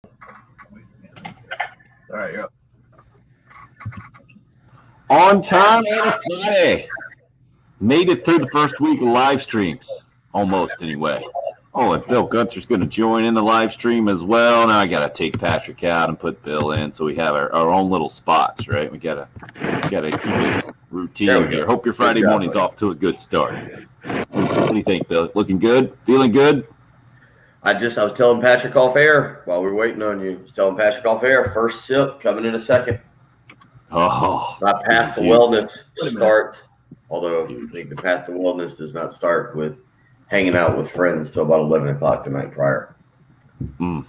All right, you're up. On time and a Friday. Made it through the first week of live streams. Almost, anyway. Oh, and Bill Gunter's going to join in the live stream as well. Now I got to take Patrick out and put Bill in, so we have our own little spots, right? We got to keep it routine here. Hope your Friday morning's off to a good start. What do you think, Bill? Looking good? Feeling good? I was telling Patrick off air while we were waiting on you. I was telling Patrick off air, first sip coming in a second. Oh. My path to wellness starts, although I think the path to wellness does not start with hanging out with friends till about 11 o'clock the night prior. What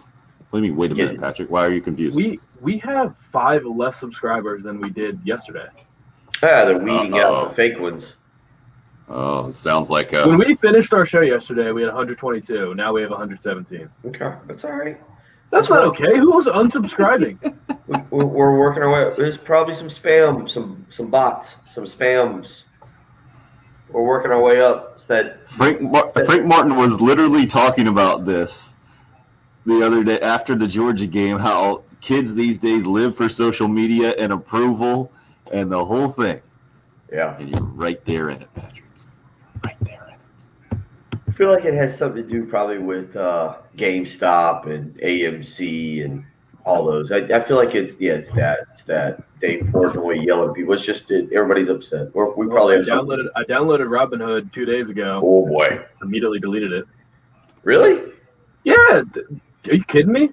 do you mean, wait a minute, Patrick? Why are you confused? We have 5 less subscribers than we did yesterday. Yeah, they're weeding out the fake ones. Oh, it sounds like when we finished our show yesterday, we had 122. Now we have 117. Okay, that's all right. That's not okay. Who was unsubscribing? We're working our way. There's probably some spam, some bots, some spams. We're working our way up. It's that Frank Martin was literally talking about this the other day after the Georgia game, how kids these days live for social media and approval and the whole thing. Yeah. And you're right there in it, Patrick. Right there in it. I feel like it has something to do probably with GameStop and AMC and all those. I feel like it's that Dave Portnoy yelling at people. It's just everybody's upset. I downloaded Robinhood 2 days ago. Oh boy! Immediately deleted it. Really? Yeah. Are you kidding me?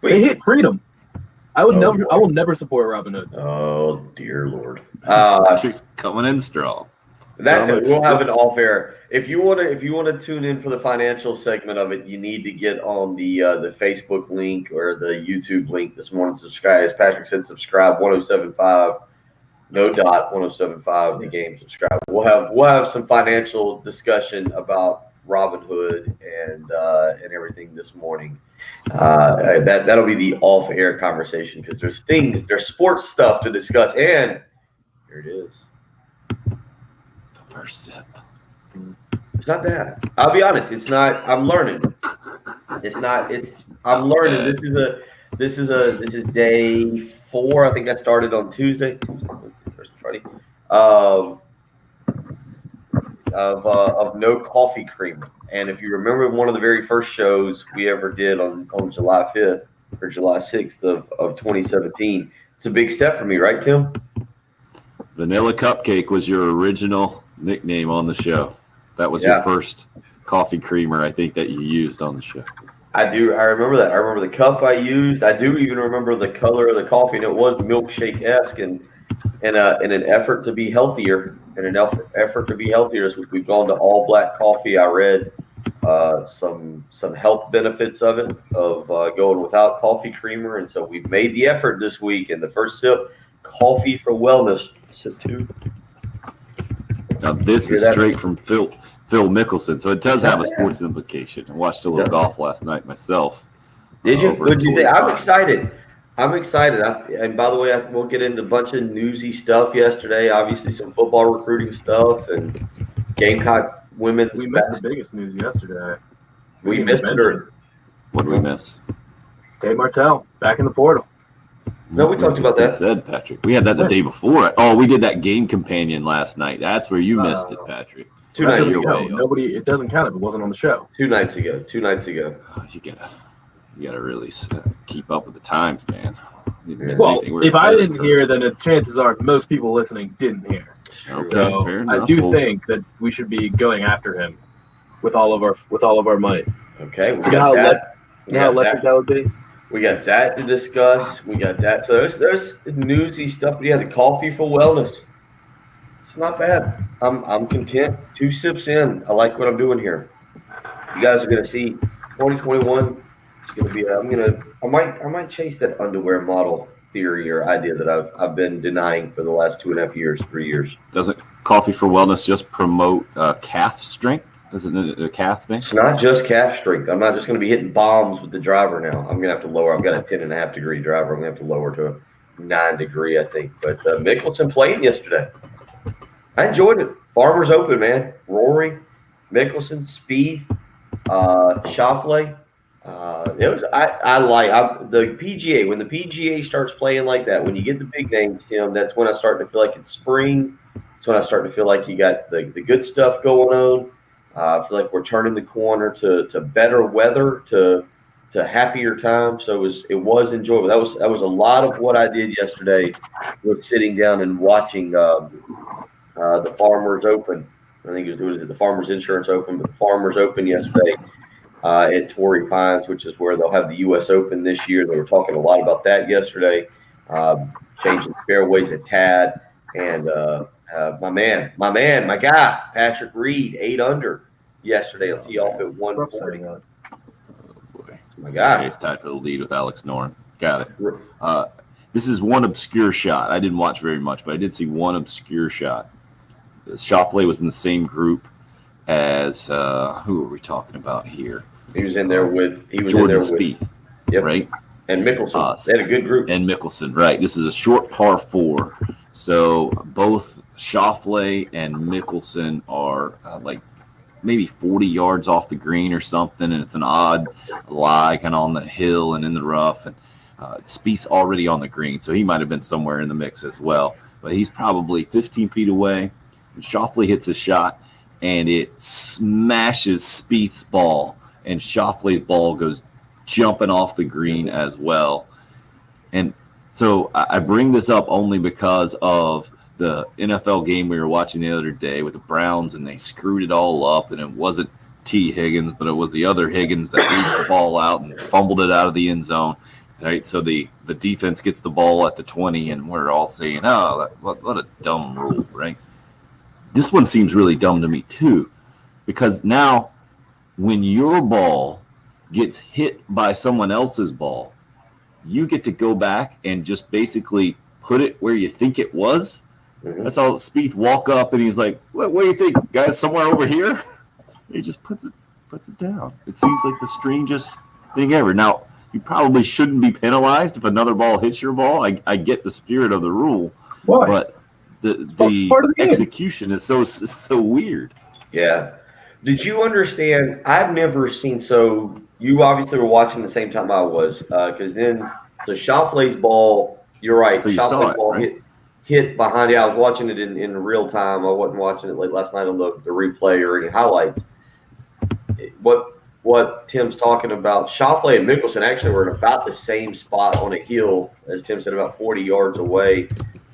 They hate freedom. I will never support Robinhood. Oh dear Lord! Patrick's coming in strong. That's it. We'll have an off-air. If you want to tune in for the financial segment of it, you need to get on the Facebook link or the YouTube link this morning. Subscribe, as Patrick said. Subscribe 107.5, no dot 107.5 the game. Subscribe. We'll have some financial discussion about Robinhood and everything this morning. That'll be the off-air conversation because there's sports stuff to discuss, and here it is. First sip. It's not bad. I'll be honest. It's not. I'm learning. I'm learning. This is day 4. I think I started on Tuesday. First Friday. Of no coffee creamer. And if you remember one of the very first shows we ever did on July 5th or July 6th of 2017, it's a big step for me, right, Tim? Vanilla Cupcake was your original nickname on the show. That was your first coffee creamer, I think, that you used on the show. I do. I remember that. I remember the cup I used. I do even remember the color of the coffee, and it was milkshake-esque, and in an effort to be healthier. So we've gone to all black coffee. I read some health benefits of it, of going without coffee creamer, and so we've made the effort this week. And the first sip, coffee for wellness, sip 2. Now this is straight from Phil Mickelson, so it does have a sports implication. I watched a little golf last night myself. Did you? What did you think? I'm excited. And by the way, we'll get into a bunch of newsy stuff yesterday. Obviously, some football recruiting stuff and Gamecock women's. We missed the biggest news yesterday. We missed it. What did we miss? Dave Martell back in the portal. No, we talked about that. Said Patrick. We had that the day before. Oh, we did that game companion last night. That's where you missed it, Patrick. 2 nights ago. It doesn't count if it wasn't on the show. 2 nights ago. Oh, you gotta really keep up with the times, man. Well, if I didn't hear, then the chances are most people listening didn't hear. Okay, so fair enough. I do think that we should be going after him with all of our might. Okay, you know how electric that would be. We got that to discuss. We got that. So there's newsy stuff. But yeah, the coffee for wellness. It's not bad. I'm content. 2 sips in. I like what I'm doing here. You guys are gonna see 2021. It's gonna be. I might chase that underwear model theory or idea that I've been denying for the last 2.5 years, 3 years. Doesn't coffee for wellness just promote calf strength? Isn't it a calf thing? It's not just calf strength. I'm not just going to be hitting bombs with the driver now. I'm going to have to lower. I've got a 10.5 degree driver. I'm going to have to lower to a 9 degree, I think. But Mickelson played yesterday. I enjoyed it. Farmers Open, man. Rory, Mickelson, Spieth, Schauffele. The PGA. When the PGA starts playing like that, when you get the big names, Tim, that's when I start to feel like it's spring. That's when I start to feel like you got the good stuff going on. I feel like we're turning the corner to better weather, to happier times. So it was enjoyable. That was a lot of what I did yesterday, was sitting down and watching the Farmers Open. I think it was the Farmers Insurance Open, but the Farmers Open yesterday at Torrey Pines, which is where they'll have the U.S. Open this year. They were talking a lot about that yesterday, changing fairways a tad, and my guy Patrick Reed, 8 under yesterday. He'll tee off at 140. My guy. It's tied for the lead with Alex Noren. Got it. This is one obscure shot. I didn't watch very much, but I did see one obscure shot. Schauffele was in the same group as who are we talking about here? He was in there with Jordan Spieth, yep. Right? And Mickelson. They had a good group. And Mickelson, right? This is a short par 4, so both Schauffele and Mickelson are like maybe 40 yards off the green or something, and it's an odd lie kind of on the hill and in the rough. And Spieth's already on the green, so he might have been somewhere in the mix as well. But he's probably 15 feet away. And Schauffele hits a shot, and it smashes Spieth's ball, and Schauffele's ball goes jumping off the green as well. And so I bring this up only because of the NFL game we were watching the other day with the Browns, and they screwed it all up, and it wasn't T. Higgins, but it was the other Higgins that reached the ball out and fumbled it out of the end zone. Right, so the defense gets the ball at the 20, and we're all saying, "Oh, what a dumb rule!" Right? This one seems really dumb to me too, because now when your ball gets hit by someone else's ball, you get to go back and just basically put it where you think it was. Mm-hmm. That's all. Spieth walk up and he's like, "What do you think, guys? Somewhere over here?" He just puts it down. It seems like the strangest thing ever. Now, you probably shouldn't be penalized if another ball hits your ball. I get the spirit of the rule. Why? But the execution is so weird. Yeah. Did you understand? I've never seen. So you obviously were watching the same time I was, because so Schauffele's ball. You're right. So you saw it, right? Hit behind you. I was watching it in real time. I wasn't watching it late last night on the replay or any highlights. What Tim's talking about, Schauffele and Mickelson actually were in about the same spot on a hill, as Tim said, about 40 yards away.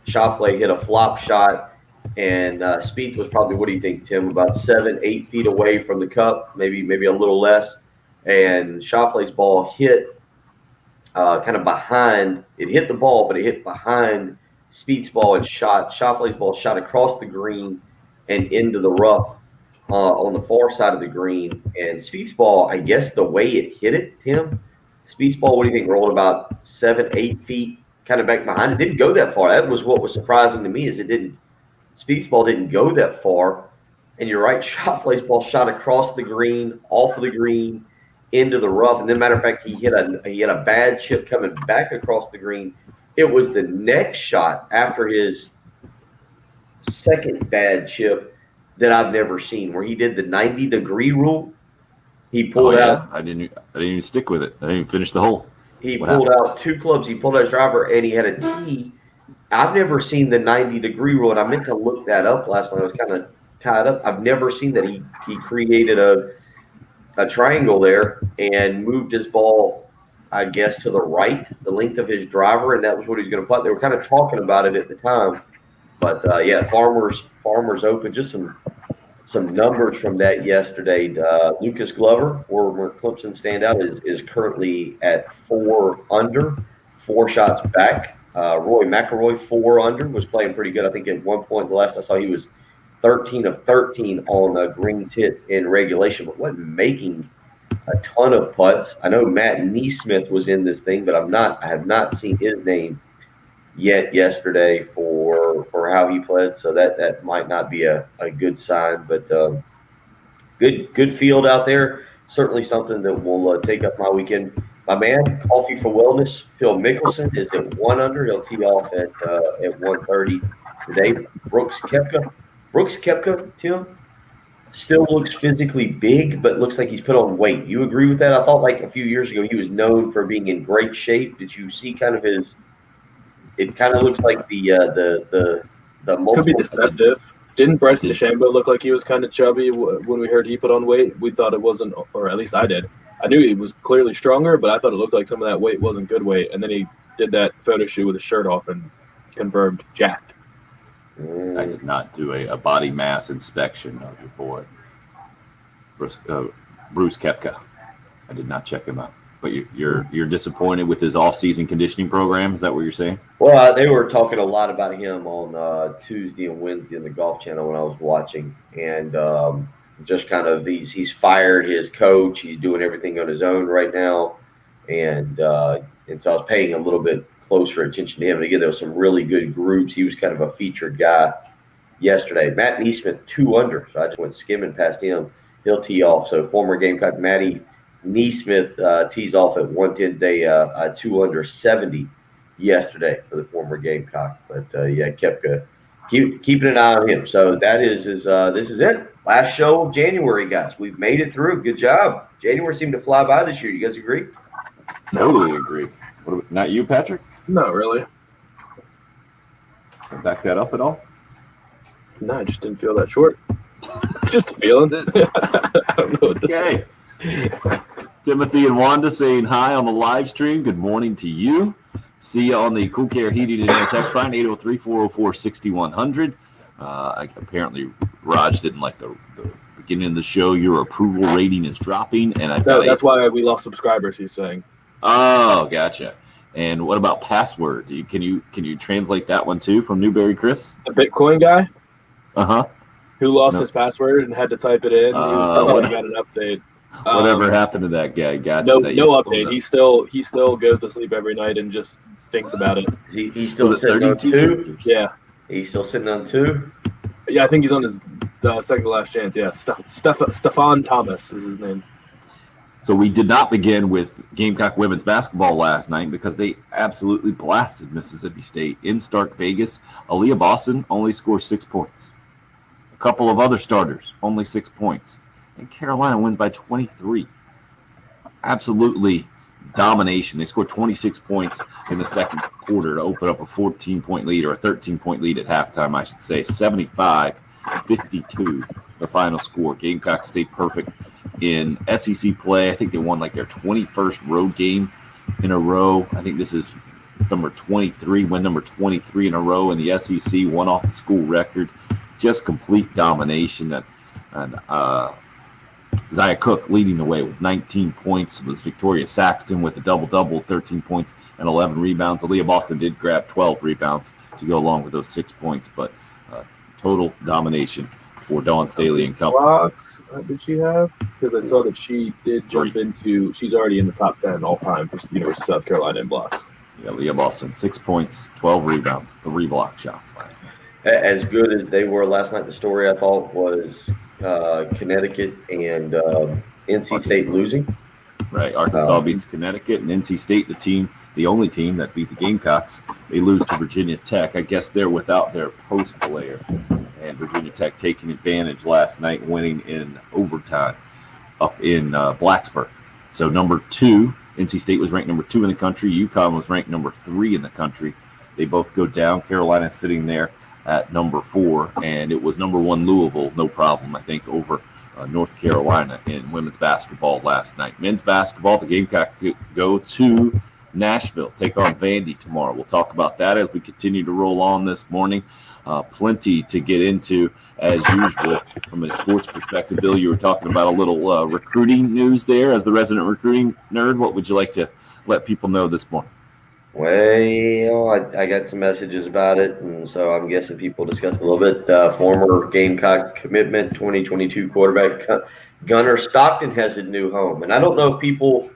Schauffele hit a flop shot, and Spieth was probably, what do you think, Tim, about 7-8 feet away from the cup, maybe a little less. And Schauffele's ball hit kind of behind. It hit the ball, but it hit behind Spieth's ball and Schauffele's ball shot across the green and into the rough on the far side of the green. And Spieth's ball, I guess the way it hit it, Tim, Spieth's ball, what do you think, rolled about 7-8 feet kind of back behind. It didn't go that far. That was what was surprising to me, is Spieth's ball didn't go that far. And you're right, Schauffele's ball shot across the green, off of the green, into the rough. And then, matter of fact, he hit a bad chip coming back across the green. It was the next shot after his second bad chip that I've never seen, where he did the 90-degree rule. He pulled out. I didn't even stick with it. I didn't even finish the hole. He pulled out 2 clubs. He pulled out his driver, and he had a tee. I've never seen the 90-degree rule, and I meant to look that up last night. I was kind of tied up. I've never seen that. He created a triangle there and moved his ball, I guess, to the right, the length of his driver, and that was what he was going to putt. They were kind of talking about it at the time. But, Farmers Open, just some numbers from that yesterday. Lucas Glover, former Clemson standout, is currently at 4 under, 4 shots back. Rory McIlroy, 4 under, was playing pretty good. I think at one point, the last I saw, he was 13 of 13 on greens hit in regulation, but wasn't making a ton of putts. I know Matt Neesmith was in this thing, but I have not seen his name yet yesterday for how he played, so that might not be a good sign. But good field out there. Certainly something that will take up my weekend. My man, Coffee for Wellness, Phil Mickelson, is at 1 under. He'll tee off at 1:30 today. Brooks Koepka, Tim, still looks physically big, but looks like he's put on weight. You agree with that? I thought like a few years ago he was known for being in great shape. Did you see kind of his? It kind of looks like the multiple. Could be deceptive. Didn't Bryce DeChambeau look like he was kind of chubby when we heard he put on weight? We thought it wasn't, or at least I did. I knew he was clearly stronger, but I thought it looked like some of that weight wasn't good weight. And then he did that photo shoot with his shirt off and confirmed jacked. I did not do a body mass inspection of your boy, Bruce Koepka. I did not check him out. But you're disappointed with his off-season conditioning program? Is that what you're saying? Well, they were talking a lot about him on Tuesday and Wednesday in the Golf Channel when I was watching, and just kind of he's fired his coach. He's doing everything on his own right now, and so I was paying a little bit closer attention to him. And again, there was some really good groups. He was kind of a featured guy yesterday. Matt Neesmith 2 under, so I just went skimming past him. He'll tee off. So former Gamecock Matty Neesmith tees off at 110 day, 2 under 70 yesterday for the former Gamecock. But Koepka, keeping an eye on him. So that is this is it. Last show of January, guys. We've made it through. Good job. January seemed to fly by this year. You guys agree? Totally agree. Not you, Patrick? Not really. Back that up at all? No, I just didn't feel that short. It's just a feeling. I don't know what to say. Timothy and Wanda saying hi on the live stream. Good morning to you. See you on the Cool Care Heating and Air text line, 803-404-6100. Apparently, Raj didn't like the beginning of the show. Your approval rating is dropping, and that's why we lost subscribers. He's saying. Oh, gotcha. And what about password? Can you translate that one too from Newberry Chris? The Bitcoin guy. Who lost No. his password and had to type it in. He got an update. Whatever happened to that guy? Gotcha. No update. He still goes to sleep every night and just thinks about it. He's still sitting on 2. Yeah. He's still sitting on 2. Yeah, I think he's on his second to last chance. Yeah, Stefan Thomas is his name. So we did not begin with Gamecock women's basketball last night because they absolutely blasted Mississippi State in Stark Vegas. Aaliyah Boston only scored 6 points. A couple of other starters, only 6 points. And Carolina wins by 23. Absolutely domination. They scored 26 points in the second quarter to open up a 14-point lead, or a 13-point lead at halftime, I should say. 75-52, the final score. Gamecock stayed perfect in SEC play. I think they won like their 21st road game in a row. I think this is number 23 in a row in the SEC, one off the school record. Just complete domination. And Zia Cook leading the way with 19 points. It was Victoria Saxton with a double-double, 13 points and 11 rebounds. Aaliyah Boston did grab 12 rebounds to go along with those 6 points, but total domination for Dawn Staley and company. Blocks did she have? Because I saw that she did jump into. She's already in the top 10 all time for University of South Carolina in blocks. Yeah, Aaliyah Boston, 6 points, 12 rebounds, 3 block shots last night. As good as they were last night, the story I thought was Connecticut and NC State losing. Right, Arkansas beats Connecticut, and NC State, the only team that beat the Gamecocks, they lose to Virginia Tech. I guess they're without their post player, and Virginia Tech taking advantage last night, winning in overtime up in Blacksburg. So number 2, NC State was ranked number 2 in the country. UConn was ranked number 3 in the country. They both go down. Carolina sitting there at number 4, and it was number 1 Louisville, no problem, I think, over North Carolina in women's basketball last night. Men's basketball, the Gamecock go to Nashville, take on Vandy tomorrow. We'll talk about that as we continue to roll on this morning. Plenty to get into as usual from a sports perspective. Bill, you were talking about a little recruiting news there. As the resident recruiting nerd, what would you like to let people know this morning? Well, I got some messages about it, and so I'm guessing people discussed a little bit. Former Gamecock commitment, 2022 quarterback Gunnar Stockton has a new home, and I don't know if people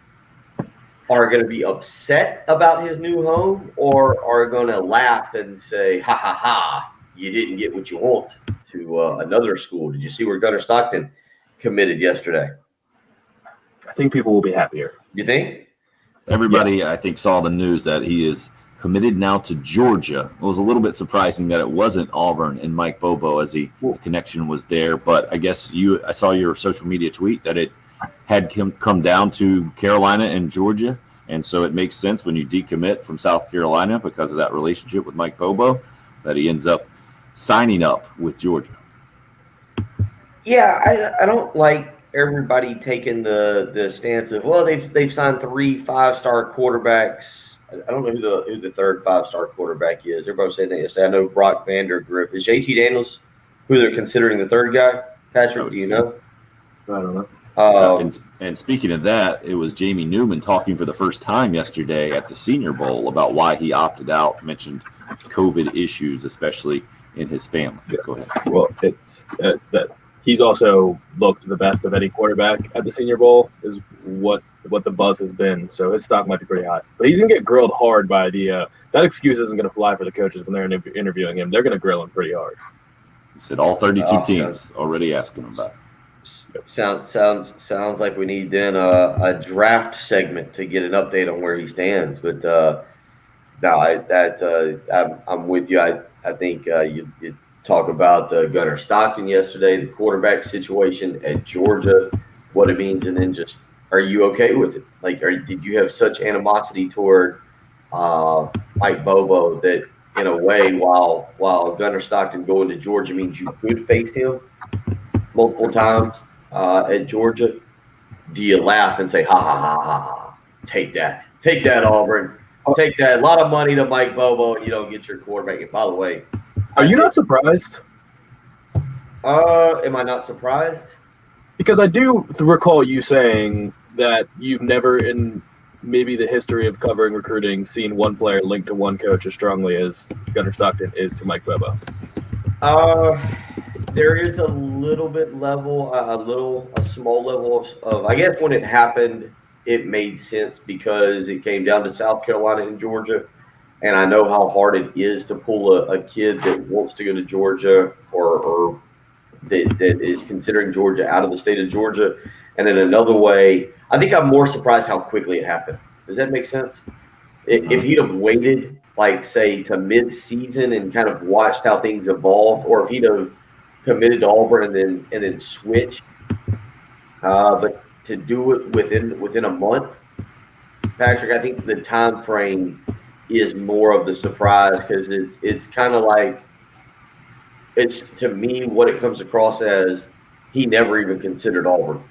are going to be upset about his new home or are going to laugh and say, "Ha ha ha! You didn't get what you want," to another school. Did you see where Gunnar Stockton committed yesterday? I think people will be happier. You think? Everybody, I think, saw the news that he is committed now to Georgia. It was a little bit surprising that it wasn't Auburn and Mike Bobo, as the connection was there. But I guess I saw your social media tweet that it had come down to Carolina and Georgia. And so it makes sense when you decommit from South Carolina because of that relationship with Mike Bobo that he ends up signing up with Georgia. Yeah, I don't like everybody taking the stance of, well, they've signed 3 5-star quarterbacks. I don't know who the third 5-star quarterback is. Everybody was saying that yesterday. I know Brock Vandergriff. Is JT Daniels who they're considering the third guy? Patrick, do you know? I don't know. And speaking of that, it was Jamie Newman talking for the first time yesterday at the Senior Bowl about why he opted out, mentioned COVID issues, especially in his family. Yeah. Go ahead. Well, it's that he's also looked the best of any quarterback at the Senior Bowl is what the buzz has been. So his stock might be pretty high. But he's going to get grilled hard by that excuse isn't going to fly for the coaches when they're interviewing him. They're going to grill him pretty hard. He said all 32 teams already asking him about it. Sounds like we need then a draft segment to get an update on where he stands. But I'm with you. I think you talk about Gunnar Stockton yesterday, the quarterback situation at Georgia, what it means, and then just are you okay with it? Like, did you have such animosity toward Mike Bobo that in a way, while Gunnar Stockton going to Georgia means you could face him multiple times at Georgia, do you laugh and say, ha, ha, ha, ha, ha, take that, Auburn, take that, a lot of money to Mike Bobo, and you don't get your quarterback? And by the way, are you not surprised? Am I not surprised? Because I do recall you saying that you've never in maybe the history of covering recruiting seen one player linked to one coach as strongly as Gunnar Stockton is to Mike Bobo. There is a little bit a small level of, I guess when it happened, it made sense because it came down to South Carolina and Georgia. And I know how hard it is to pull a kid that wants to go to Georgia or that is considering Georgia out of the state of Georgia. And in another way, I think I'm more surprised how quickly it happened. Does that make sense? If he'd have waited, like, say, to mid-season and kind of watched how things evolved, or if he'd have committed to Auburn and then switched, but to do it within a month, Patrick, I think the time frame is more of the surprise because it's kind of like, it's, to me, what it comes across as, he never even considered Auburn.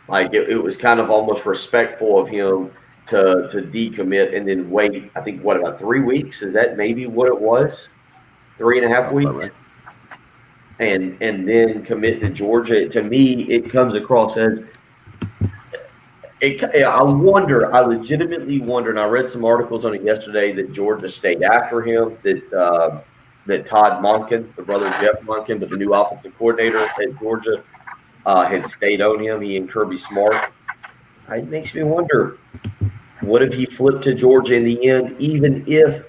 Like, it was kind of almost respectful of him to decommit and then wait, I think, about 3 weeks? Is that maybe what it was? 3.5 weeks? Right. And then commit to Georgia. To me, it comes across as, I legitimately wonder, and I read some articles on it yesterday, that Georgia stayed after him, that Todd Monken, the brother of Jeff Monken, but the new offensive coordinator at Georgia, had stayed on him, he and Kirby Smart. It makes me wonder, what if he flipped to Georgia in the end, even if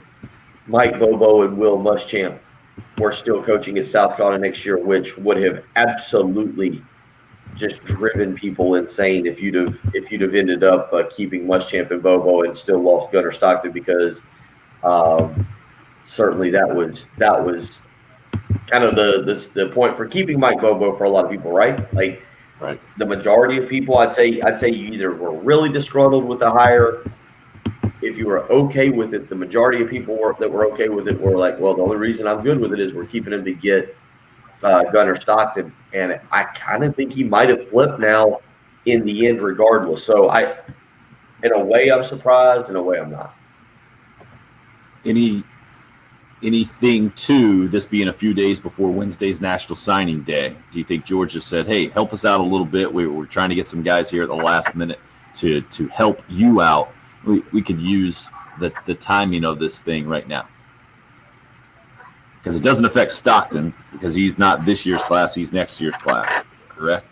Mike Bobo and Will Muschamp were still coaching at South Carolina next year, which would have absolutely just driven people insane if you'd have ended up keeping Muschamp and Bobo and still lost Gunnar Stockton, because certainly that was kind of the point for keeping Mike Bobo for a lot of people, right? Like, right. The majority of people, I'd say you either were really disgruntled with the hire. If you were okay with it, the majority of people that were okay with it were like, well, the only reason I'm good with it is we're keeping him to get Gunnar Stockton. And I kind of think he might have flipped now in the end regardless. So in a way, I'm surprised. In a way, I'm not. Anything to this being a few days before Wednesday's National Signing Day? Do you think Georgia said, hey, help us out a little bit? We're trying to get some guys here at the last minute to help you out. We could use the timing of this thing right now. Because it doesn't affect Stockton, because he's not this year's class, he's next year's class, correct?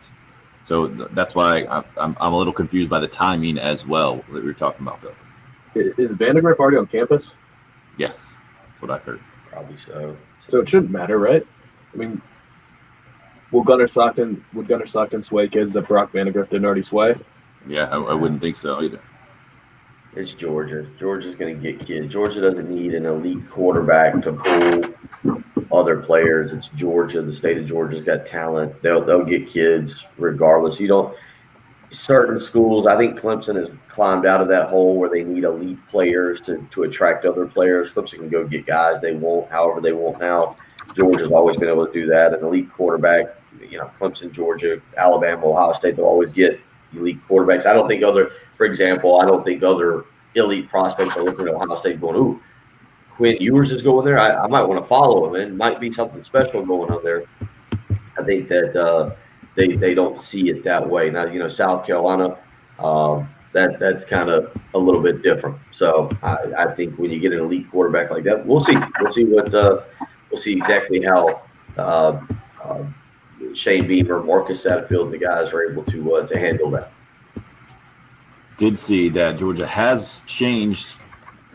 So that's why I'm a little confused by the timing as well that we were talking about, Bill. Is Vandegrift already on campus? Yes, that's what I've heard. Probably so. So it shouldn't matter, right? I mean, would Gunnar Stockton sway kids that Brock Vandegrift didn't already sway? Yeah, I wouldn't think so either. It's Georgia. Georgia's going to get kids. Georgia doesn't need an elite quarterback to pull other players. It's Georgia. The state of Georgia's got talent. They'll get kids regardless. You don't. Certain schools, I think Clemson has climbed out of that hole where they need elite players to attract other players. Clemson can go get guys they want, however they want now. Georgia's always been able to do that. An elite quarterback, Clemson, Georgia, Alabama, Ohio State, they'll always get elite quarterbacks. I don't think other elite prospects are looking at Ohio State going, ooh, Quinn Ewers is going there. I might want to follow him. It might be something special going on there. I think that they don't see it that way. Now, South Carolina, that's kind of a little bit different. So I think when you get an elite quarterback like that, we'll see. We'll see exactly how Shane Beamer, Marcus Satterfield, the guys are able to handle that. Did see that Georgia has changed,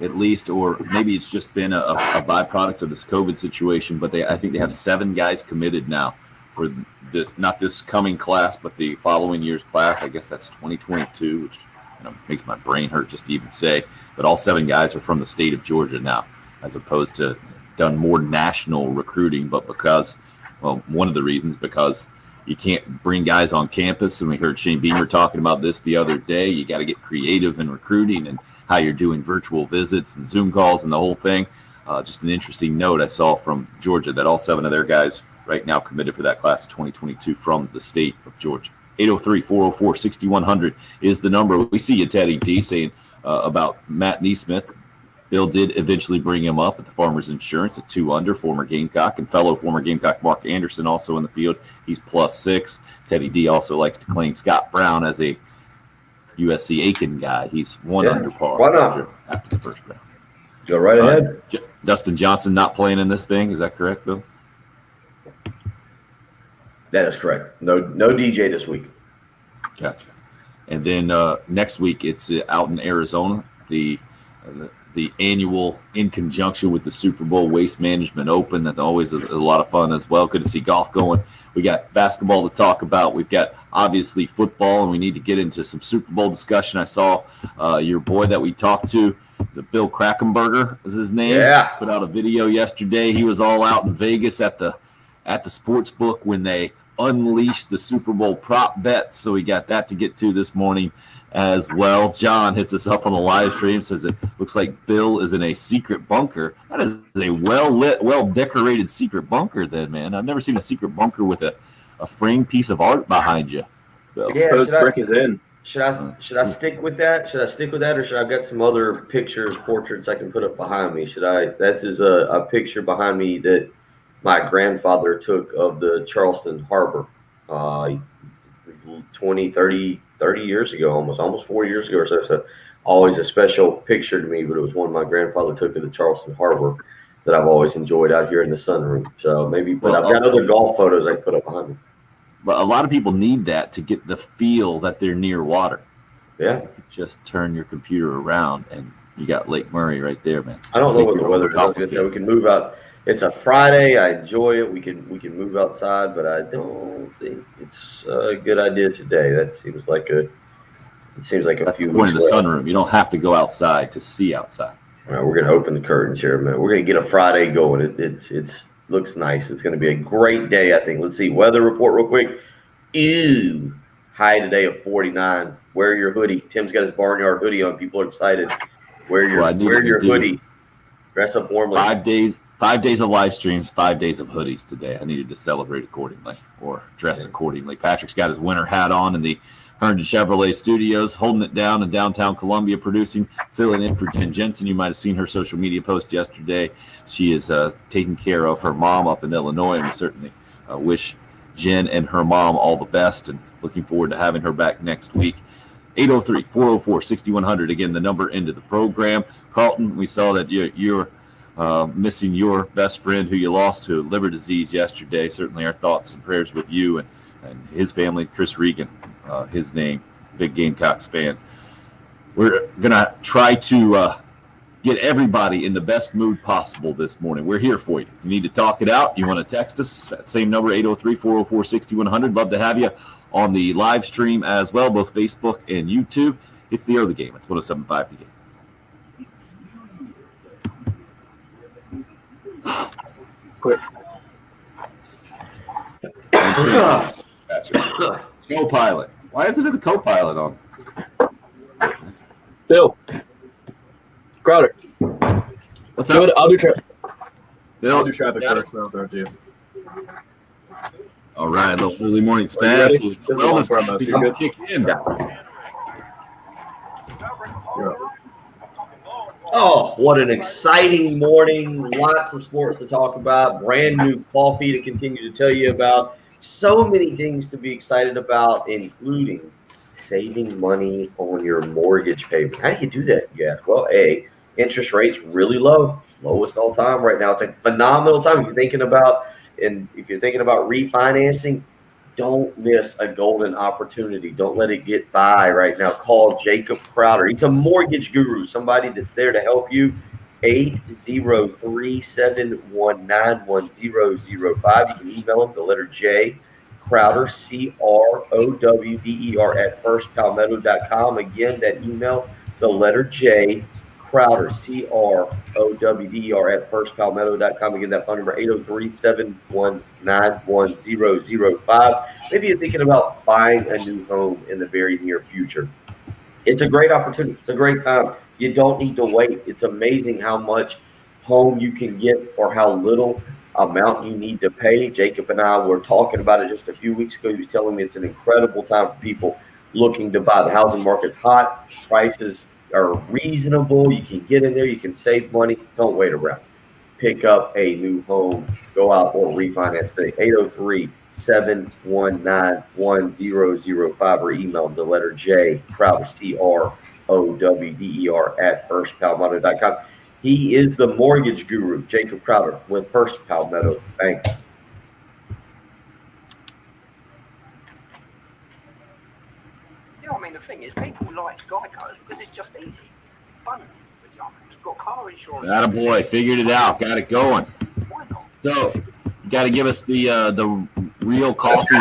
at least, or maybe it's just been a byproduct of this COVID situation. But I think they have 7 guys committed now for this, not this coming class, but the following year's class. I guess that's 2022, which makes my brain hurt just to even say. But all 7 guys are from the state of Georgia now, as opposed to done more national recruiting. But one of the reasons, because you can't bring guys on campus, and we heard Shane Beamer talking about this the other day. You got to get creative in recruiting and how you're doing virtual visits and Zoom calls and the whole thing. Just an interesting note I saw from Georgia that all 7 of their guys right now committed for that class of 2022 from the state of Georgia. 803-404-6100 is the number. We see you, Teddy D, saying about Matt Neesmith. Bill did eventually bring him up at the Farmers Insurance at 2 under, former Gamecock, and fellow former Gamecock Mark Anderson also in the field. He's +6. Teddy D also likes to claim Scott Brown as a USC Aiken guy. He's 1 under par. Why not? After the first round. Go right ahead. Dustin Johnson not playing in this thing. Is that correct, Bill? That is correct. No DJ this week. Gotcha. And then next week it's out in Arizona, the annual, in conjunction with the Super Bowl Waste Management Open. That always is a lot of fun as well. Good to see golf going. We got basketball to talk about. We've got obviously football, and we need to get into some Super Bowl discussion. I saw your boy that we talked to, the Bill Krackomberger is his name. Yeah. Put out a video yesterday. He was all out in Vegas at the sports book when they unleashed the Super Bowl prop bets. So we got that to get to this morning as well. John hits us up on the live stream, says it looks like Bill is in a secret bunker. That is a well-lit, well-decorated secret bunker then, man. I've never seen a secret bunker with a framed piece of art behind you, Bill. Yeah, Brick is in. Should I stick with that? Or should I get some other pictures, portraits I can put up behind me? That is a picture behind me that my grandfather took of the Charleston Harbor 30 years ago, almost 4 years ago or so. So always a special picture to me, but it was one my grandfather took of the Charleston Harbor that I've always enjoyed out here in the sunroom. So but I've got other golf photos I can put up behind me. But a lot of people need that to get the feel that they're near water. Yeah. You just turn your computer around and you got Lake Murray right there, man. I don't know what the weather is. We can move out. It's a Friday. I enjoy it. We can move outside, but I don't think it's a good idea today. It seems like a That's few the point weeks of the away. sunroom. You don't have to go outside to see outside. All right, we're going to open the curtains here, man. We're going to get a Friday going. It looks nice. It's going to be a great day, I think. Let's see. Weather report real quick. Ew. High today of 49. Wear your hoodie. Tim's got his Barnyard hoodie on. People are excited. Wear your hoodie. Dress up warmly. 5 days of live streams, 5 days of hoodies today. I needed to celebrate accordingly or dress accordingly. Patrick's got his winter hat on in the Herndon Chevrolet Studios, holding it down in downtown Columbia, producing, filling in for Jen Jensen. You might have seen her social media post yesterday. She is taking care of her mom up in Illinois, and we certainly wish Jen and her mom all the best and looking forward to having her back next week. 803-404-6100, again, the number into the program. Carlton, we saw that you're missing your best friend who you lost to liver disease yesterday. Certainly our thoughts and prayers with you and his family. Chris Regan, his name, big Gamecocks fan. We're going to try to get everybody in the best mood possible this morning. We're here for you. If you need to talk it out, you want to text us, that same number, 803-404-6100. Love to have you on the live stream as well, both Facebook and YouTube. It's the early game. It's 107.5 The Game. quick. Co-pilot. Why isn't it the co-pilot on? Bill. Crowder. What's Do up? it. I'll do traffic. Bill? I'll do traffic first, and I'll throw it to you. All right, a little early morning Are you ready? spaz. This is long for us. You're good? Kick in. You're up. Oh, what an exciting morning. Lots of sports to talk about. Brand new coffee to continue to tell you about. So many things to be excited about, including saving money on your mortgage payment. How do you do that? Yeah. Well, interest rates really low. Lowest all time right now. It's a phenomenal time if you're thinking about refinancing. Don't miss a golden opportunity. Don't let it get by right now. Call Jacob Crowder. He's a mortgage guru, somebody that's there to help you. 803-719-1005. You can email him the letter J, Crowder, CROWDER at firstpalmetto.com. Again, that email, the letter J, Crowder, CROWDER at firstpalmetto.com. Again, that phone number, 803-719-1005. Maybe you're thinking about buying a new home in the very near future. It's a great opportunity. It's a great time. You don't need to wait. It's amazing how much home you can get for how little amount you need to pay. Jacob and I were talking about it just a few weeks ago. He was telling me it's an incredible time for people looking to buy. The housing market's hot. Prices are reasonable. You can get in there. You can save money. Don't wait around. Pick up a new home. Go out or refinance today. 803-719-1005 or email the letter J, Crowder, CROWDER at firstpalmetto.com. He is the mortgage guru, Jacob Crowder, with First Palmetto Bank. You know, I mean, the thing is, people like Geico because it's just easy. Fun, for example. You've got car insurance. Attaboy, figured it out. Got it going. Why not? So, you got to give us the real coffee.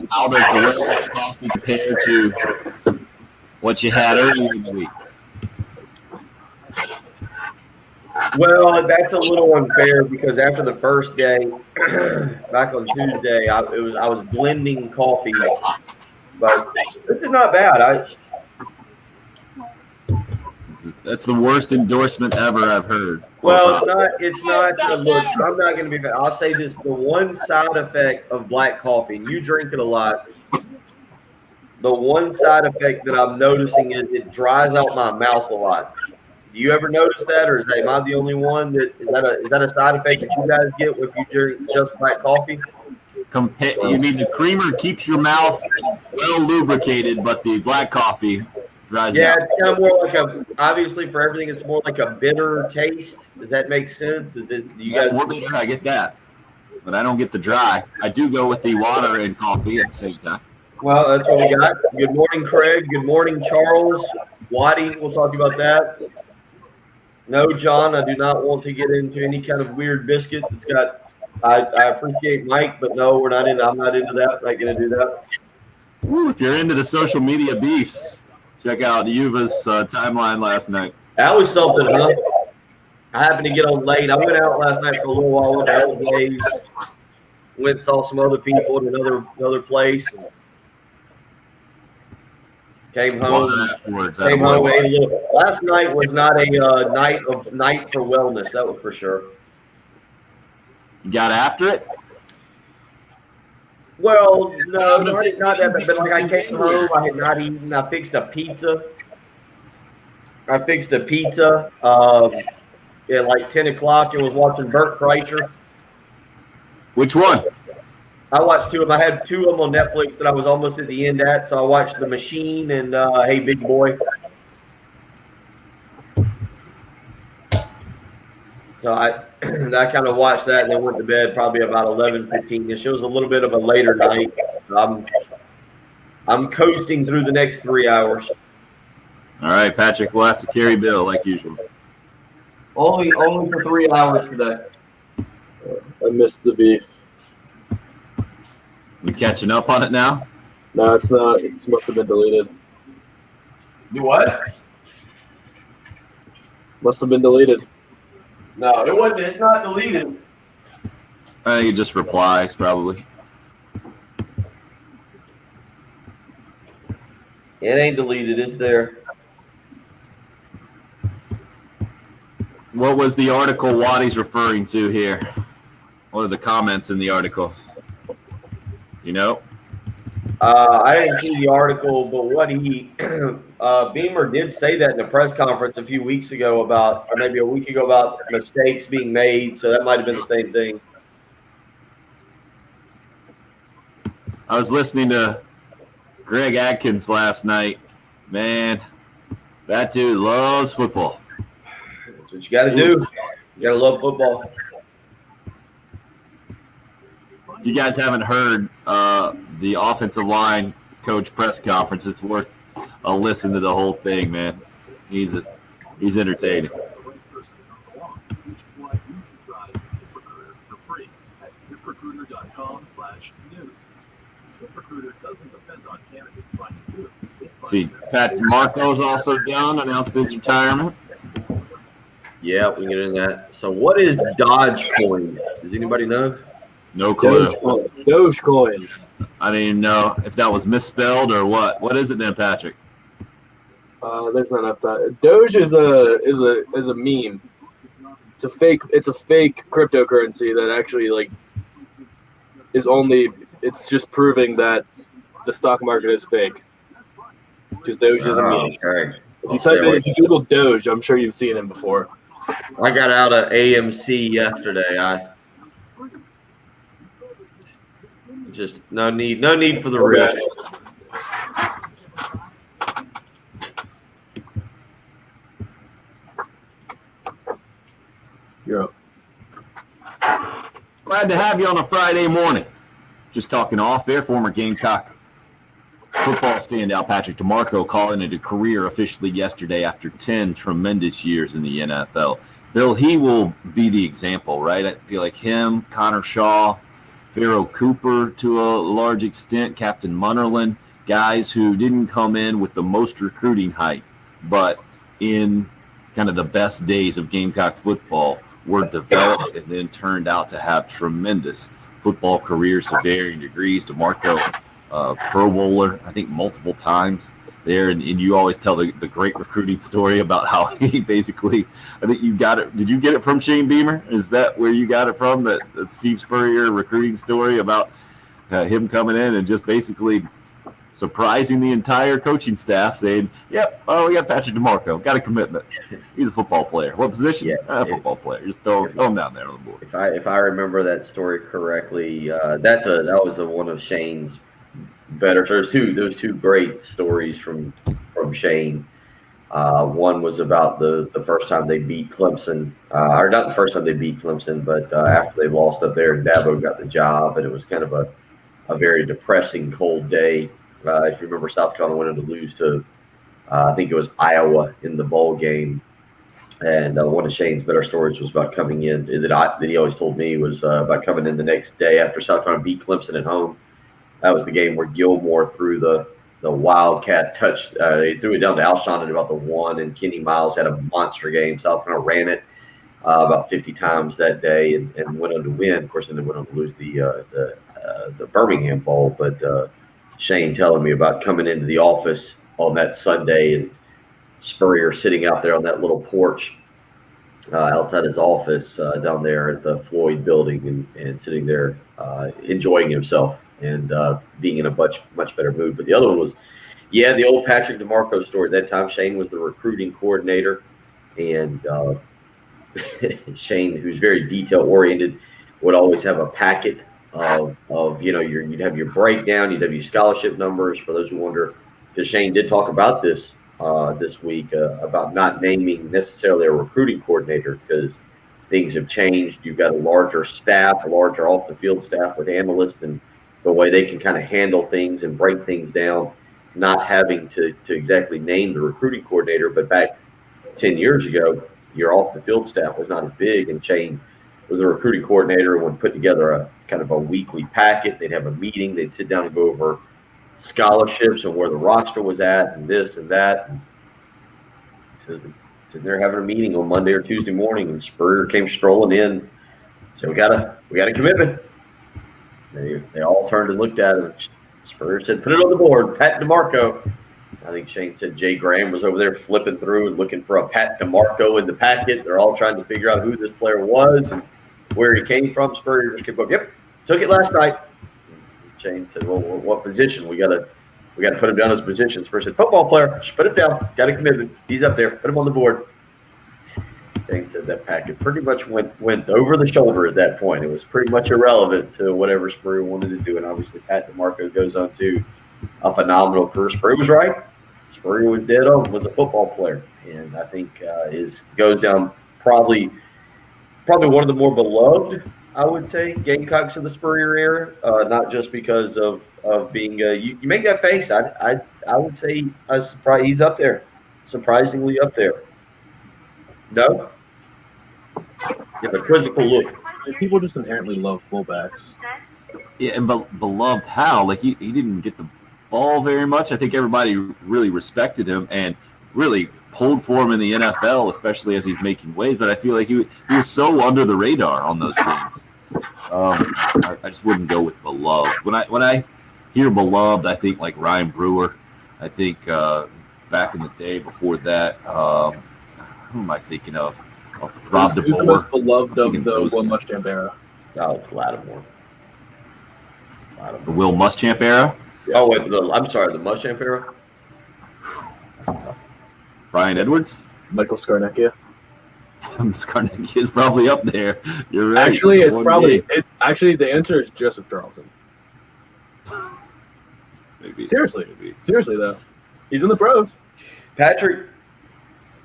How does the real coffee compare to what you had earlier in the week? Well, that's a little unfair because after the first day, back on Tuesday, I was blending coffees, but this is not bad. That's the worst endorsement ever I've heard. Well, it's not. Look, I'm not going to be. I'll say this: the one side effect of black coffee, and you drink it a lot. The one side effect that I'm noticing is it dries out my mouth a lot. Do you ever notice that, or am I the only one is that a side effect that you guys get if you drink just black coffee? You need the creamer keeps your mouth well lubricated, but the black coffee dries Yeah, out. it's kind of more like obviously for everything, it's more like a bitter taste. Does that make sense? Do you guys? I get that, but I don't get the dry. I do go with the water and coffee at the same time. Well, that's what we got. Good morning, Craig. Good morning, Charles. Waddy, we'll talk about that. No, John, I do not want to get into any kind of weird biscuit. It's got. I appreciate Mike, but no, we're not into. I'm not into that. Not going to do that. Ooh, if you're into the social media beefs, check out Yuva's timeline last night. That was something, huh? I happened to get on late. I went out last night for a little while. Went to Old Days. Went and saw some other people at another place. And came home. Ate a little. Last night was not a night for wellness. That was for sure. You got after it? Well, no, not that. But like I came home, I had not eaten. I fixed a pizza. At like 10 o'clock and was watching Bert Kreischer. Which one? I watched two of them. I had two of them on Netflix that I was almost at the end at. So I watched The Machine and Hey Big Boy. So I kind of watched that and then went to bed probably about 11:15ish. It was a little bit of a later night. I'm coasting through the next 3 hours. All right, Patrick, we'll have to carry Bill like usual. Only for 3 hours today. I missed the beef. You catching up on it now? No, it's not. It must have been deleted. Do what? Must have been deleted. No, it wasn't. It's not deleted. I think it just replies probably. It ain't deleted. It's there. What was the article Waddy's referring to here? What are the comments in the article? You know? I didn't see the article, but what he Beamer did say that in a press conference a few weeks ago about, or maybe a week ago, about mistakes being made. So that might have been the same thing. I was listening to Greg Adkins last night. Man, that dude loves football. That's what you got to do. You got to love football. If you guys haven't heard the offensive line coach press conference, it's worth a listen to the whole thing, man. He's entertaining. See, Pat Marco's also done, announced his retirement. Yeah, we can get into that. So what is Dogecoin? Does anybody know? No clue. Dogecoin. I didn't even know if that was misspelled or what. What is it then, Patrick? There's not enough time. Doge is a meme. It's a fake cryptocurrency that actually it's just proving that the stock market is fake. Because Doge is a meme. Okay. If you Google Doge, I'm sure you've seen him before. I got out of AMC yesterday. Just no need for the risk. You're up. Glad to have you on a Friday morning. Just talking off air, former Gamecock football standout Patrick DeMarco calling it a career officially yesterday after 10 tremendous years in the NFL. Bill, he will be the example, right? I feel like him, Connor Shaw, Pharaoh Cooper to a large extent, Captain Munnerlyn, guys who didn't come in with the most recruiting hype, but in kind of the best days of Gamecock football were developed and then turned out to have tremendous football careers to varying degrees. DeMarco, Pro Bowler, I think multiple times there. And you always tell the great recruiting story about how he basically, I think you got it. Did you get it from Shane Beamer? Is that where you got it from, that Steve Spurrier recruiting story about him coming in and just basically surprising the entire coaching staff, saying, yep, we got Patrick DeMarco, got a commitment. He's a football player. What position? Yeah, football player. Just throw him down there on the board. If I remember that story correctly, that was one of Shane's better. So there's two great stories from Shane. One was about the first time they beat Clemson, or not the first time they beat Clemson, but after they lost up there and Dabo got the job, and it was kind of a very depressing, cold day. If you remember, South Carolina went on to lose to, I think it was Iowa in the bowl game. And one of Shane's better stories was about coming in that he always told me was about coming in the next day after South Carolina beat Clemson at home. That was the game where Gilmore threw the Wildcat touch. They threw it down to Alshon at about the 1, and Kenny Miles had a monster game. South Carolina ran it about 50 times that day and went on to win. Of course, then they went on to lose the Birmingham Bowl. But Shane telling me about coming into the office on that Sunday and Spurrier sitting out there on that little porch outside his office down there at the Floyd building and sitting there enjoying himself and being in a much better mood. But the other one was, the old Patrick DeMarco story. At that time, Shane was the recruiting coordinator, and Shane, who's very detail-oriented, would always have a packet of you'd have your breakdown, you'd have your scholarship numbers. For those who wonder, because Shane did talk about this week about not naming necessarily a recruiting coordinator because things have changed. You've got a larger staff, a larger off-the-field staff with analysts and the way they can kind of handle things and break things down, not having to exactly name the recruiting coordinator. But back 10 years ago, your off-the-field staff was not as big, and Shane was a recruiting coordinator and would put together a kind of a weekly packet. They'd have a meeting. They'd sit down and go over scholarships and where the roster was at and this and that. And sitting there having a meeting on Monday or Tuesday morning, and Spurrier came strolling in So we got a commitment. They all turned and looked at him. Spurs said, "Put it on the board, Pat DeMarco." I think Shane said Jay Graham was over there flipping through and looking for a Pat DeMarco in the packet. They're all trying to figure out who this player was and where he came from. Spurrier just kept going, "Yep, took it last night." Shane said, "Well, what position? We got to put him down as position." Spurs said, "Football player, just put it down. Got a commitment. He's up there. Put him on the board." Shane said that packet pretty much went over the shoulder at that point. It was pretty much irrelevant to whatever Spurrier wanted to do. And obviously, Pat DeMarco goes on to a phenomenal career. Spurrier was right. Spurrier was dead on, was a football player. And I think goes down probably one of the more beloved, I would say, Gamecocks of the Spurrier era. Not just because of being you make that face. I would say I was surprised he's up there, surprisingly up there. No, yeah, the quizzical look. People just inherently love fullbacks. Yeah, and beloved how? Like he didn't get the ball very much. I think everybody really respected him and really pulled for him in the NFL, especially as he's making waves. But I feel like he was so under the radar on those teams. I just wouldn't go with beloved. When I hear beloved, I think like Ryan Brewer. I think back in the day before that, who am I thinking of? Rob Who's the DeBoer. most beloved of the Will Muschamp era? Oh, it's Lattimore. The Will Muschamp era. Oh, wait, I'm sorry, the Muschamp era? That's tough. Brian Edwards. Michael Scarnecchia. Scarnecchia is probably up there. You're right. Actually, it's probably actually the answer is Joseph Charlton. Maybe. Seriously though, he's in the pros. Patrick,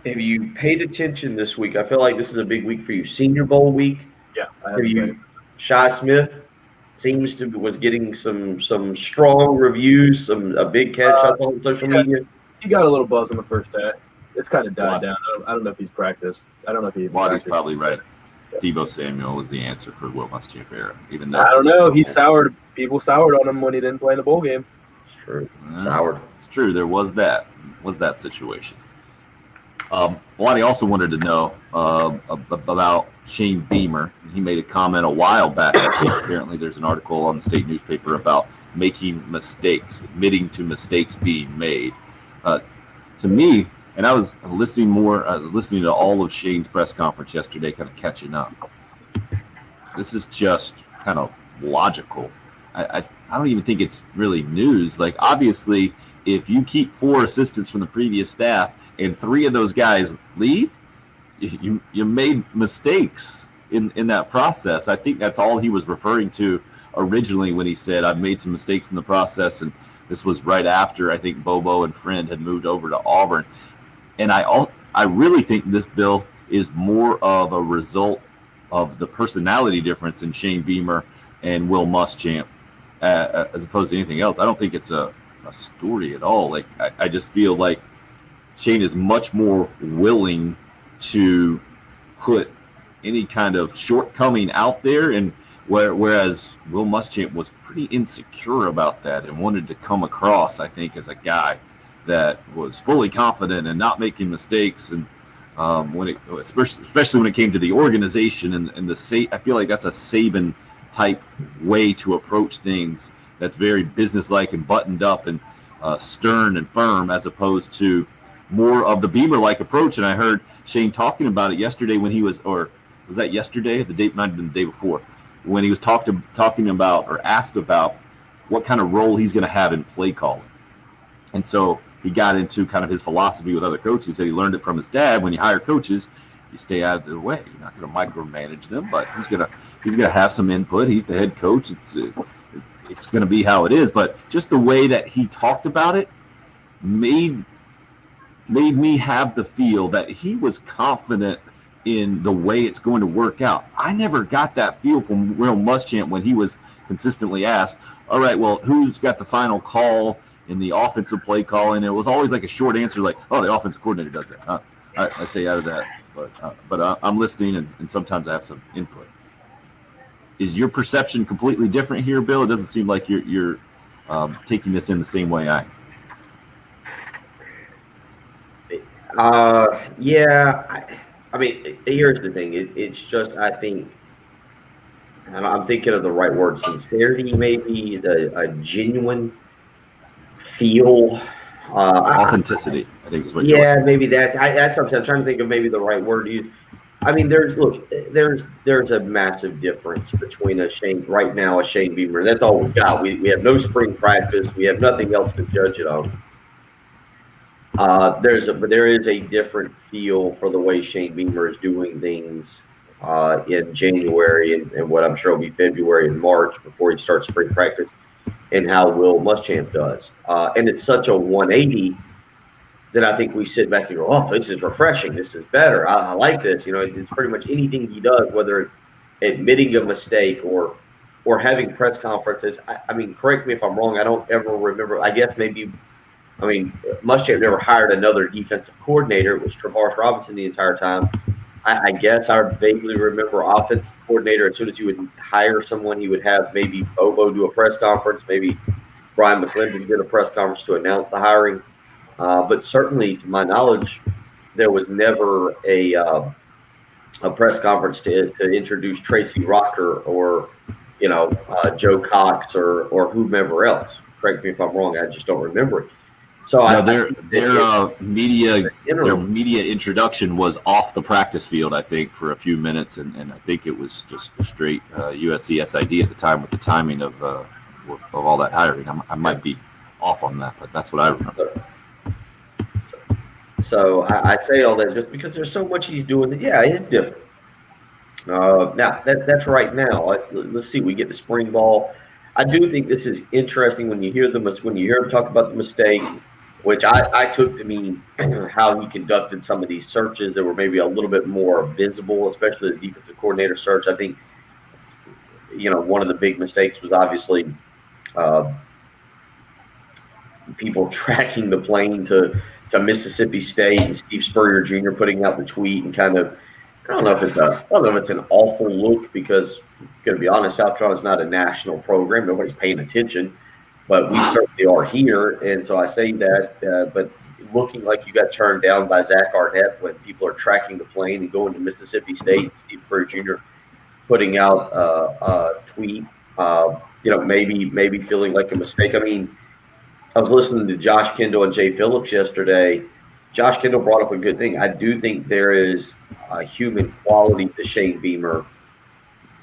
have you paid attention this week? I feel like this is a big week for you. Senior Bowl week. Yeah, I Have you? Shi Smith was getting some strong reviews, a big catch I saw on social media. He got a little buzz on the first day. It's kind of died down. I don't know if he's practiced. I don't know if he. Waddy's probably right. Deebo Samuel was the answer for Will Muschamp era. Even though I don't know. He soured. People soured on him when he didn't play in the bowl game. It's true. Soured. It's true. There was that situation. Waddy also wanted to know about Shane Beamer. He made a comment a while back. Apparently, there's an article on the state newspaper about making mistakes, admitting to mistakes being made. To me, and I was listening to all of Shane's press conference yesterday, kind of catching up. This is just kind of logical. I don't even think it's really news. Like, obviously, if you keep 4 assistants from the previous staff and 3 of those guys leave, you made mistakes in that process. I think that's all he was referring to originally when he said, "I've made some mistakes in the process," and this was right after I think Bobo and Friend had moved over to Auburn. And I really think this, Bill, is more of a result of the personality difference in Shane Beamer and Will Muschamp as opposed to anything else. I don't think it's a story at all. Like I just feel like Shane is much more willing to put any kind of shortcoming out there, and whereas Will Muschamp was pretty insecure about that and wanted to come across, I think, as a guy that was fully confident and not making mistakes. And especially when it came to the organization and I feel like that's a Saban type way to approach things. That's very businesslike and buttoned up and stern and firm, as opposed to more of the Beamer-like approach. And I heard Shane talking about it yesterday when he was that yesterday? The date might have been the day before, when he was talking about or asked about what kind of role he's going to have in play calling. And so he got into kind of his philosophy with other coaches. He said he learned it from his dad. When you hire coaches, you stay out of their way. You're not going to micromanage them, but he's gonna have some input. He's the head coach. It's going to be how it is. But just the way that he talked about it made me have the feel that he was confident in the way it's going to work out. I never got that feel from Will Muschamp when he was consistently asked, "All right, well, who's got the final call in the offensive play calling?" It was always like a short answer, like, "Oh, the offensive coordinator does that." I stay out of that, but I'm listening, and sometimes I have some input. Is your perception completely different here, Bill? It doesn't seem like you're taking this in the same way I am. Yeah. I mean, here's the thing. It's just, I think and I'm thinking of the right word, sincerity, maybe a genuine feel. Authenticity, I think, is what you're. Yeah, maybe that's something I'm trying to think of. Maybe the right word to use. I mean, there's a massive difference between a Shane right now, a Shane Beamer. That's all we've got. We have no spring practice. We have nothing else to judge it on. But there is a different feel for the way Shane Beamer is doing things in January and what I'm sure will be February and March before he starts spring practice, and how Will Muschamp does. And it's such a 180 that I think we sit back and go, oh, this is refreshing. This is better. I like this. You know, it's pretty much anything he does, whether it's admitting a mistake or having press conferences. I mean, correct me if I'm wrong. I don't ever remember. I guess maybe, I mean, Muschamp never hired another defensive coordinator. It was Travaris Robinson the entire time. I guess I vaguely remember offensive coordinator. As soon as he would hire someone, he would have maybe Bobo do a press conference. Maybe Brian McClendon did a press conference to announce the hiring. But certainly, to my knowledge, there was never a press conference to introduce Tracy Rocker or, Joe Cox or whomever else. Correct me if I'm wrong. I just don't remember it. So their media introduction was off the practice field, I think, for a few minutes, and I think it was just straight USC SID at the time with the timing of all that hiring. I might be off on that, but that's what I remember. So I say all that just because there's so much he's doing that, yeah, it's different. Now, that's right now. Let's see, we get the spring ball. I do think this is interesting when you hear him talk about the mistake, which I took to mean how he conducted some of these searches that were maybe a little bit more visible, especially the defensive coordinator search. I think, one of the big mistakes was obviously people tracking the plane to Mississippi State and Steve Spurrier Jr. putting out the tweet and kind of, I don't know if it's an awful look because, going to be honest, South Carolina's not a national program. Nobody's paying attention, but we certainly are here. And so I say that, but looking like you got turned down by Zach Arnett when people are tracking the plane and going to Mississippi State, Steve Spurrier Jr. putting out a tweet, maybe feeling like a mistake. I mean, I was listening to Josh Kendall and Jay Phillips yesterday. Josh Kendall brought up a good thing. I do think there is a human quality to Shane Beamer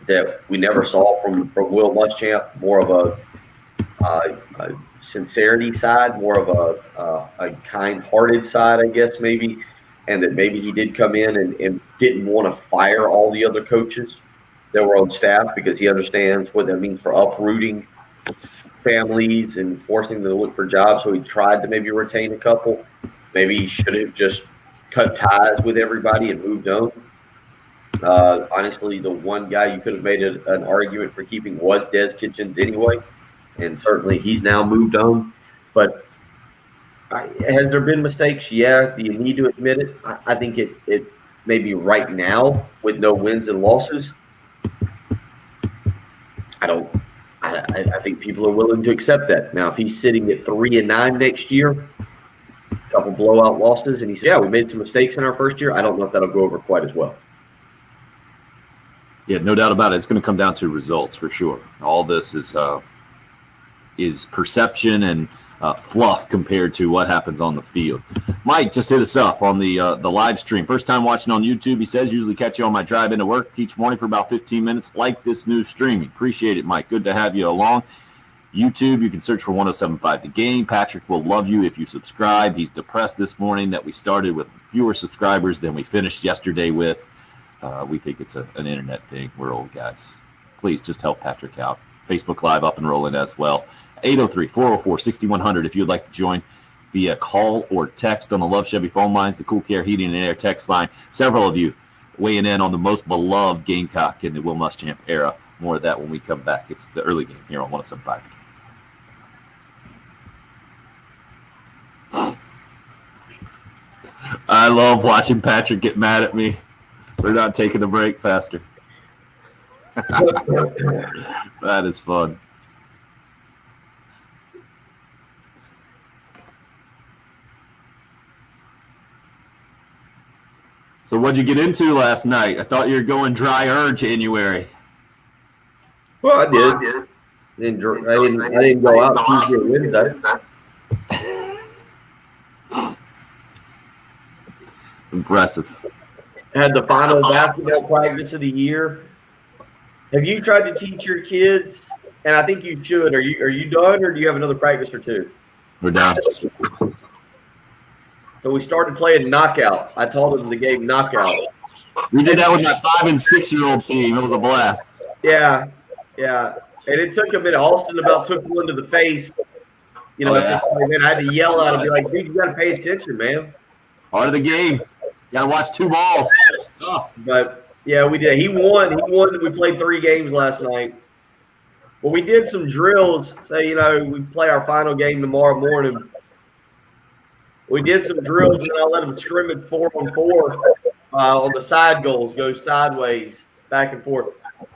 that we never saw from Will Muschamp, more of a sincerity side, more of a kind-hearted side, I guess, maybe, and that maybe he did come in and didn't want to fire all the other coaches that were on staff because he understands what that means for uprooting families and forcing them to look for jobs. So he tried to maybe retain a couple. Maybe he should have just cut ties with everybody and moved on. Honestly, the one guy you could have made an argument for keeping was Des Kitchens anyway, and certainly he's now moved on. But has there been mistakes? Yeah. Do you need to admit it? I think it maybe right now with no wins and losses. I think people are willing to accept that. Now, if he's sitting at 3-9 next year, a couple blowout losses, and he says, yeah, we made some mistakes in our first year, I don't know if that'll go over quite as well. Yeah, no doubt about it. It's going to come down to results for sure. All this is perception and fluff compared to what happens on the field. Mike just hit us up on the live stream. First time watching on YouTube, he says, usually catch you on my drive into work each morning for about 15 minutes. Like this new streaming. Appreciate it, Mike. Good to have you along. YouTube, you can search for 107.5 The Game. Patrick will love you if you subscribe. He's depressed this morning that we started with fewer subscribers than we finished yesterday with. We think it's an internet thing. We're old guys. Please just help Patrick out. Facebook Live up and rolling as well. 803-404-6100 if you'd like to join via call or text on the Love Chevy phone lines, the Cool Care Heating and Air text line. Several of you weighing in on the most beloved Gamecock in the Will Muschamp era. More of that when we come back. It's the early game here on 107.5. I love watching Patrick get mad at me for not taking a break faster. That is fun. So what'd you get into last night? I thought you were going drier January. Well, I did. I didn't go out Tuesday or Wednesday. Impressive. Had the final basketball practice of the year. Have you tried to teach your kids? And I think you should. Are you done, or do you have another practice or two? We're done. So we started playing knockout. I taught them the game knockout. We did that with my 5- and 6-year-old team. It was a blast. Yeah. And it took a minute. Austin about took one to the face. You know, and I had to yell out and be like, dude, you got to pay attention, man. Part of the game. You got to watch 2 balls. It's tough. But, yeah, we did. He won. We played 3 games last night. But we did some drills. Say, you know, we play our final game tomorrow morning. We did some drills, and I let them scrimmage 4-on-4 on the side goals, go sideways, back and forth.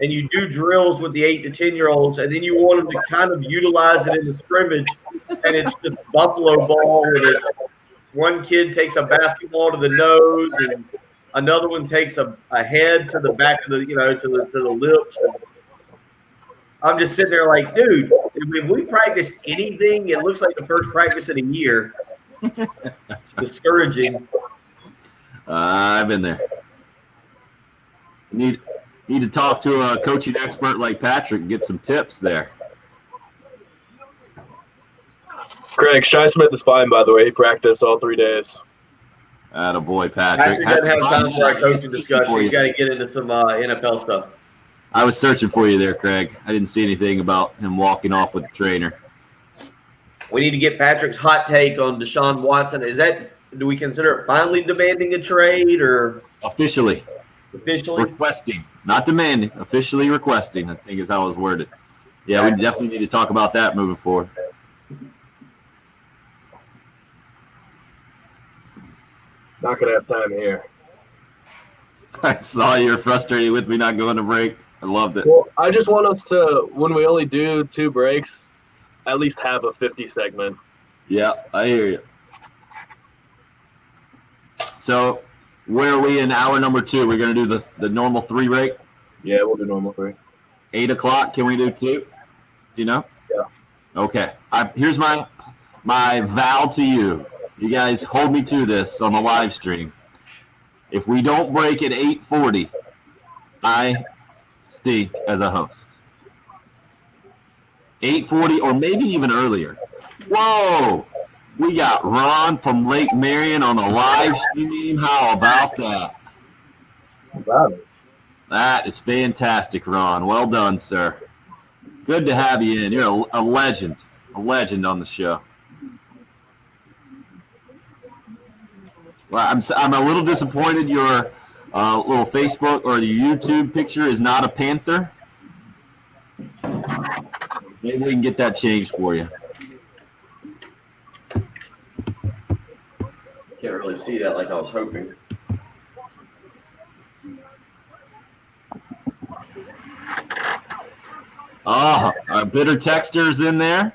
And you do drills with the 8 to 10-year-olds, and then you want them to kind of utilize it in the scrimmage, and it's just buffalo ball with it. One kid takes a basketball to the nose, and another one takes a head to the back of the, you know, to the lips. I'm just sitting there like, dude, if we practice anything, it looks like the first practice of the year. It's discouraging. I've been there. Need to talk to a coaching expert like Patrick and get some tips there. Craig, Shy Smith is fine, by the way. He practiced all 3 days. Attaboy, Patrick. Patrick doesn't have time for our coaching discussion. He's got to get into some NFL stuff. I was searching for you there, Craig. I didn't see anything about him walking off with the trainer. We need to get Patrick's hot take on Deshaun Watson. Do we consider it finally demanding a trade or Officially officially? requesting, not demanding, officially requesting, I think is how it was worded. Yeah, we definitely need to talk about that moving forward. Not going to have time here. I saw you were frustrated with me not going to break. I loved it. Well, I just want us to, when we only do 2 breaks, at least have a 50 segment. Yeah, I hear you. So, where are we in hour number 2? We're going to do the normal 3 break? Yeah, we'll do normal 3. 8 o'clock, can we do 2? Do you know? Yeah. Okay. Here's my vow to you. You guys hold me to this on the live stream. If we don't break at 8:40, I stink as a host. 8:40 or maybe even earlier. Whoa! We got Ron from Lake Marion on the live stream. How about that? How about it? That is fantastic, Ron. Well done, sir. Good to have you in. You're a legend on the show. Well, I'm a little disappointed your little Facebook or the YouTube picture is not a panther. Maybe we can get that changed for you. Can't really see that like I was hoping. Oh, our bitter texter's in there.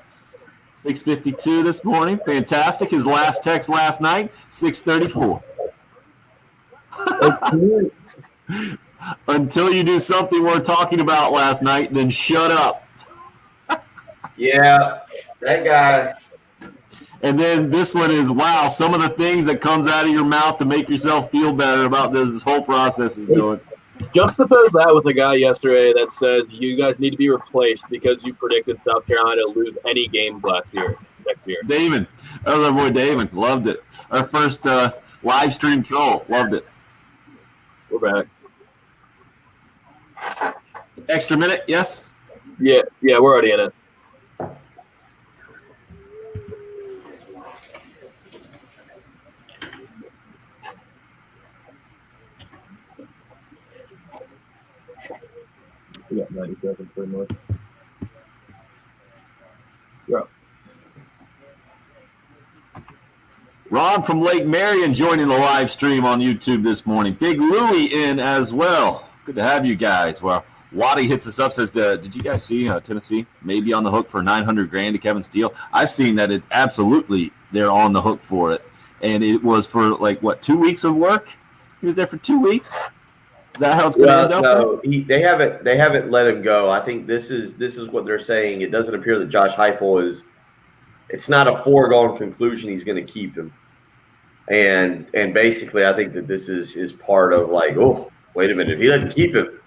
6:52 this morning. Fantastic. His last text last night, 6:34. Until you do something we're talking about last night, then shut up. Yeah, that guy. And then this one is, wow, some of the things that comes out of your mouth to make yourself feel better about this whole process is going. Juxtapose that with a guy yesterday that says you guys need to be replaced because you predicted South Carolina to lose any games next year. Damon. That was our boy Damon. Loved it. Our first live stream troll. Loved it. We're back. Extra minute, yes? Yeah, we're already in it. We got 90 seconds pretty much. Yeah. Ron from Lake Marion joining the live stream on YouTube this morning. Big Louie in as well. Good to have you guys. Well, Waddy hits us up, says, did you guys see Tennessee maybe on the hook for $900,000 to Kevin Steele? I've seen that absolutely they're on the hook for it. And it was for 2 weeks of work? He was there for 2 weeks? Is that how it's going to end up? No, they haven't let him go. I think this is what they're saying. It doesn't appear that Josh Heupel is. It's not a foregone conclusion he's going to keep him. And basically, I think that this is part of like, oh, wait a minute, if he doesn't keep him,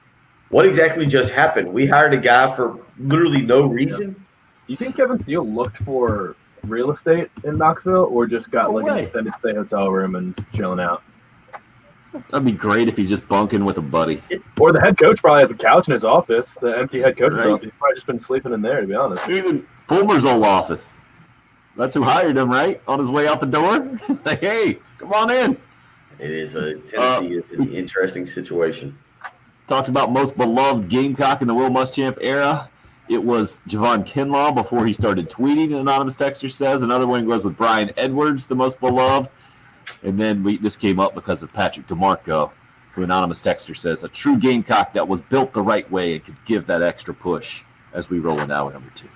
what exactly just happened? We hired a guy for literally no reason. You think Kevin Steele looked for real estate in Knoxville, or just got like an extended stay hotel room and chilling out? That'd be great if he's just bunking with a buddy. Or the head coach probably has a couch in his office, the empty head coach's office. He's probably just been sleeping in there, to be honest. He's in Fulmer's old office. That's who hired him, right? On his way out the door. He's like, hey, come on in. It is Tennessee is an interesting situation. Talked about most beloved Gamecock in the Will Muschamp era. It was Javon Kinlaw before he started tweeting, an anonymous texter says. Another one goes with Brian Edwards, the most beloved. And then this came up because of Patrick DeMarco, who anonymous texter says, a true Gamecock that was built the right way and could give that extra push as we roll into hour number 2.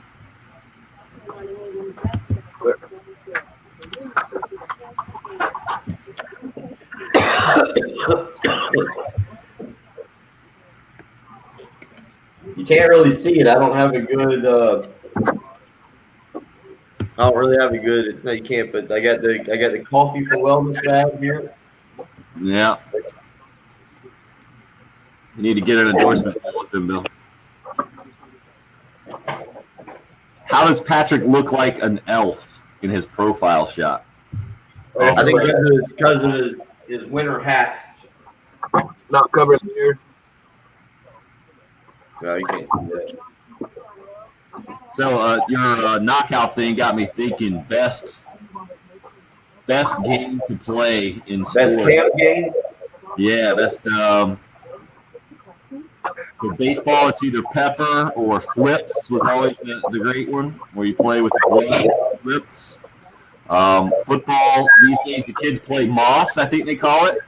You can't really see it. I don't have a good. I don't really have a good. No, you can't. But I got the coffee for wellness bag here. Yeah. You need to get an endorsement with them, Bill. How does Patrick look like an elf in his profile shot? I think because of his winter hat. Not covering the ears. No, you can't see that. So your knockout thing got me thinking best game to play in sports. Best camp game? Yeah, best for baseball it's either pepper or flips was always the great one, where you play with the ball, flips. Football, these days the kids play moss, I think they call it.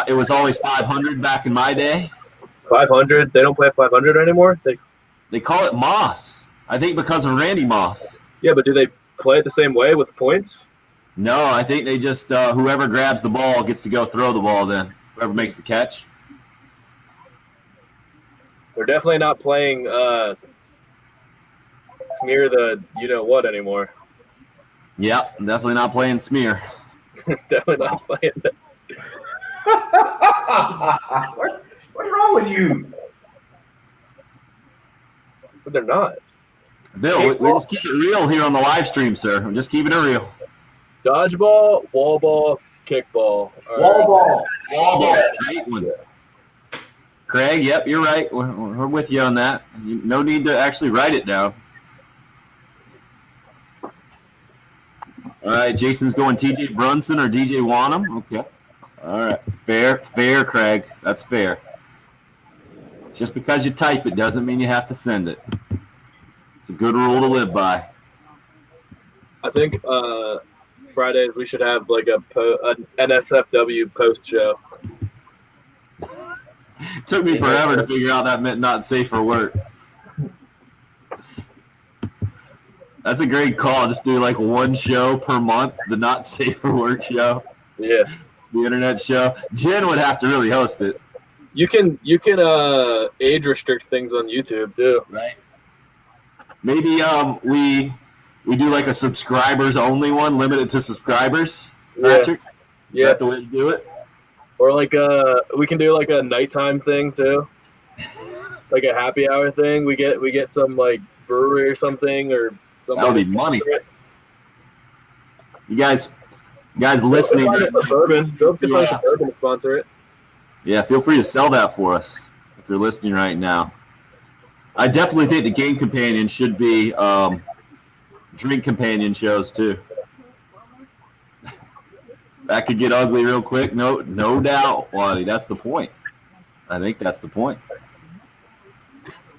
It was always 500 back in my day. 500? They don't play 500 anymore? They call it Moss. I think because of Randy Moss. Yeah, but do they play it the same way with points? No, I think they just whoever grabs the ball gets to go throw the ball then. Whoever makes the catch. They're definitely not playing smear the you-know-what anymore. Yep, definitely not playing smear. Definitely not playing that. What's wrong with you? So they're not. Bill, we just keep it real here on the live stream, sir. We're just keeping it real. Dodgeball, wall ball, kickball. Wall ball. Great one. Craig, yep, you're right. We're with you on that. No need to actually write it down. All right, Jason's going TJ Brunson or DJ Wanham. Okay. All right. Fair, Craig. That's fair. Just because you type it doesn't mean you have to send it. It's a good rule to live by. I think Fridays we should have like an NSFW post show. It took me forever to figure out that meant not safe for work. That's a great call. Just do like one show per month, the not safe for work show. Yeah. The internet show. Jen would have to really host it. You can age restrict things on YouTube too. Right. Maybe we do like a subscribers only one, limited to subscribers. Patrick? Yeah. Is that the way to do it? Or like we can do like a nighttime thing too. Like a happy hour thing. We get some like brewery or something or something. That would be money. You guys listening. Bourbon. Go get some bourbon to sponsor it. Yeah, feel free to sell that for us if you're listening right now. I definitely think the game companion should be drink companion shows too. That could get ugly real quick. No doubt, Waddy. That's the point. I think that's the point.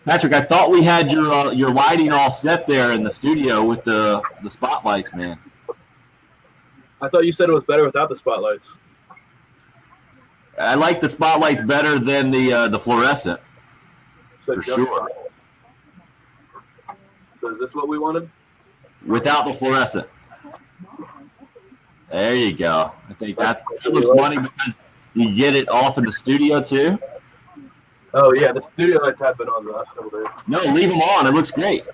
Patrick, I thought we had your lighting all set there in the studio with the spotlights, man. I thought you said it was better without the spotlights. I like the spotlights better than the fluorescent, for sure. So is this what we wanted? Without the fluorescent. There you go. I think that looks funny because You get it off in the studio too? Oh yeah, the studio lights have been on the last couple days. No, leave them on. It looks great.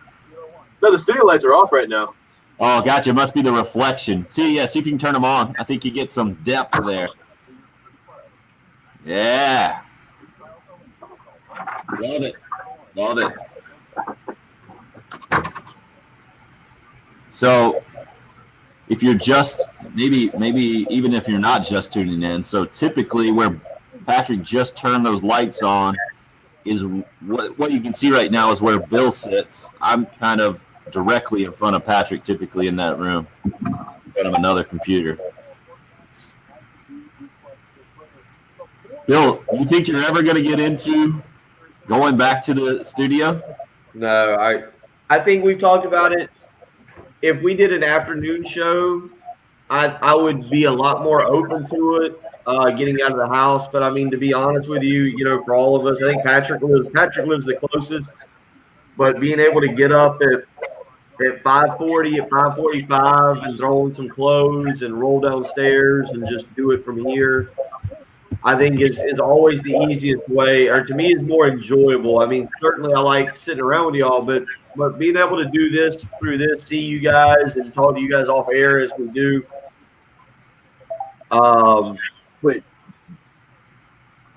No, the studio lights are off right now. Oh, gotcha. It must be the reflection. See if you can turn them on. I think you get some depth there. Yeah. Love it. Love it. So if you're just maybe even if you're not just tuning in, so typically where Patrick just turned those lights on is what you can see right now is where Bill sits. I'm kind of directly in front of Patrick typically in that room, in front of another computer. Bill, you think you're ever going to get into going back to the studio? No, I think we've talked about it. If we did an afternoon show, I would be a lot more open to it, getting out of the house. But I mean, to be honest with you, for all of us, I think Patrick lives the closest. But being able to get up at 5:40, at 5:45, and throw on some clothes and roll downstairs and just do it from here, I think is always the easiest way, or to me is more enjoyable. I mean, certainly I like sitting around with y'all, but being able to do this through this, see you guys and talk to you guys off air as we do. Wait,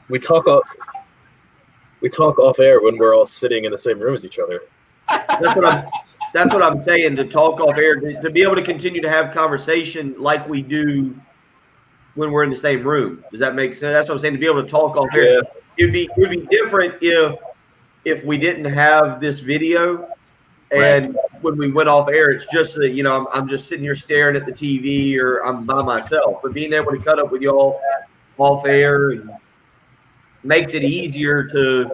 we talk off air when we're all sitting in the same room as each other. That's what I'm saying. To talk off air, to be able to continue to have conversation like we do when we're in the same room. Does that make sense? That's what I'm saying. To be able to talk off air, Yeah. it would be different if we didn't have this video, and when we went off air, it's just that I'm just sitting here staring at the TV or I'm by myself. But being able to cut up with y'all off air and makes it easier to.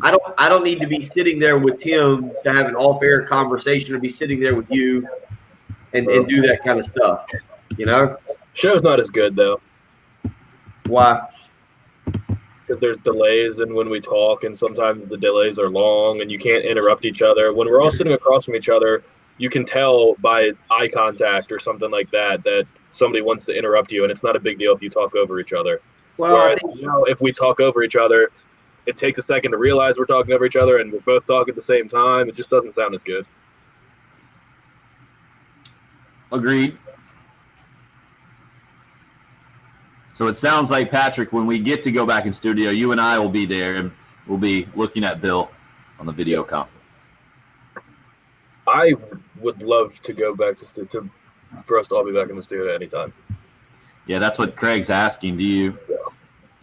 I don't need to be sitting there with Tim to have an off air conversation, or be sitting there with you and do that kind of stuff. Show's not as good though. Why? Because there's delays, and when we talk, and sometimes the delays are long, and you can't interrupt each other. When we're all sitting across from each other, you can tell by eye contact or something like that somebody wants to interrupt you, and it's not a big deal if you talk over each other. Well, Whereas if we talk over each other, it takes a second to realize we're talking over each other, and we're both talking at the same time. It just doesn't sound as good. Agreed. So it sounds like, Patrick, when we get to go back in studio, you and I will be there, and we'll be looking at Bill on the video conference. I would love to go back to for us to all be back in the studio at any time. Yeah, that's what Craig's asking. Do you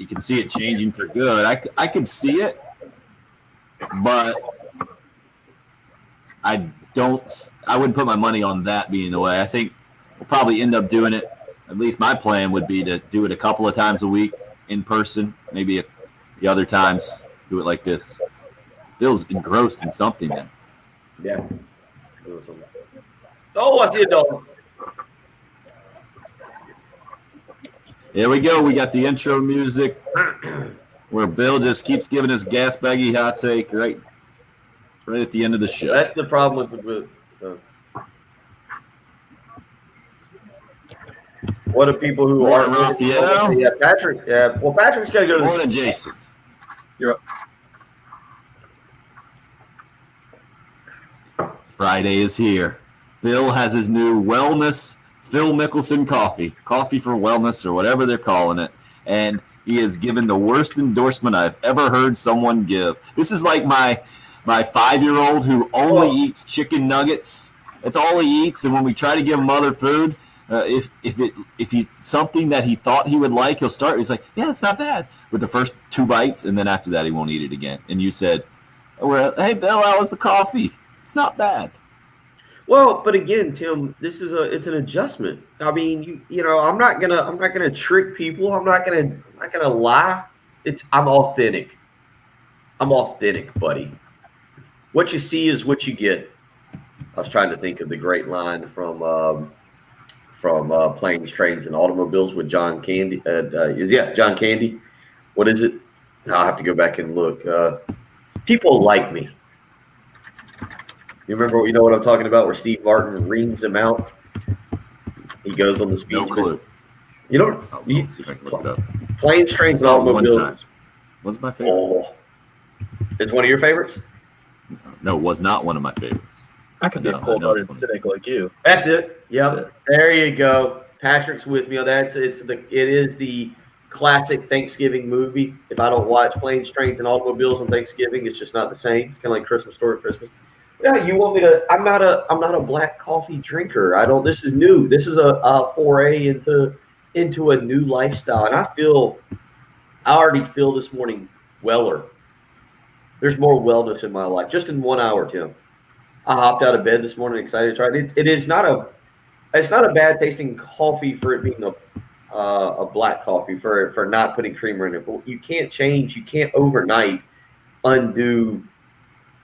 can see it changing for good. I could see it, but I wouldn't put my money on that being the way. I think we'll probably end up doing it. At least my plan would be to do it a couple of times a week in person. Maybe the other times do it like this. Bill's engrossed in something then. Yeah. Oh, I see a dog. There we go. We got the intro music where Bill just keeps giving his gas baggy hot take right at the end of the show. That's the problem with what are people who Morning, aren't? Raphael. Yeah, Patrick. Yeah, well, Patrick's got to go to the. Morning, Jason. You're up. Friday is here. Bill has his new wellness Phil Mickelson coffee for wellness, or whatever they're calling it. And he has given the worst endorsement I've ever heard someone give. This is like my 5-year-old who only eats chicken nuggets. That's all he eats. And when we try to give him other food, if he's something that he thought he would like, he's like, yeah, it's not bad with the first 2 bites, and then after that he won't eat it again. And you said, hey Bill, how was the coffee? It's not bad. Well, but again, Tim, it's an adjustment. I mean, I'm not gonna trick people. I'm not gonna lie. I'm authentic. I'm authentic, buddy. What you see is what you get. I was trying to think of the great line from Planes, Trains, and Automobiles with John Candy. John Candy. What is it? I'll have to go back and look. People like me. You know what I'm talking about, where Steve Martin reams him out? He goes on the speech. No clue. You know, Let's see if I can look it up. Planes, trains, and Saw it one automobiles. time. What's my favorite? Oh, it's one of your favorites. No, it was not one of my favorites. I could be No, a I cold-hearted know it's cynic like you. That's it. Yep. There you go. Patrick's with me on that. It is the classic Thanksgiving movie. If I don't watch Planes, Trains, and Automobiles on Thanksgiving, it's just not the same. It's kind of like Christmas Story at Christmas. Yeah, you want me to? I'm not a black coffee drinker. I don't. This is new. This is a foray into a new lifestyle, and I already feel this morning weller. There's more wellness in my life just in 1 hour, Tim. I hopped out of bed this morning, excited to try it. It's not a bad tasting coffee for it being a black coffee for not putting creamer in it. But you can't overnight undo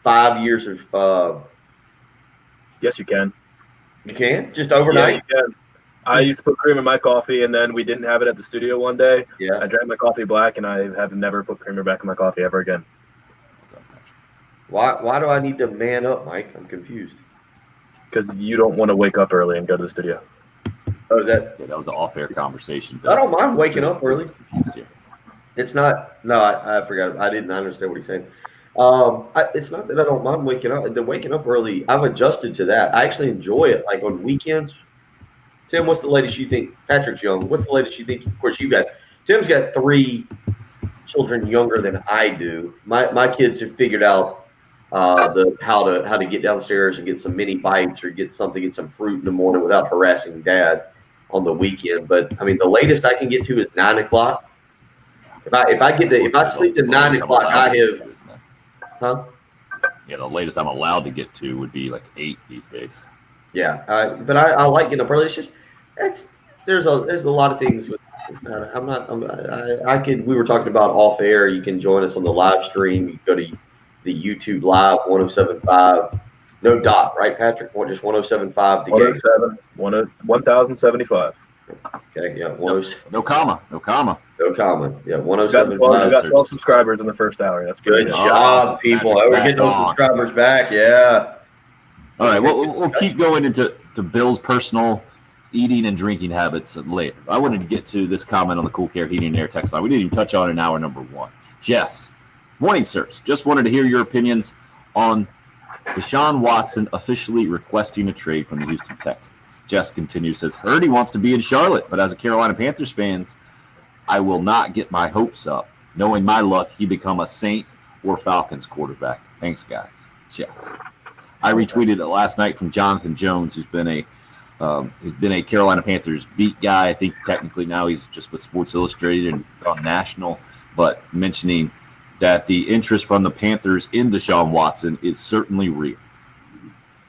5 years of. Yes, you can. You can just overnight. Yeah, you can. I used to put cream in my coffee, and then we didn't have it at the studio one day. Yeah. I drank my coffee black, and I have never put creamer back in my coffee ever again. Why do I need to man up, Mike? I'm confused. Because you don't want to wake up early and go to the studio. Oh, is that? Yeah, that was an off-air conversation. I don't mind waking up early. It's confused here. It's not. No, I forgot. I didn't understand what he's saying. It's not that I don't mind waking up. The waking up early, I've adjusted to that. I actually enjoy it. Like on weekends. Tim, what's the latest you think? Patrick's young. What's the latest you think? Of course, Tim's got 3 children younger than I do. My kids have figured out how to get downstairs and get some mini bites or get some fruit in the morning without harassing dad on the weekend. But I mean, the latest I can get to is 9 o'clock. If I sleep to 9 o'clock, I have. Huh? Yeah, the latest I'm allowed to get to would be like 8 these days. Yeah, but I like getting up early. It's just there's a lot of things with. We were talking about off air. You can join us on the live stream. You go to the YouTube live 1075. No dot, right, Patrick? Or just 1075. The 107, 1075. Okay, yeah, No comma. no comment. Yeah, You 1075. got 12 subscribers in the first hour. That's Good good. job, people. Patrick's We're back getting those on. subscribers back. Yeah. All right, we'll keep going into Bill's personal eating and drinking habits later. I wanted to get to this comment on the Cool Care Heating and Air text line. We didn't even touch on it in hour number 1. Jess, morning, sirs. Just wanted to hear your opinions on Deshaun Watson officially requesting a trade from the Houston Texans. Jess continues, says, heard he wants to be in Charlotte, but as a Carolina Panthers fans, I will not get my hopes up. Knowing my luck, he become a Saint or Falcons quarterback. Thanks, guys. Jess. I retweeted it last night from Jonathan Jones, who's been a Carolina Panthers beat guy. I think technically now he's just with Sports Illustrated and gone national, but mentioning that the interest from the Panthers in Deshaun Watson is certainly real.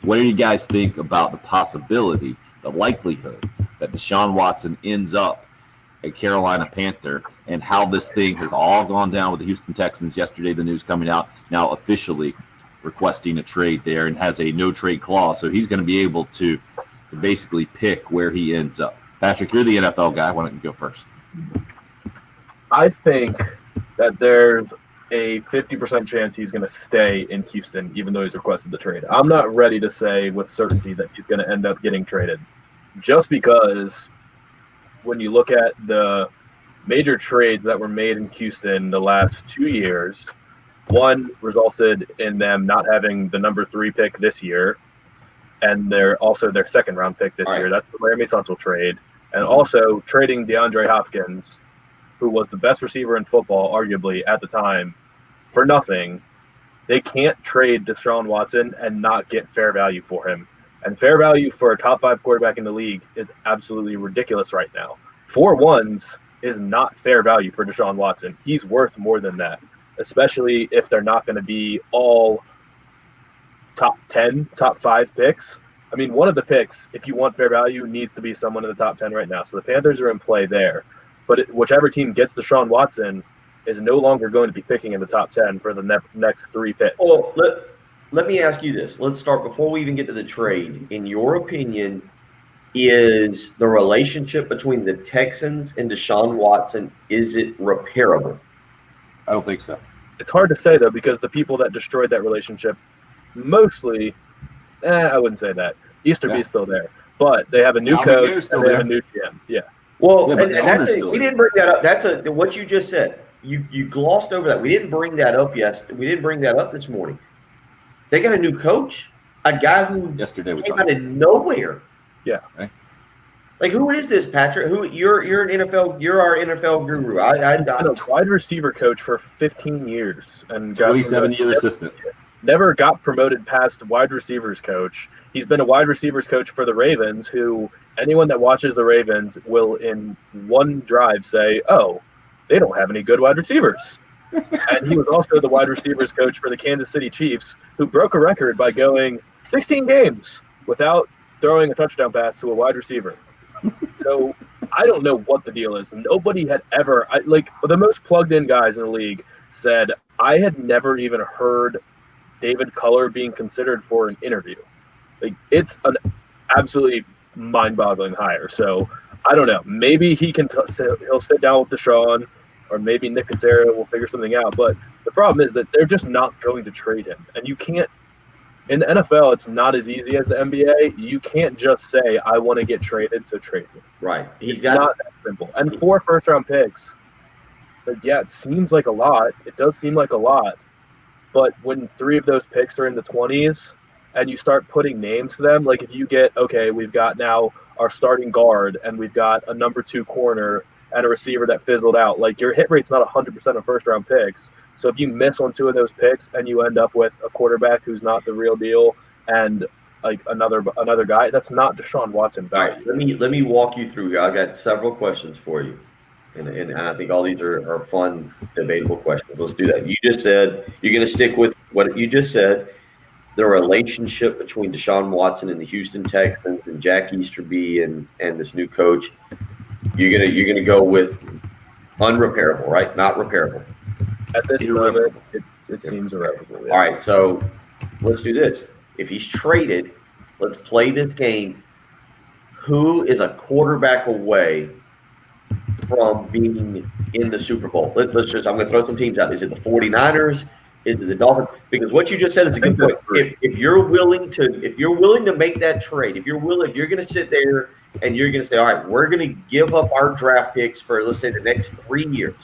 What do you guys think about the possibility, the likelihood that Deshaun Watson ends up a Carolina Panther, and how this thing has all gone down with the Houston Texans yesterday? The news coming out now officially requesting a trade there and has a no trade clause, so he's going to be able to basically pick where he ends up. Patrick, you're the NFL guy. Why don't you go first? I think that there's a 50% chance he's going to stay in Houston, even though he's requested the trade. I'm not ready to say with certainty that he's going to end up getting traded, just because when you look at the major trades that were made in Houston the last 2 years, one resulted in them not having the number 3 pick this year, and they're also their second round pick this year. That's the Laramie Tunsil trade. And also trading DeAndre Hopkins, who was the best receiver in football, arguably, at the time, for nothing. They can't trade Deshaun Watson and not get fair value for him. And fair value for a top 5 quarterback in the league is absolutely ridiculous right now. 4 ones is not fair value for Deshaun Watson. He's worth more than that, especially if they're not going to be all top 10, top 5 picks. I mean, one of the picks, if you want fair value, needs to be someone in the top 10 right now. So the Panthers are in play there. But whichever team gets Deshaun Watson is no longer going to be picking in the top 10 for the next 3 picks. Well, let me ask you this. Let's start before we even get to the trade. In your opinion, is the relationship between the Texans and Deshaun Watson, is it repairable? I don't think so. It's hard to say, though, because the people that destroyed that relationship mostly, I wouldn't say that. Easterby's still there. But they have a new Al coach McNair's still and they have there. a new GM. Yeah. Well, Yeah, but and the owner's still we in. didn't bring that up. That's what you just said. You glossed over that. We didn't bring that up. Yes, we didn't bring that up this morning. They got a new coach, a guy who Yesterday we came talked. out of nowhere. Yeah. Right. Like, who is this, Patrick? Who you're an NFL? You're our NFL guru. I He's been a wide receiver coach for 15 years and got 27-year assistant. never got promoted past wide receivers coach. He's been a wide receivers coach for the Ravens, who anyone that watches the Ravens will in one drive say, oh, they don't have any good wide receivers. And he was also the wide receivers coach for the Kansas City Chiefs, who broke a record by going 16 games without throwing a touchdown pass to a wide receiver. So I don't know what the deal is. Nobody had ever, the most plugged in guys in the league said, I had never even heard David Culler being considered for an interview. Like, it's an absolutely mind-boggling hire. So I don't know. Maybe he can he'll sit down with Deshaun, or maybe Nick Casario will figure something out. But the problem is that they're just not going to trade him, and you can't. In the NFL, it's not as easy as the NBA. You can't just say, I want to get traded, so trade me. right. It's not that simple. And 4 first-round picks, yeah, it seems like a lot. It does seem like a lot. But when 3 of those picks are in the 20s and you start putting names to them, like if you get, okay, we've got now our starting guard and we've got a number 2 corner and a receiver that fizzled out, like your hit rate's not 100% of first-round picks. So if you miss on 2 of those picks and you end up with a quarterback who's not the real deal and like another guy, that's not Deshaun Watson All value. right, let me walk you through here. I got several questions for you, and I think all these are fun, debatable questions. Let's do that. You just said you're going to stick with what you just said. The relationship between Deshaun Watson and the Houston Texans and Jack Easterby and this new coach. You're gonna go with unrepairable, right? Not repairable. At this moment, it seems irreparable. Yeah. All right, so let's do this. If he's traded, let's play this game. Who is a quarterback away from being in the Super Bowl? I'm going to throw some teams out. Is it the 49ers? Is it the Dolphins? Because what you just said is a good point. If you're willing to make that trade, if you're going to sit there and you're going to say, all right, we're going to give up our draft picks for, let's say, the next 3 years.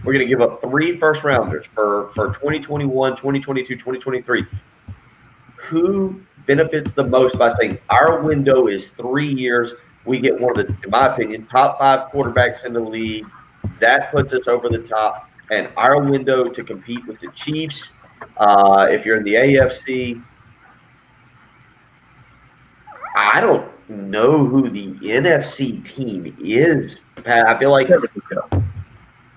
We're going to give up 3 first rounders for 2021, 2022, 2023. Who benefits the most by saying our window is 3 years? We get one of the, in my opinion, top 5 quarterbacks in the league. That puts us over the top. And our window to compete with the Chiefs, if you're in the AFC, I don't know who the NFC team is. I feel like,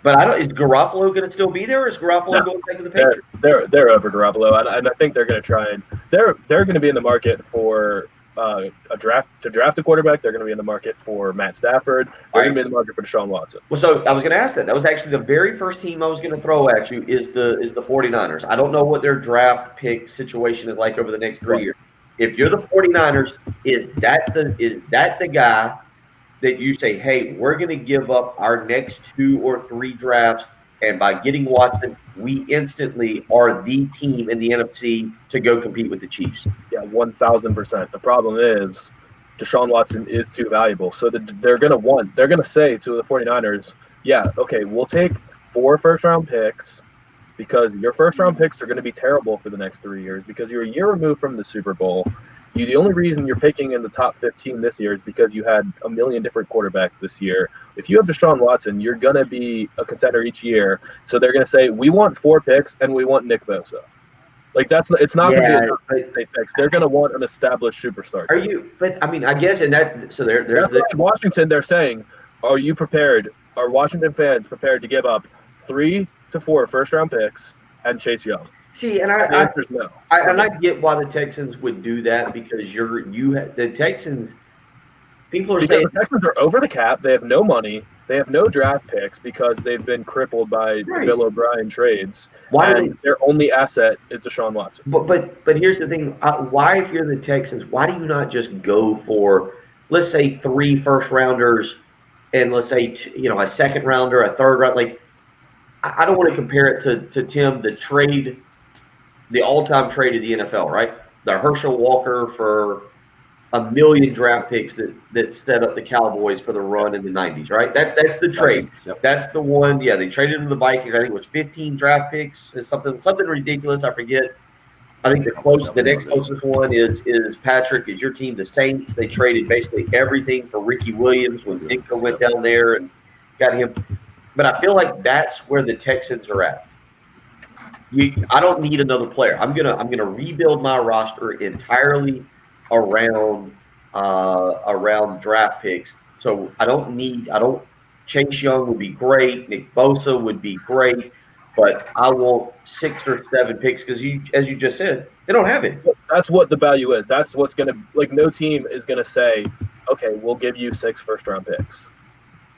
but I don't. Is Garoppolo going to still be there? Or is Garoppolo going back to the Patriots? They're over Garoppolo, and I think they're going to try and they're going to be in the market for to draft a quarterback. They're going to be in the market for Matt Stafford. They're going to be in the market for Deshaun Watson. Well, so I was going to ask that. That was actually the very first team I was going to throw at you is the 49ers. I don't know what their draft pick situation is like over the next 3 years. If you're the 49ers, is that the guy that you say, hey, we're going to give up our next 2 or 3 drafts, and by getting Watson, we instantly are the team in the NFC to go compete with the Chiefs? Yeah, 1,000%. The problem is Deshaun Watson is too valuable. So they're going to say to the 49ers, yeah, okay, we'll take 4 first-round picks because your first-round picks are going to be terrible for the next 3 years because you're a year removed from the Super Bowl. The only reason you're picking in the top 15 this year is because you had a million different quarterbacks this year. If you have Deshaun Watson, you're going to be a contender each year. So they're going to say, we want 4 picks and we want Nick Bosa. Like it's not going to be a picks. They're going to want an established superstar. Are you? But I mean, I guess in that. So there's in Washington. They're saying, are you prepared? Are Washington fans prepared to give up 3 to 4 first-round picks and Chase Young? See, and the answer's no. I get why the Texans would do that because the Texans. People are saying the Texans are over the cap. They have no money. They have no draft picks because they've been crippled by Bill O'Brien trades. Their only asset is Deshaun Watson. But here's the thing: why, if you're the Texans, why do you not just go for, let's say, 3 first rounders, and let's say a second rounder, a third round? Like, I don't want to compare it to Tim, the all-time trade of the NFL, right? The Herschel Walker for a million draft picks that set up the Cowboys for the run in the 90s, right? That's the trade. Yep. That's the one. Yeah, they traded to the Vikings. I think it was 15 draft picks. It's something ridiculous. I forget. I think the next closest one is Patrick. Is your team the Saints? They traded basically everything for Ricky Williams when Ditka went down there and got him. But I feel like that's where the Texans are at. I don't need another player. I'm gonna rebuild my roster entirely around draft picks. So I don't. Chase Young would be great. Nick Bosa would be great, but I want 6 or 7 picks because as you just said, they don't have it. That's what the value is. That's what's gonna no team is gonna say, okay, we'll give you 6 first-round picks.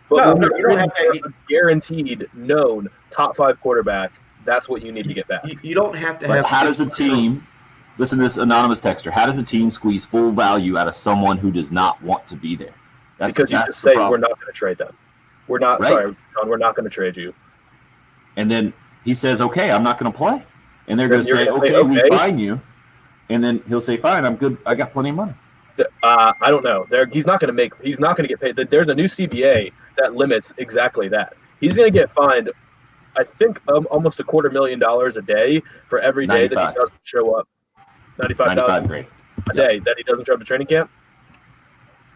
But when you're trading for a guaranteed, known top 5 quarterback, that's what you need to get back. You don't have to But have. how does a team? Listen to this anonymous texter. How does a team squeeze full value out of someone who does not want to be there? Because you just say we're not going to trade them. We're not. Right? Sorry, John, we're not going to trade you. And then he says, "Okay, I'm not going to play," and they're going to Then say, you're "Okay, gonna say, we okay." fine you," and then he'll say, "Fine, I'm good. I got plenty of money." I don't know. He's not going to get paid. There's a new CBA that limits exactly that. He's going to get fined, I think, almost $250,000 a day for every day that 95. he doesn't show up. 95,000 grand. a day that he doesn't show up to training camp,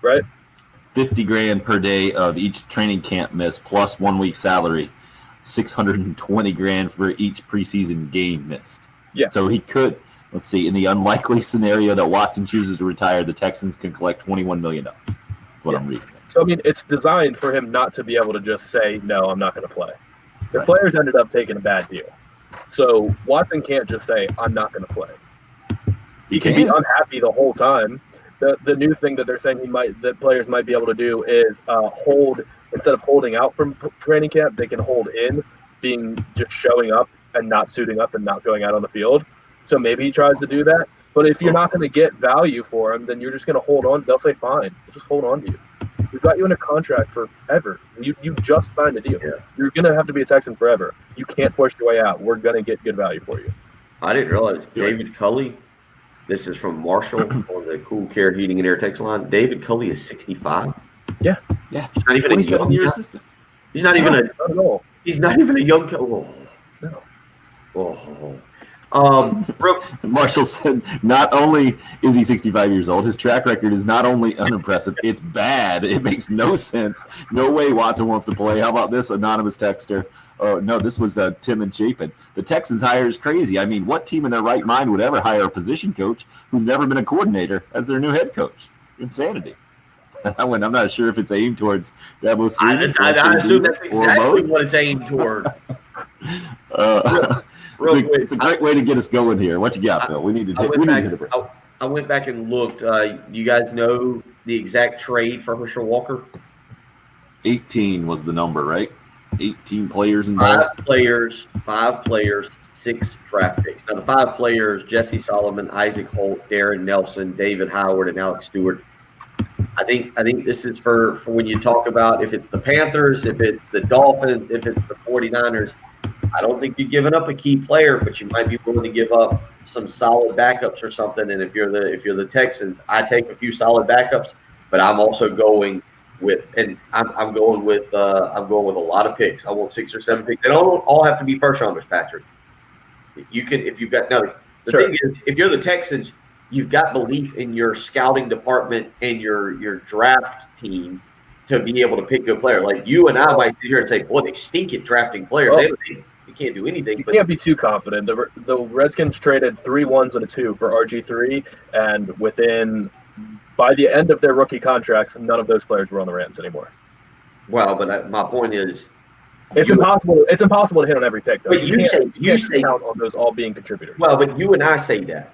right? 50 grand per day of each training camp miss plus 1 week salary, 620 grand for each preseason game missed. Yeah. So he could, let's see, in the unlikely scenario that Watson chooses to retire, the Texans can collect $21 million. That's what I'm reading. So, I mean, it's designed for him not to be able to just say, no, I'm not going to play. The Right. players ended up taking a bad deal. So Watson can't just say, I'm not going to play. He can be unhappy the whole time. The new thing that they're saying that players might be able to do is hold, instead of holding out from training camp, they can hold in, just showing up and not suiting up and not going out on the field. So maybe he tries to do that. But if you're not going to get value for him, then you're just going to hold on. They'll say, fine, we'll just hold on to you. We've got you in a contract forever. You just signed a deal. Yeah. You're going to have to be a Texan forever. You can't push your way out. We're going to get good value for you. I didn't realize David Culley. This is from Marshall on the Cool Care Heating and Air text line. David Culley is 65. Yeah. He's not even a young assistant. He's not even not at all. He's not even a young. Marshall said not only is he 65 years old, his track record is not only unimpressive, it's bad. It makes no sense. No way Watson wants to play. How about this anonymous texter? No, this was Tim and Chapin. The Texans hire is crazy. I mean, what team in their right mind would ever hire a position coach who's never been a coordinator as their new head coach? Insanity. I'm not sure if it's aimed towards Dabo Swinney. I assume that's exactly what it's aimed toward. It's a great way to get us going here. What you got, Bill? We need to hit a break. I went back and looked. You guys know the exact trade for Herschel Walker? 18 was the number, right? 18 players involved. 5 players, 6 draft picks. Now, the 5 players, Jesse Solomon, Isaac Holt, Darren Nelson, David Howard, and Alex Stewart. I think this is for when you talk about if it's the Panthers, if it's the Dolphins, if it's the 49ers. I don't think you're giving up a key player, but you might be willing to give up some solid backups or something. And if you're the Texans, I take a few solid backups, but I'm also going with I'm going with a lot of picks. I want 6 or 7 picks. They don't all have to be first rounders, Patrick. You can if you've got no. The thing is, if you're the Texans, you've got belief in your scouting department and your draft team to be able to pick good players. Like you and I might sit here and say, "Boy, they stink at drafting players. They can't do anything." You can't be too confident. The Redskins traded 3 1s and a 2 for RG3, and by the end of their rookie contracts, none of those players were on the Rams anymore. Well, but my point is, it's impossible. It's impossible to hit on every pick, though. But you say count on those all being contributors. Well, but you and I say that.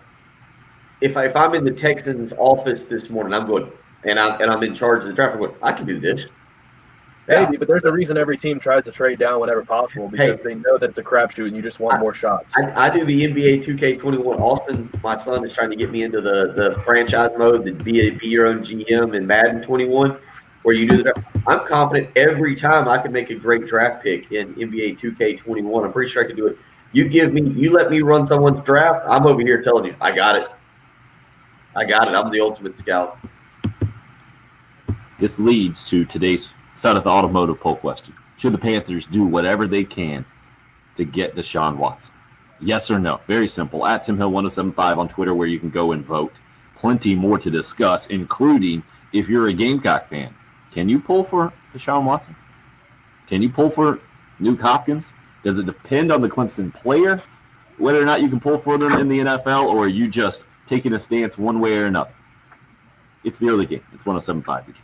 If I'm in the Texans' office this morning, I'm going, and I'm in charge of the draft. I'm going, I can do this. Maybe, but there's a reason every team tries to trade down whenever possible because they know that it's a crapshoot and you just want more shots. I do the NBA 2K21. Austin, my son, is trying to get me into the franchise mode, the be your own GM in Madden 21, where you do the draft. I'm confident every time I can make a great draft pick in NBA 2K21. I'm pretty sure I can do it. You let me run someone's draft, I'm over here telling you, I got it. I got it. I'm the ultimate scout. This leads to today's Son of the Automotive poll question. Should the Panthers do whatever they can to get Deshaun Watson? Yes or no? Very simple. At TimHill1075 on Twitter, where you can go and vote. Plenty more to discuss, including if you're a Gamecock fan. Can you pull for Deshaun Watson? Can you pull for Nuke Hopkins? Does it depend on the Clemson player whether or not you can pull for them in the NFL, or are you just taking a stance one way or another? It's the early game. It's 107.5 the game.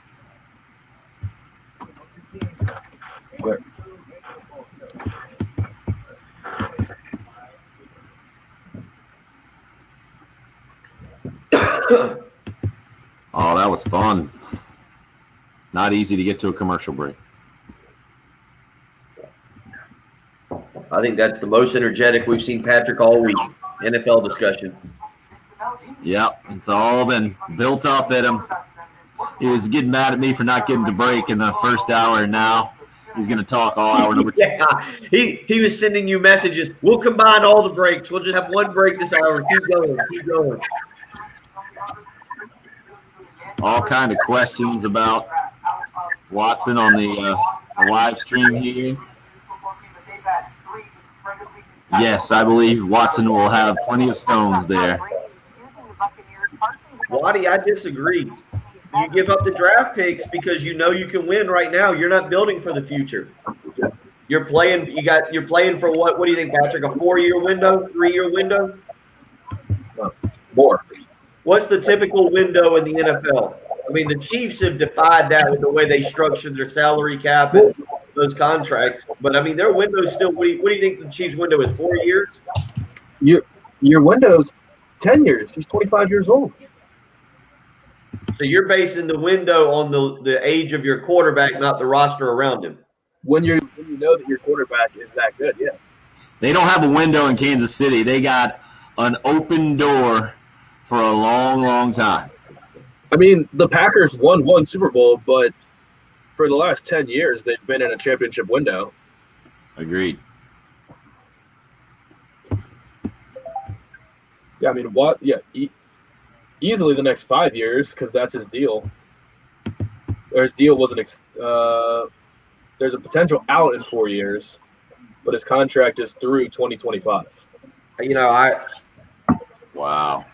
Oh, that was fun. Not easy to get to a commercial break. I think that's the most energetic we've seen Patrick all week. NFL discussion. Yep, it's all been built up at him. He was getting mad at me for not getting to break in the first hour, and now he's going to talk all hour number 2. Yeah, he was sending you messages. We'll combine all the breaks. We'll just have one break this hour. Keep going. Keep going. All kind of questions about Watson on the live stream here. Yes, I believe Watson will have plenty of stones there. Waddy, I disagree. You give up the draft picks because you know you can win right now. You're not building for the future. You're playing. You're playing for what? What do you think, Patrick? A 4-year window, 3-year window? More. What's the typical window in the NFL? I mean, the Chiefs have defied that with the way they structured their salary cap and those contracts. But I mean, their window's still. What do you think the Chiefs' window is? 4 years? Your window's 10 years. He's 25 years old. So you're basing the window on the age of your quarterback, not the roster around him. When you know that your quarterback is that good, yeah. They don't have a window in Kansas City. They got an open door for a long, long time. I mean, the Packers won one Super Bowl, but for the last 10 years, they've been in a championship window. Agreed. Yeah, I mean, what? Yeah, easily the next 5 years because that's his deal. Or his deal wasn't. There's a potential out in 4 years, but his contract is through 2025. You know, Wow.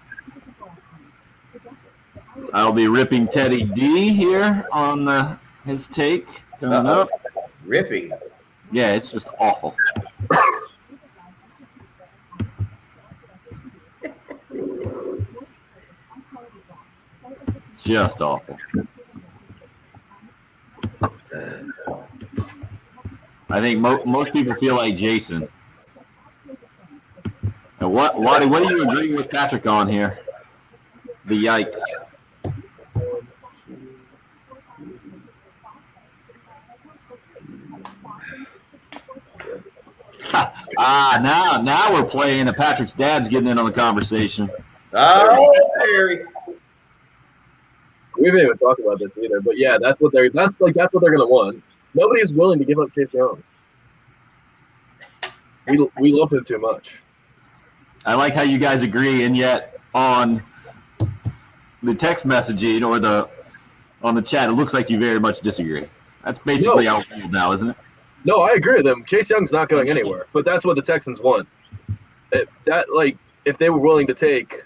I'll be ripping Teddy D here on his take coming up. Ripping. Yeah, it's just awful. Just awful. I think most people feel like Jason. And what do you agree with Patrick on here? The yikes. Now we're playing, and Patrick's dad's getting in on the conversation. Oh, Harry. We haven't even talked about this either, but yeah, that's what they're gonna want. Nobody's willing to give up Chase Young. We love him too much. I like how you guys agree, and yet on the text messaging or on the chat, it looks like you very much disagree. That's basically how it's rolled now, isn't it? No, I agree with them. Chase Young's not going anywhere, but that's what the Texans want. If they were willing to take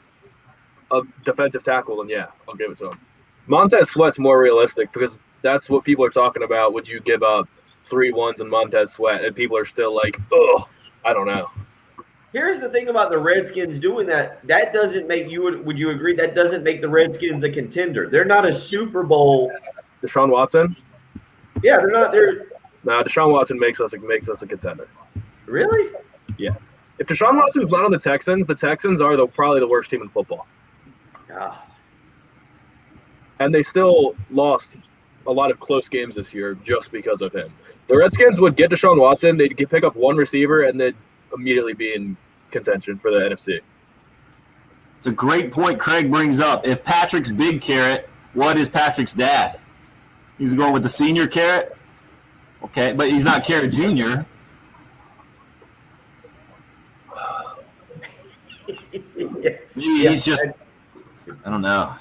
a defensive tackle, then yeah, I'll give it to them. Montez Sweat's more realistic because that's what people are talking about. Would you give up 3 ones in Montez Sweat? And people are still like, oh, I don't know. Here's the thing about the Redskins doing that. That doesn't make you. Would you agree? That doesn't make the Redskins a contender. They're not a Super Bowl. Deshaun Watson? Yeah, they're not. Deshaun Watson makes us a contender. Really? Yeah. If Deshaun Watson's not on the Texans are probably the worst team in football. Ah. And they still lost a lot of close games this year just because of him. The Redskins would get Deshaun Watson, they'd pick up one receiver, and they'd immediately be in contention for the NFC. It's a great point Craig brings up. If Patrick's big carrot, what is Patrick's dad? He's going with the senior carrot? Okay, but he's not Carrot Jr. He's just I don't know.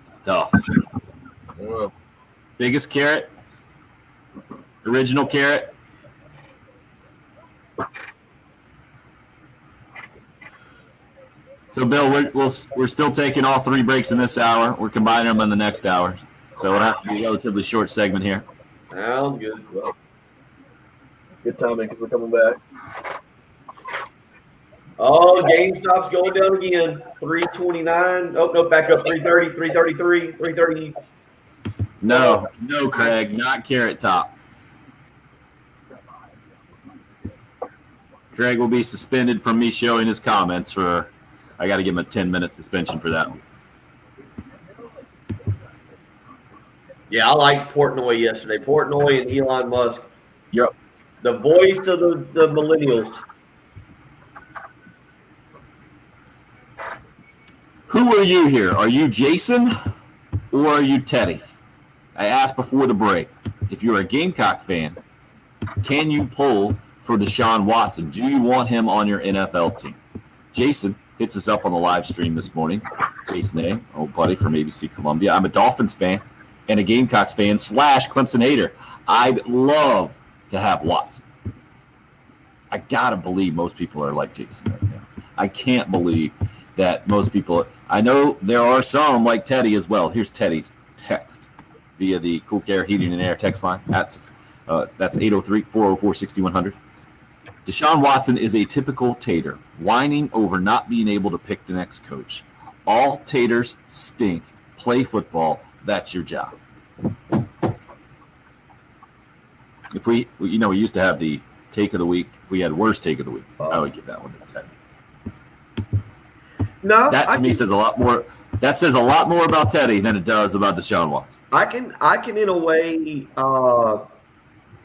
It's tough. I don't know. Biggest carrot? Original carrot? So, Bill, we're still taking all 3 breaks in this hour. We're combining them in the next hour. So it'll have to be a relatively short segment here. Sounds good. Well, good timing because we're coming back. Oh, GameStop's going down again. 329. Oh, no, back up. 330, 333, 330. No, Craig, not Carrot Top. Craig will be suspended from me showing his comments for. I got to give him a 10-minute suspension for that one. Yeah, I liked Portnoy yesterday. Portnoy and Elon Musk. Yep. The voice of the millennials. Who are you here? Are you Jason or are you Teddy? I asked before the break. If you're a Gamecock fan, can you pull for Deshaun Watson? Do you want him on your NFL team? Jason hits us up on the live stream this morning. Jason A., old buddy from ABC Columbia. I'm a Dolphins fan and a Gamecocks fan / Clemson hater. I'd love to have Watson. I got to believe most people are like Jason right now. I can't believe that most people – I know there are some like Teddy as well. Here's Teddy's text via the Cool Care Heating and Air text line. That's 803-404-6100. Deshaun Watson is a typical tater, whining over not being able to pick the next coach. All taters stink. Play football. That's your job. If we used to have the take of the week. If we had worst take of the week, I would give that one to Teddy. No, that to me says a lot more. That says a lot more about Teddy than it does about Deshaun Watson. I can in a way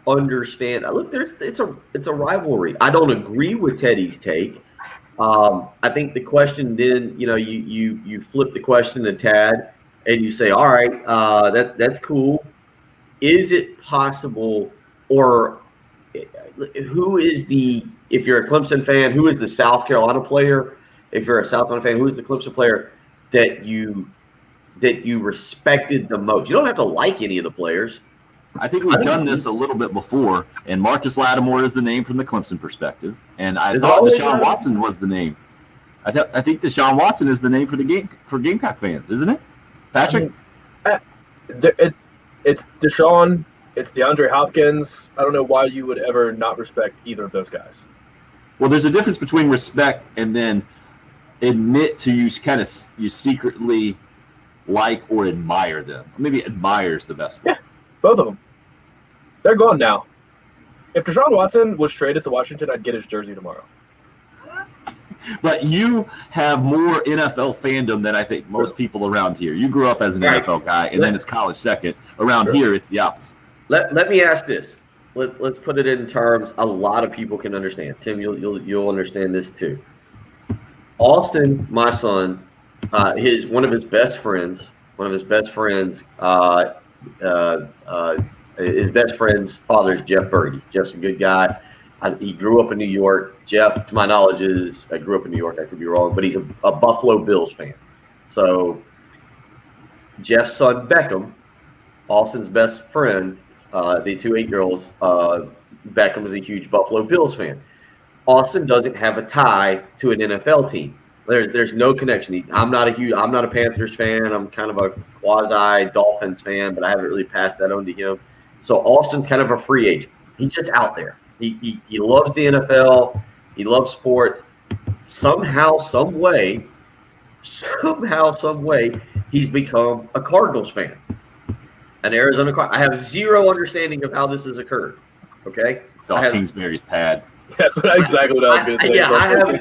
understand. Look, it's a rivalry. I don't agree with Teddy's take. I think the question then, you flip the question to Tad and you say, all right, that's cool. Is it possible, or who is if you're a Clemson fan, who is the South Carolina player? If you're a South Carolina fan, who is the Clemson player that you respected the most? You don't have to like any of the players. I think we've done this a little bit before, and Marcus Lattimore is the name from the Clemson perspective, and I thought Deshaun Watson was the name. I think Deshaun Watson is the name for Gamecock fans, isn't it, Patrick? It's Deshaun. It's DeAndre Hopkins. I don't know why you would ever not respect either of those guys. Well, there's a difference between respect and then admit to you secretly like or admire them. Maybe admire is the best word. Yeah, both of them. They're gone now. If Deshaun Watson was traded to Washington, I'd get his jersey tomorrow. But you have more NFL fandom than I think most people around here. You grew up as an NFL guy, and then it's college second. Around here, it's the opposite. Let me ask this. Let's put it in terms a lot of people can understand. Tim, you'll understand this too. Austin, my son, one of his best friends, his best friend's father is Jeff Berge. Jeff's a good guy. He grew up in New York. Jeff, to my knowledge, grew up in New York. I could be wrong, but he's a Buffalo Bills fan. So Jeff's son, Beckham, Austin's best friend, the 2 8-year-olds, Beckham is a huge Buffalo Bills fan. Austin doesn't have a tie to an NFL team. There's no connection. I'm not a Panthers fan. I'm kind of a quasi Dolphins fan, but I haven't really passed that on to him. So Austin's kind of a free agent. He's just out there. He loves the NFL. He loves sports. Somehow, some way, he's become a Cardinals fan. An Arizona Cardinals. I have zero understanding of how this has occurred. Okay? Kingsbury's pad. That's exactly what I was going to say. Yeah, I have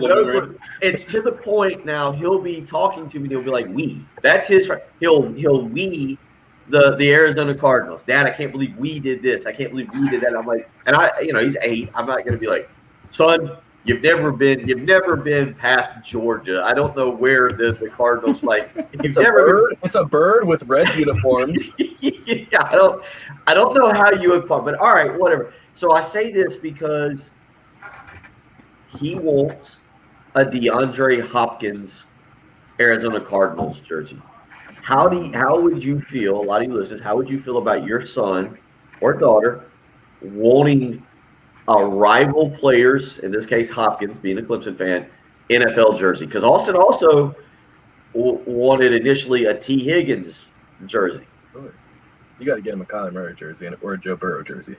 no. It's to the point now. He'll be talking to me. He'll be like, "We." That's his. He'll we the Arizona Cardinals. Dad, I can't believe we did this. I can't believe we did that. I'm like, and he's 8. I'm not going to be like, son, you've never been past Georgia. I don't know where the Cardinals like. It's a bird with red uniforms. Yeah, I don't know how you would put, but all right, whatever. So I say this because he wants a DeAndre Hopkins Arizona Cardinals jersey. How would you feel? A lot of you listeners, how would you feel about your son or daughter wanting a rival players, in this case Hopkins, being a Clemson fan, NFL jersey? Because Austin also wanted initially a T. Higgins jersey. You got to get him a Kyler Murray jersey or a Joe Burrow jersey.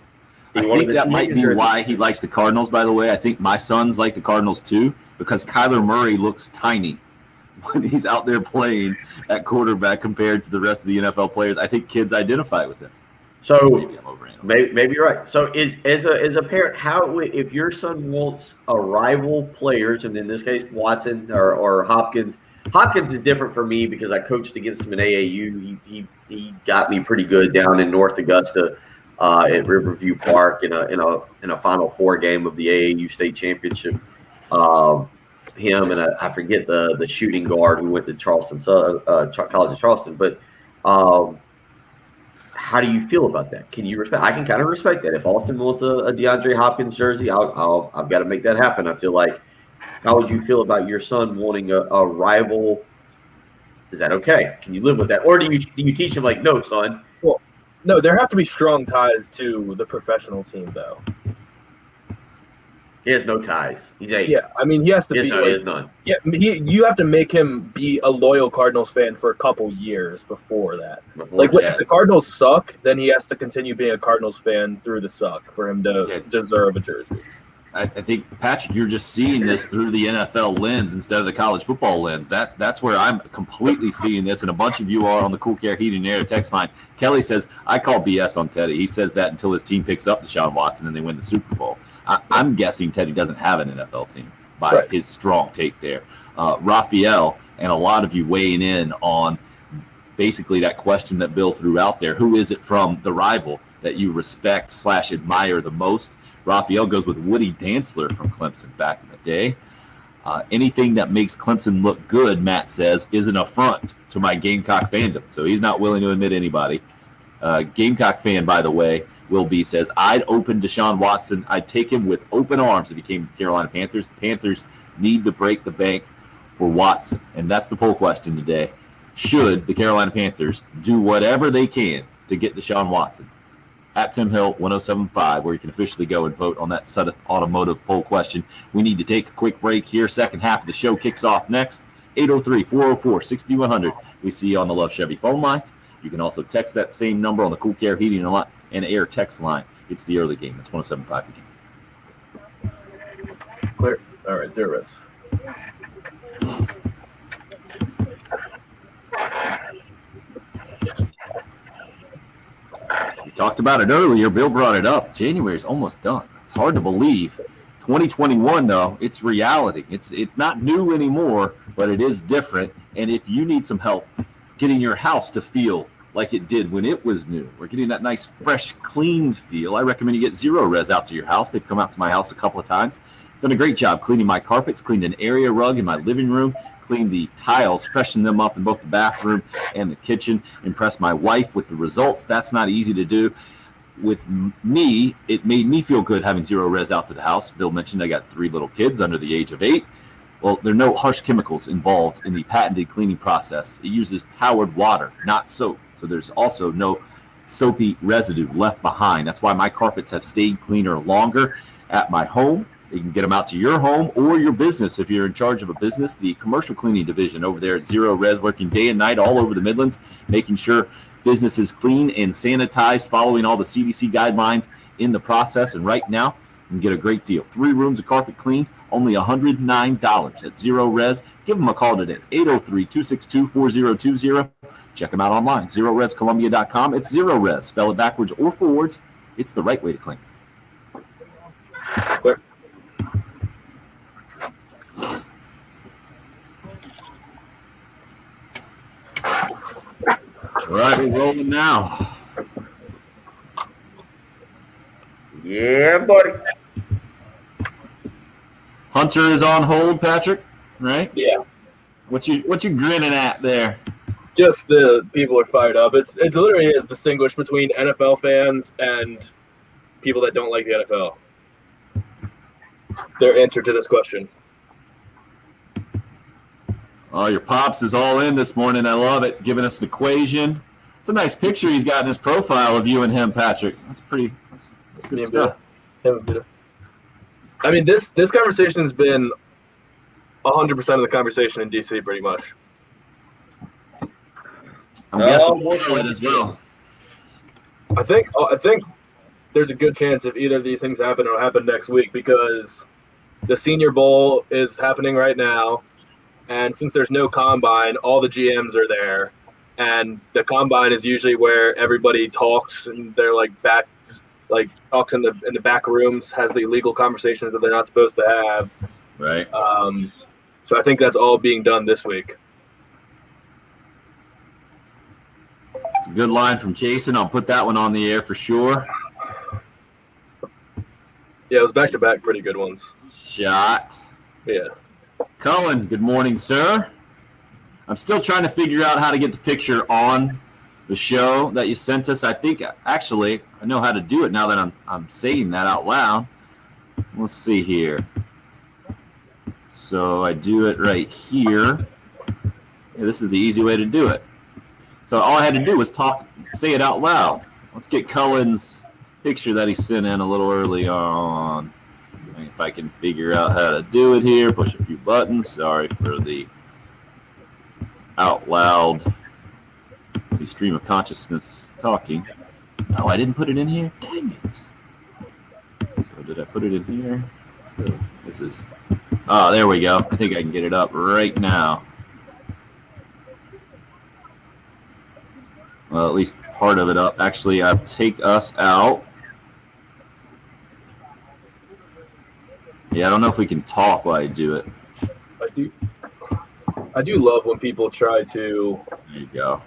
I think that might be why he likes the Cardinals, by the way. I think my sons like the Cardinals too, because Kyler Murray looks tiny when he's out there playing at quarterback compared to the rest of the NFL players. I think kids identify with him. So maybe you're right. So as a parent, if your son wants a rival players, and in this case Watson or Hopkins is different for me because I coached against him in AAU. He got me pretty good down in North Augusta at Riverview Park in a Final Four game of the AAU state championship. Him and I forget the shooting guard who went to College of Charleston. But how do you feel about that? Can you respect? I can kind of respect that. If Austin wants a DeAndre Hopkins jersey, I've got to make that happen. I feel like. How would you feel about your son wanting a rival? Is that okay? Can you live with that, or do you teach him like, no, son? Well, no, there have to be strong ties to the professional team, though. He has no ties. He's 8. Yeah, I mean, he has to be. He has none. Yeah, you have to make him be a loyal Cardinals fan for a couple years before that. If the Cardinals suck, then he has to continue being a Cardinals fan through the suck for him to deserve a jersey. I think, Patrick, you're just seeing this through the NFL lens instead of the college football lens. That's where I'm completely seeing this, and a bunch of you are on the Cool Care Heating and Air text line. Kelly says, I call BS on Teddy. He says that until his team picks up Deshaun Watson and they win the Super Bowl. I'm guessing Teddy doesn't have an NFL team by his strong take there. Raphael and a lot of you weighing in on basically that question that Bill threw out there. Who is it from the rival that you respect / admire the most? Raphael goes with Woody Dantzler from Clemson back in the day. Anything that makes Clemson look good, Matt says, is an affront to my Gamecock fandom. So he's not willing to admit anybody. Gamecock fan, by the way, Will B says, I'd open Deshaun Watson. I'd take him with open arms if he came to the Carolina Panthers. The Panthers need to break the bank for Watson. And that's the poll question today. Should the Carolina Panthers do whatever they can to get Deshaun Watson? At Tim Hill 1075, where you can officially go and vote on that Sudeth Automotive poll question. We need to take a quick break here. Second half of the show kicks off next. 803-404-6100. We see you on the Love Chevy phone lines. You can also text that same number on the Cool Care Heating and Air text line. It's the early game. It's 1075 again. Clear. All right, 0 risk. We talked about it earlier. Bill brought it up. January is almost done. It's hard to believe. 2021, though, it's reality. It's not new anymore, but it is different. And if you need some help getting your house to feel like it did when it was new, or getting that nice, fresh, clean feel, I recommend you get Zero Res out to your house. They've come out to my house a couple of times. Done a great job cleaning my carpets, cleaned an area rug in my living room, cleaned the tiles, freshened them up in both the bathroom and the kitchen, impressed my wife with the results. That's not easy to do. With me, it made me feel good having Zero Res out to the house. Bill mentioned I got 3 little kids under the age of 8. Well, there are no harsh chemicals involved in the patented cleaning process. It uses powered water, not soap. So there's also no soapy residue left behind. That's why my carpets have stayed cleaner longer at my home. You can get them out to your home or your business if you're in charge of a business. The commercial cleaning division over there at Zero Res, working day and night all over the Midlands, making sure business is clean and sanitized, following all the CDC guidelines in the process. And right now, you can get a great deal. 3 rooms of carpet cleaned, only $109 at Zero Res. Give them a call today, 803-262-4020. Check them out online, ZeroResColumbia.com. It's Zero Res. Spell it backwards or forwards. It's the right way to clean. Clear. All right, we're rolling now. Yeah, buddy. Hunter is on hold, Patrick, right? Yeah. What you grinning at there? Just the people are fired up. It literally is distinguished between NFL fans and people that don't like the NFL. Their answer to this question. Oh, your pops is all in this morning. I love it. Giving us an equation. It's a nice picture he's got in his profile of you and him, Patrick. That's pretty. That's good stuff. I mean, this conversation's been 100% of the conversation in DC, pretty much. I'm guessing that as well. I think there's a good chance if either of these things happen, it'll happen next week because the Senior Bowl is happening right now, and since there's no combine, all the GMs are there, and the combine is usually where everybody talks and they're talks in the back rooms, has the illegal conversations that they're not supposed to have. Right. So I think that's all being done this week. It's a good line from Jason. I'll put that one on the air for sure. Yeah, it was back-to-back pretty good ones. Shot. Yeah. Cullen, good morning, sir. I'm still trying to figure out how to get the picture on the show that you sent us. I think, actually, I know how to do it now that I'm saying that out loud. Let's see here. So I do it right here. Yeah, this is the easy way to do it. So all I had to do was say it out loud. Let's get Cullen's picture that he sent in a little early on. If I can figure out how to do it here, push a few buttons. Sorry for the out loud, the stream of consciousness talking. Oh, I didn't put it in here? Dang it. So did I put it in here? This is, there we go. I think I can get it up right now. Well, at least part of it up. Actually, I'll take us out. Yeah, I don't know if we can talk while I do it. I do love when people try to There you go.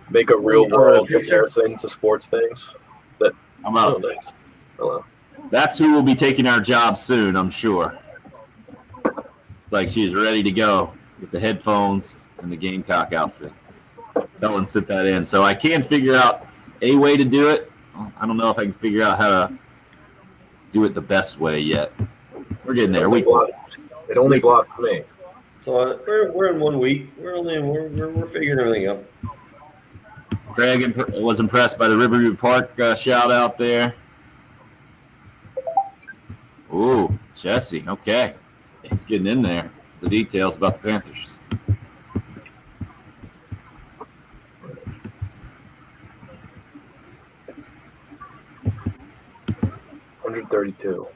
make a real world comparison to sports things. I'm up. Nice. Hello. That's who will be taking our job soon, I'm sure. Like she's ready to go with the headphones and the Gamecock outfit. Cullen sent that in. So I can figure out a way to do it. I don't know if I can figure out how to do it the best way yet. We're getting there. It only blocks me. So we're in 1 week. We're figuring everything out. Craig was impressed by the Riverview Park shout out there. Ooh, Jesse. Okay. He's getting in there. The details about the Panthers. $132.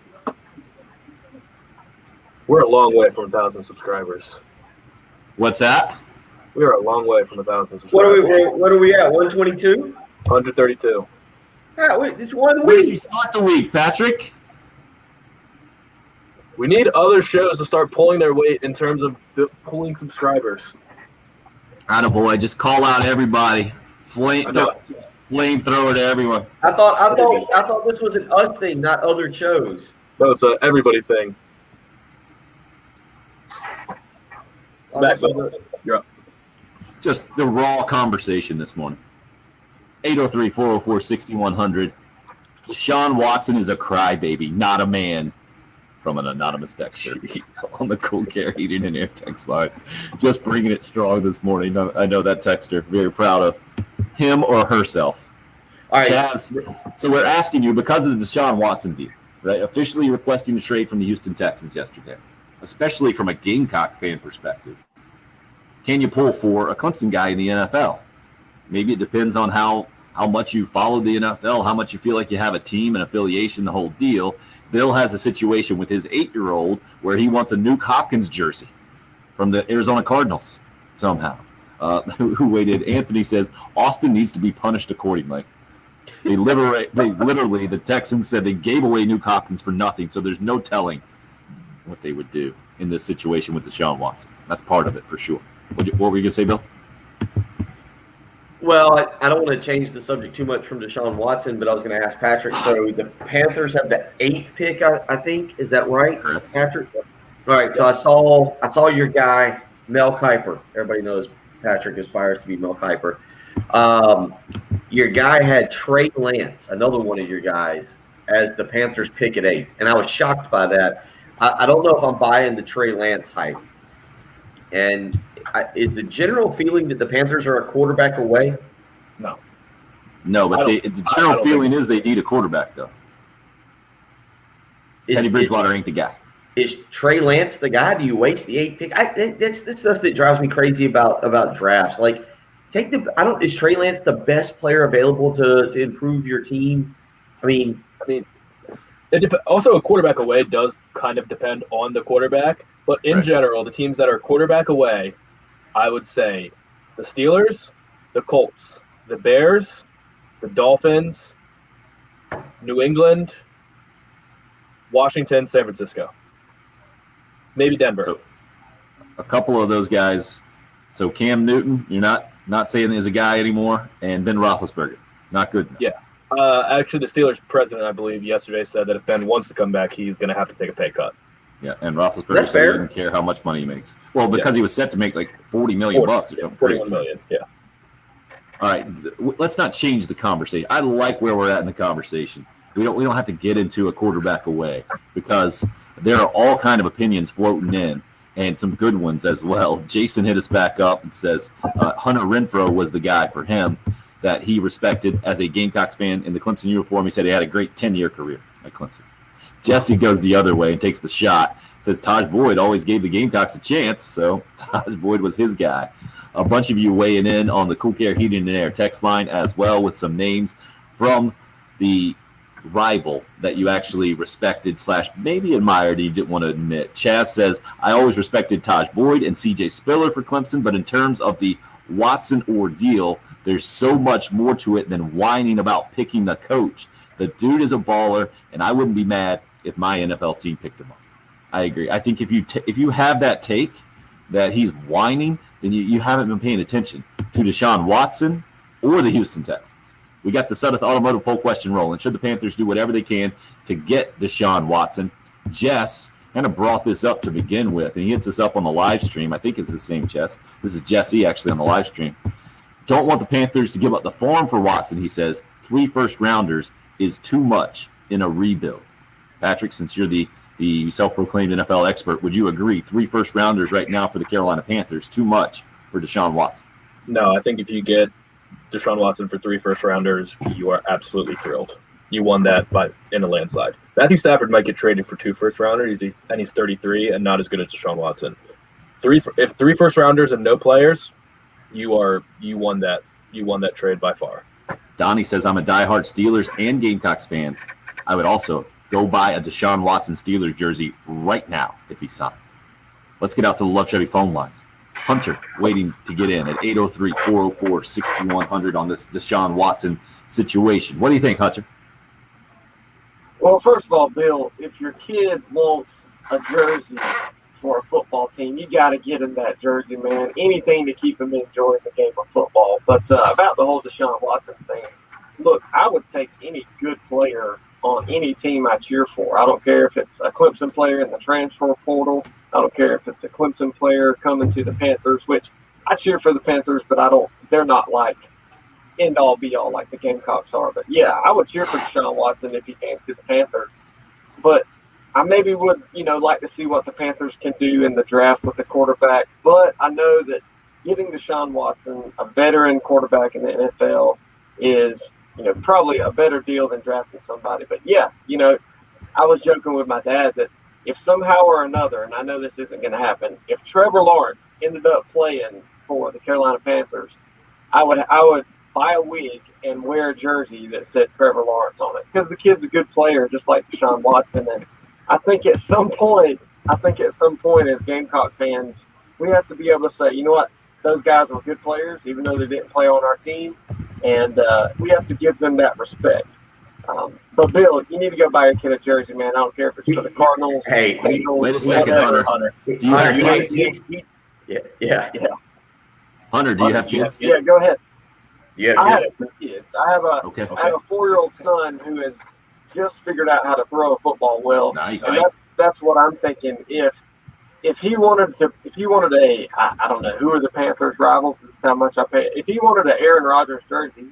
We're a long way from 1,000 subscribers. What's that? We are a long way from 1,000 subscribers. What are we at? 122? 132. Yeah, wait, it's 1 Wait, you week. start the week, Patrick. We need other shows to start pulling their weight in terms of pulling subscribers. Attaboy, just call out everybody. Flamethrower to everyone. I thought this was an us thing, not other shows. No, it's a everybody thing. Back, you're up. Just the raw conversation this morning. 803-404-6100. Deshaun Watson is a crybaby, not a man. From an anonymous texter on the Cool Care Heating and Air text line. Just bringing it strong this morning. I know that texter. Very proud of him or herself. All right. Chaz, so we're asking you, because of the Deshaun Watson deal, right? Officially requesting a trade from the Houston Texans yesterday, especially from a Gamecock fan perspective. Can you pull for a Clemson guy in the NFL? Maybe it depends on how much you follow the NFL, how much you feel like you have a team and affiliation, the whole deal. Bill has a situation with his 8-year-old where he wants a Nuke Hopkins jersey from the Arizona Cardinals somehow. Who waited? Anthony says Austin needs to be punished accordingly. They literally, the Texans said they gave away Nuke Hopkins for nothing, so there's no telling what they would do in this situation with Deshaun Watson. That's part of it for sure. What were you going to say, Bill? Well, I don't want to change the subject too much from Deshaun Watson, but I was going to ask Patrick. So the Panthers have the 8th pick, I think. Is that right, Correct. Patrick? All right. So I saw your guy, Mel Kiper. Everybody knows Patrick aspires to be Mel Kiper. Your guy had Trey Lance, another one of your guys, as the Panthers pick at 8. And I was shocked by that. I don't know if I'm buying the Trey Lance hype. And is the general feeling that the Panthers are a quarterback away? No, but the I general don't feeling think- is they need a quarterback, though. Teddy Bridgewater ain't the guy. Is Trey Lance the guy? Do you waste the 8th pick? That's stuff that drives me crazy about drafts. Like, is Trey Lance the best player available to improve your team? I mean, also a quarterback away does kind of depend on the quarterback, but in Right. general, the teams that are quarterback away, I would say the Steelers, the Colts, the Bears, the Dolphins, New England, Washington, San Francisco, maybe Denver. So, a couple of those guys. So Cam Newton, you're not saying is a guy anymore, and Ben Roethlisberger, not good. Yeah. Actually, the Steelers president, I believe, yesterday said that if Ben wants to come back, he's going to have to take a pay cut. Yeah, and Roethlisberger That's said he fair. didn't care how much money he makes. Well, because he was set to make like $40 million or something. 41 million. Yeah. All right, let's not change the conversation. I like where we're at in the conversation. We don't have to get into a quarterback away because there are all kind of opinions floating in and some good ones as well. Jason hit us back up and says Hunter Renfrow was the guy for him that he respected as a Gamecocks fan in the Clemson uniform. He said he had a great 10-year career at Clemson. Jesse goes the other way and takes the shot. Says Taj Boyd always gave the Gamecocks a chance, so Taj Boyd was his guy. A bunch of you weighing in on the Cool Care Heating and Air text line as well with some names from the rival that you actually respected / maybe admired and you didn't want to admit. Chaz says, I always respected Taj Boyd and CJ Spiller for Clemson, but in terms of the Watson ordeal, there's so much more to it than whining about picking the coach. The dude is a baller, and I wouldn't be mad if my NFL team picked him up. I agree. I think if you have that take that he's whining, then you haven't been paying attention to Deshaun Watson or the Houston Texans. We got the Sudeth Automotive poll question rolling. Should the Panthers do whatever they can to get Deshaun Watson? Jess kind of brought this up to begin with, and he hits us up on the live stream. I think it's the same Jess. This is Jesse actually on the live stream. Don't want the Panthers to give up the farm for Watson, he says. 3 first-rounders is too much in a rebuild. Patrick, since you're the self-proclaimed NFL expert, would you agree 3 first-rounders right now for the Carolina Panthers, too much for Deshaun Watson? No, I think if you get Deshaun Watson for 3 first-rounders, you are absolutely thrilled. You won that in a landslide. Matthew Stafford might get traded for 2 first-rounders, and he's 33 and not as good as Deshaun Watson. If 3 first-rounders and no players, you won that trade by far. Donnie says, I'm a diehard Steelers and Gamecocks fans. I would also go buy a Deshaun Watson Steelers jersey right now if he's signed. Let's get out to the Love Chevy phone lines. Hunter waiting to get in at 803-404-6100 on this Deshaun Watson situation. What do you think, Hunter? Well, first of all, Bill, if your kid wants a jersey for a football team, you got to get him that jersey, man. Anything to keep him enjoying the game of football. But about the whole Deshaun Watson thing, look, I would take any good player on any team I cheer for. I don't care if it's a Clemson player in the transfer portal. I don't care if it's a Clemson player coming to the Panthers, which I cheer for the Panthers, but they're not like end all be all like the Gamecocks are. But yeah, I would cheer for Deshaun Watson if he came to the Panthers. But I maybe would, like to see what the Panthers can do in the draft with the quarterback. But I know that getting Deshaun Watson, a veteran quarterback in the NFL, is, probably a better deal than drafting somebody. But yeah, I was joking with my dad that if somehow or another, and I know this isn't going to happen, if Trevor Lawrence ended up playing for the Carolina Panthers, I would buy a wig and wear a jersey that said Trevor Lawrence on it, because the kid's a good player, just like Deshaun Watson. And I think at some point as Gamecock fans, we have to be able to say, you know what, those guys were good players, even though they didn't play on our team, and we have to give them that respect. But Bill, you need to go buy your kid a jersey, man. I don't care if it's for the Cardinals. Hey, Eagles, wait a second, whatever. Hunter. Do you Hunter, have kids? Yeah. Hunter, do you have kids? Yeah, go ahead. Yeah. I have 2 kids. I have a Okay. 4-year-old son who has just figured out how to throw a football well. Nice. And that's what I'm thinking. If he wanted I don't know, who are the Panthers rivals? This is how much I pay. If he wanted an Aaron Rodgers jersey,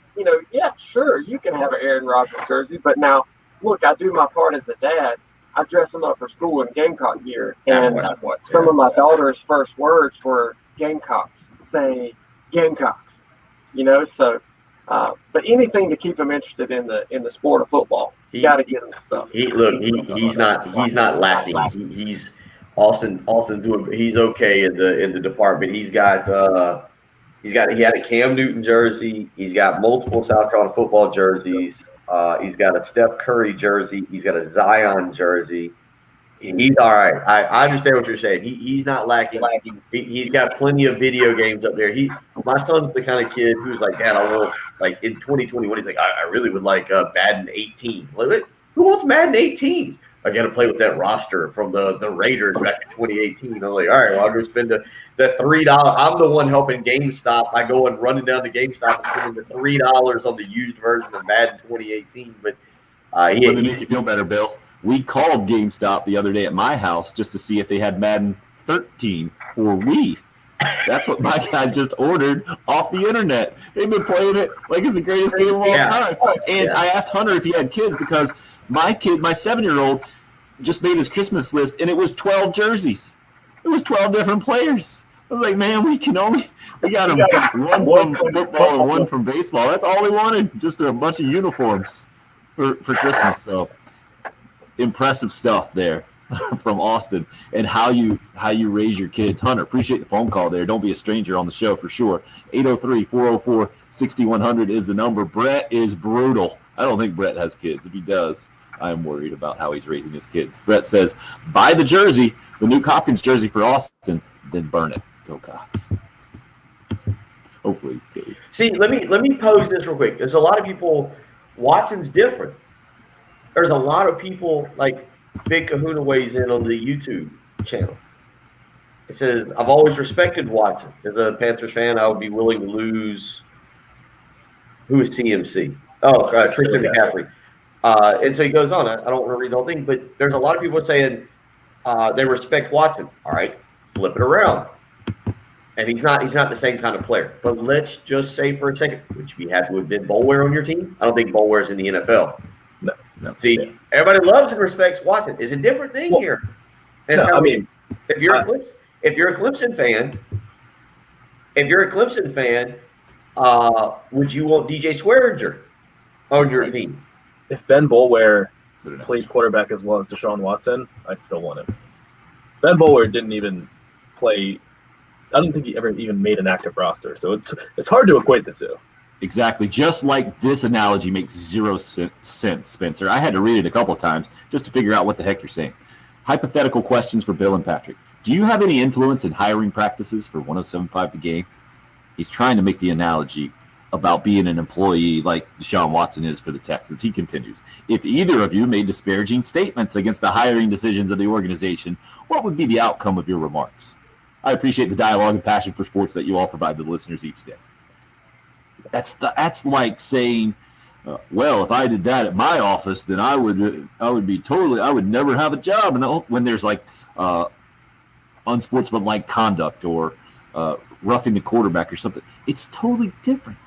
yeah, sure, you can have an Aaron Rodgers jersey. But now, look, I do my part as a dad. I dress them up for school in Gamecock gear, Yeah, and some of my daughter's first words were Gamecocks, saying Gamecocks. So. But anything to keep them interested in the sport of football, you got to get them stuff. He's not lacking. He's Austin's doing. He's okay in the department. He had a Cam Newton jersey. He's got multiple South Carolina football jerseys. He's got a Steph Curry jersey. He's got a Zion jersey. He's all right. I understand what you're saying. He's not lacking. He's got plenty of video games up there. My son's the kind of kid who's like, Dad, I want, like, in 2021, he's like, I really would like Madden 18. Like, who wants Madden 18? I got to play with that roster from the Raiders back in 2018. I'm like, all right, well, I'll go spend the $3. I'm the one helping GameStop. I go and running down to GameStop and spending the $3 on the used version of Madden 2018. But Let me make you feel better, Bill. We called GameStop the other day at my house just to see if they had Madden 13 for Wii. That's what my guys just ordered off the internet. They've been playing it like it's the greatest game of all time. And I asked Hunter if he had kids because my 7-year-old, just made his Christmas list, and it was 12 jerseys. It was 12 different players. I was like, man, we got them one from football and one from baseball. That's all they wanted, just a bunch of uniforms for Christmas. So impressive stuff there from Austin, and how you raise your kids. Hunter, appreciate the phone call there. Don't be a stranger on the show for sure. 803-404-6100 is the number. Brett is brutal. I don't think Brett has kids. If he does, I am worried about how he's raising his kids. Brett says, buy the jersey, the new Hopkins jersey for Austin, then burn it. Go Cox. Hopefully he's kidding. See, let me pose this real quick. There's a lot of people. Watson's different. There's a lot of people like Big Kahuna weighs in on the YouTube channel. It says, I've always respected Watson. As a Panthers fan, I would be willing to lose. Who is CMC? Christian McCaffrey. And so he goes on. I don't want to read the whole thing, but there's a lot of people saying they respect Watson. All right, flip it around. And he's not the same kind of player. But let's just say for a second, would you be happy with Ben Boulware on your team? I don't think Boulware's in the NFL. No. See, everybody loves and respects Watson. It's a different thing here. If you're a Clemson fan, would you want DJ Swearinger on your team? If Ben Boulware played quarterback as well as Deshaun Watson, I'd still want him. Ben Boulware didn't even play. I don't think he ever even made an active roster, so it's hard to equate the two. Exactly. Just like this analogy makes zero sense, Spencer. I had to read it a couple of times just to figure out what the heck you're saying. Hypothetical questions for Bill and Patrick. Do you have any influence in hiring practices for 107.5 The Game? He's trying to make the analogy about being an employee like Deshaun Watson is for the Texans. He continues, if either of you made disparaging statements against the hiring decisions of the organization, what would be the outcome of your remarks? I appreciate the dialogue and passion for sports that you all provide to the listeners each day. That's like saying, well, if I did that at my office, then I would never have a job. And when there's like unsportsmanlike conduct or roughing the quarterback or something, it's totally different.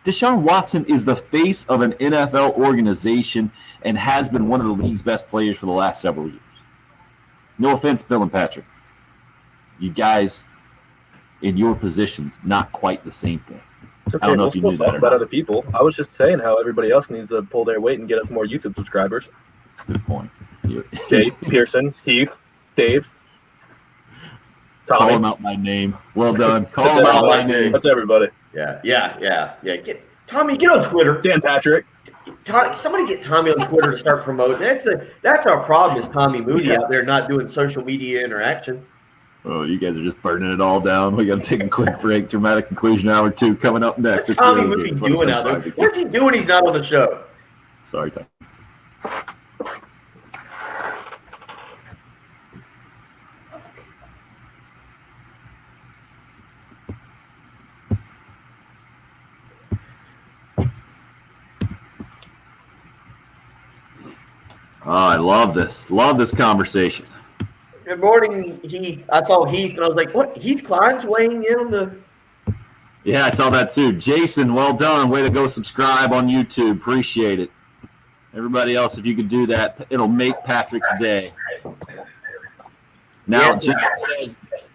Deshaun Watson is the face of an NFL organization and has been one of the league's best players for the last several years. No offense, Bill and Patrick. You guys in your positions, not quite the same thing. It's okay. I don't know We'll if you still knew talk that or about not. other people. I was just saying how everybody else needs to pull their weight and get us more YouTube subscribers. That's a good point. Jay, Pearson, Heath, Dave, Tommy. Call him out by name. Well done. Call him out by name. That's everybody. Yeah. Tommy, get on Twitter. Dan Patrick. Somebody get Tommy on Twitter to start promoting. That's our problem is Tommy Moody out there not doing social media interaction. Oh, you guys are just burning it all down. We got to take a quick break. Dramatic conclusion hour 2 coming up next. What's Tommy Moody doing out there? What's he doing? He's not on the show. Sorry, Tom. Oh, I love this. Love this conversation. Good morning, Heath. I saw Heath, and I was like, what? Heath Klein's weighing in on the... Yeah, I saw that too. Jason, well done. Way to go subscribe on YouTube. Appreciate it. Everybody else, if you could do that, it'll make Patrick's day. Now,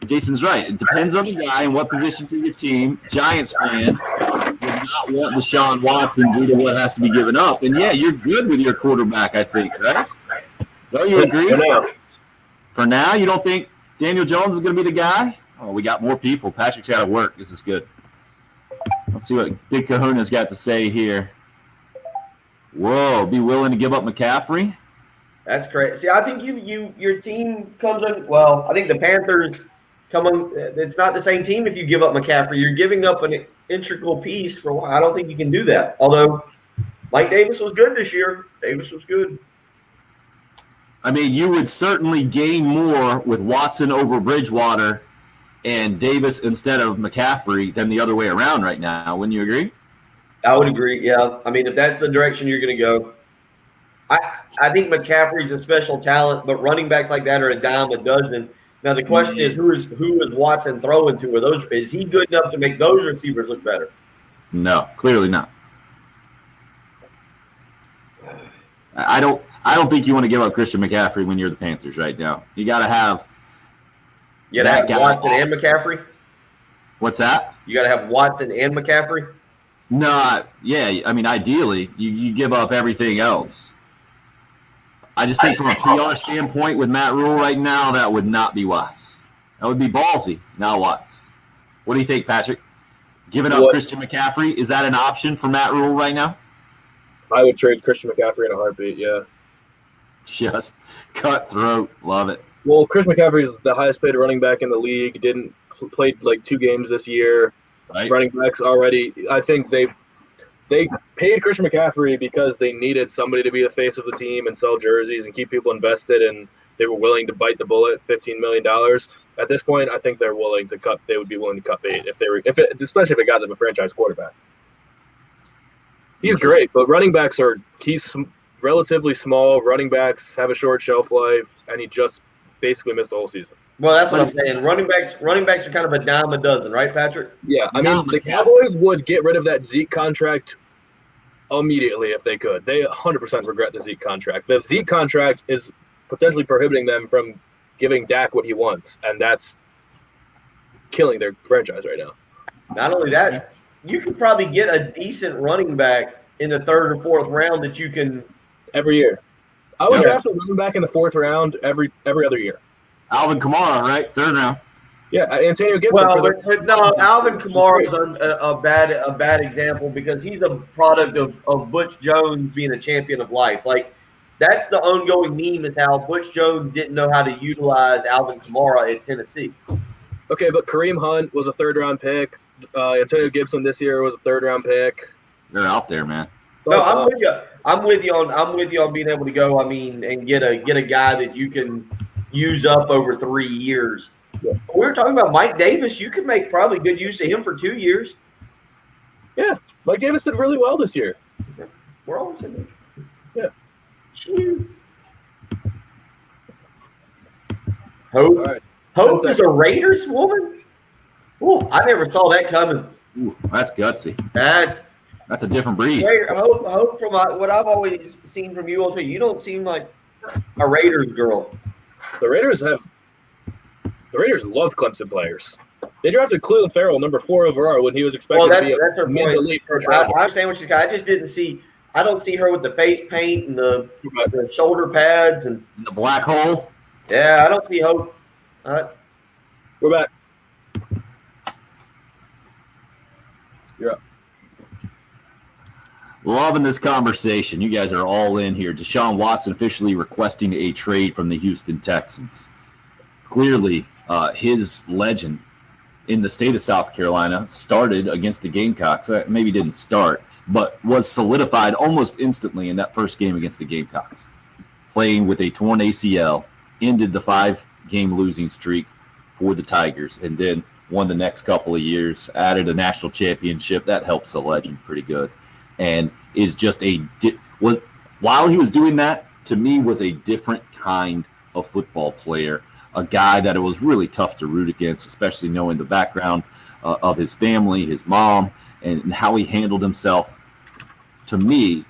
Jason's right. It depends on the guy and what position for your team. Giants fan would not want Deshaun Watson due to what has to be given up. And, yeah, you're good with your quarterback, I think, right? Don't you agree? For now, you don't think Daniel Jones is going to be the guy? Oh, we got more people. Patrick's got to work. This is good. Let's see what Big Kahuna's got to say here. Whoa, be willing to give up McCaffrey? That's great. See, I think your team comes in. Well, I think the Panthers come on. It's not the same team if you give up McCaffrey. You're giving up an integral piece for a while. I don't think you can do that. Although Mike Davis was good this year. Davis was good. I mean, you would certainly gain more with Watson over Bridgewater and Davis instead of McCaffrey than the other way around right now. Wouldn't you agree? I would agree, yeah. I mean, if that's the direction you're going to go. I think McCaffrey's a special talent, but running backs like that are a dime a dozen. Now, the question is, who is Watson throwing to? Is he good enough to make those receivers look better? No, clearly not. I don't think you want to give up Christian McCaffrey when you're the Panthers right now. You got to have that guy. Watson and McCaffrey? What's that? You got to have Watson and McCaffrey? No, yeah. I mean, ideally, you give up everything else. I just think from a PR standpoint with Matt Rule right now, that would not be wise. That would be ballsy, not wise. What do you think, Patrick? Giving up Christian McCaffrey, is that an option for Matt Rule right now? I would trade Christian McCaffrey in a heartbeat, yeah. Just cutthroat. Love it. Well, Chris McCaffrey is the highest paid running back in the league. Played like 2 games this year. Right. Running backs already. I think they paid Christian McCaffrey because they needed somebody to be the face of the team and sell jerseys and keep people invested, and they were willing to bite the bullet. $15 million. At this point, I think they're willing to cut. They would be willing to cut bait especially if it got them a franchise quarterback. He's great, but running backs he's relatively small. Running backs have a short shelf life, and he just basically missed the whole season. Well, that's what I'm saying. Running backs are kind of a dime a dozen, right, Patrick? Yeah, I mean, the Cowboys would get rid of that Zeke contract immediately if they could. They 100% regret the Zeke contract. The Zeke contract is potentially prohibiting them from giving Dak what he wants, and that's killing their franchise right now. Not only that, you could probably get a decent running back in the 3rd or 4th round that you can every year. I would draft a running back in the 4th round every other year. Alvin Kamara, right? 3rd round. Yeah, Antonio Gibson. Well, but no, Alvin Kamara is a bad example because he's a product of Butch Jones being a champion of life. Like, that's the ongoing meme is how Butch Jones didn't know how to utilize Alvin Kamara at Tennessee. Okay, but Kareem Hunt was a 3rd-round pick. Antonio Gibson this year was a 3rd-round pick. They're out there, man. No, I'm with you. I'm with you on being able to go. I mean, and get a guy that you can use up over 3 years. Yeah. We were talking about Mike Davis. You could make probably good use of him for 2 years. Yeah, Mike Davis did really well this year. We're all saying that. Yeah. Hope is a Raiders woman? Ooh, I never saw that coming. Ooh, that's gutsy. That's a different breed. Hope from what I've always seen from you, you don't seem like a Raiders girl. The Raiders love Clemson players. They drafted Clelin Ferrell, number 4 overall, when he was expected to be a mid-to-late first round. I understand what she's got. I just didn't see. I don't see her with the face paint and the shoulder pads and the black hole. Yeah, I don't see Hope. We're back. You're up. Loving this conversation. You guys are all in here. Deshaun Watson officially requesting a trade from the Houston Texans. Clearly, his legend in the state of South Carolina started against the Gamecocks. Maybe didn't start, but was solidified almost instantly in that first game against the Gamecocks. Playing with a torn ACL, ended the 5-game losing streak for the Tigers, and then won the next couple of years, added a national championship. That helps the legend pretty good. And is just while he was doing that, to me, was a different kind of football player, a guy that it was really tough to root against, especially knowing the background of his family, his mom, and how he handled himself. To me,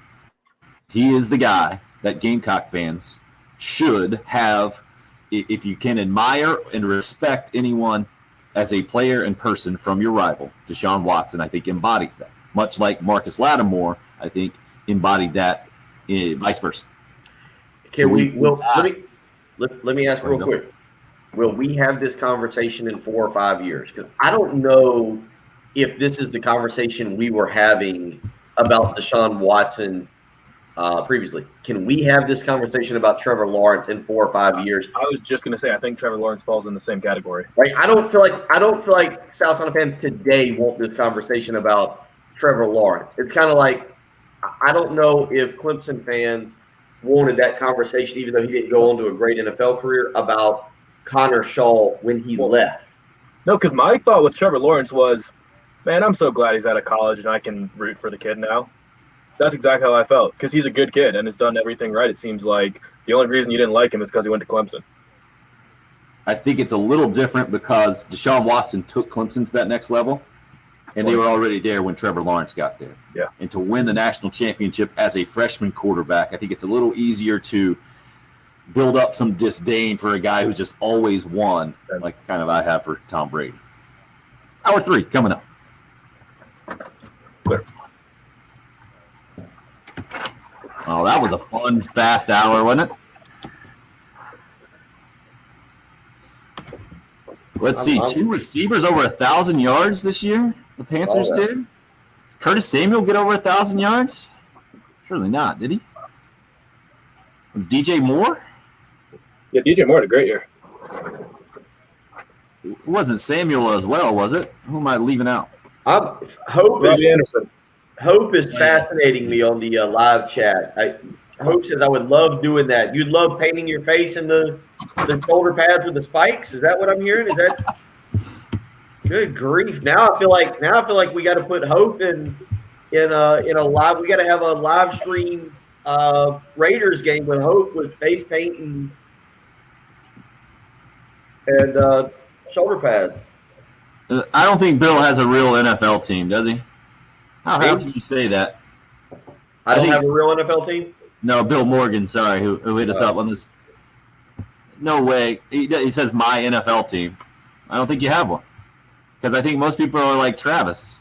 he is the guy that Gamecock fans should have. If you can admire and respect anyone as a player and person from your rival, Deshaun Watson, I think, embodies that. Much like Marcus Lattimore, I think, embodied that, vice versa. Can So let me ask real quick. Will we have this conversation in 4 or 5 years? Because I don't know if this is the conversation we were having about Deshaun Watson previously. Can we have this conversation about Trevor Lawrence in 4 or 5 years? I was just going to say, I think Trevor Lawrence falls in the same category. Right? I don't feel like South Carolina fans today want this conversation about Trevor Lawrence. It's kind of like, I don't know if Clemson fans wanted that conversation, even though he didn't go on to a great NFL career, about Connor Shaw when he left. No, because my thought with Trevor Lawrence was, man, I'm so glad he's out of college and I can root for the kid now. That's exactly how I felt, because he's a good kid and has done everything right. It seems like the only reason you didn't like him is because he went to Clemson. I think it's a little different because Deshaun Watson took Clemson to that next level, and they were already there when Trevor Lawrence got there. Yeah. And to win the national championship as a freshman quarterback, I think it's a little easier to build up some disdain for a guy who's just always won, like kind of I have for Tom Brady. Hour 3 coming up. Clear. Oh, that was a fun, fast hour, wasn't it? Let's see. 2 receivers over 1,000 yards this year. The Panthers did. Curtis Samuel get over 1,000 yards? Surely not, did he? Was DJ Moore? Yeah, DJ Moore had a great year. It wasn't Samuel as well, was it? Who am I leaving out? Robbie Anderson. Hope is fascinating me on the live chat. Hope says, I would love doing that. You'd love painting your face in the shoulder pads with the spikes? Is that what I'm hearing? Is that good grief? Now I feel like we got to put Hope in a live. We got to have a live stream Raiders game with Hope with face paint and shoulder pads. I don't think Bill has a real NFL team, does he? How could you say that? I don't have a real NFL team? No, Bill Morgan, sorry, who hit us up on this. No way. He says my NFL team. I don't think you have one. Because I think most people are like Travis.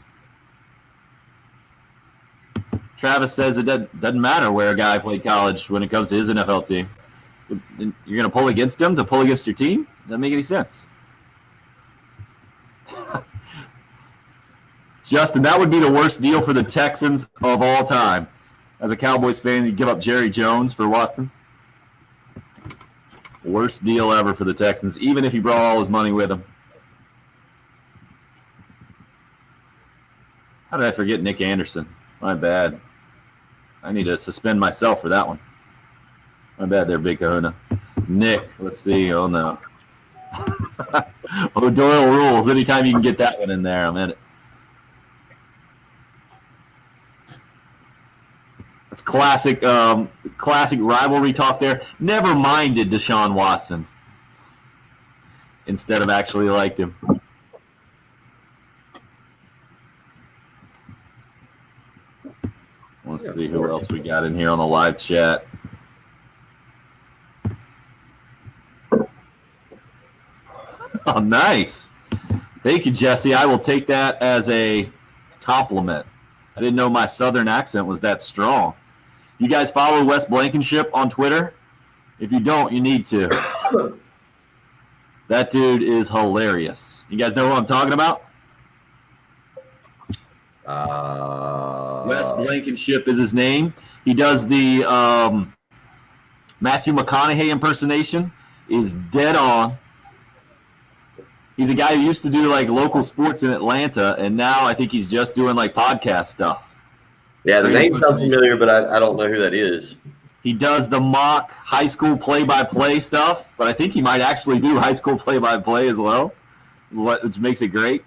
Travis says it doesn't matter where a guy played college when it comes to his NFL team. You're going to pull against him to pull against your team? Doesn't make any sense. Justin, that would be the worst deal for the Texans of all time. As a Cowboys fan, you give up Jerry Jones for Watson. Worst deal ever for the Texans, even if he brought all his money with him. How did I forget Nick Anderson? My bad. I need to suspend myself for that one. My bad there, Big Kahuna. Nick, let's see. Oh, no. O'Doyle rules. Anytime you can get that one in there, I'm in it. That's classic rivalry talk there. Never minded Deshaun Watson. Instead of actually liked him. Let's see who else we got in here on the live chat. Oh, nice. Thank you, Jesse. I will take that as a compliment. I didn't know my southern accent was that strong. You guys follow Wes Blankenship on Twitter? If you don't, you need to. That dude is hilarious. You guys know who I'm talking about? Wes Blankenship is his name. He does the Matthew McConaughey impersonation. Is dead on. He's a guy who used to do like local sports in Atlanta, and now I think he's just doing like podcast stuff. Yeah, the name sounds familiar, but I don't know who that is. He does the mock high school play-by-play stuff, but I think he might actually do high school play-by-play as well, which makes it great.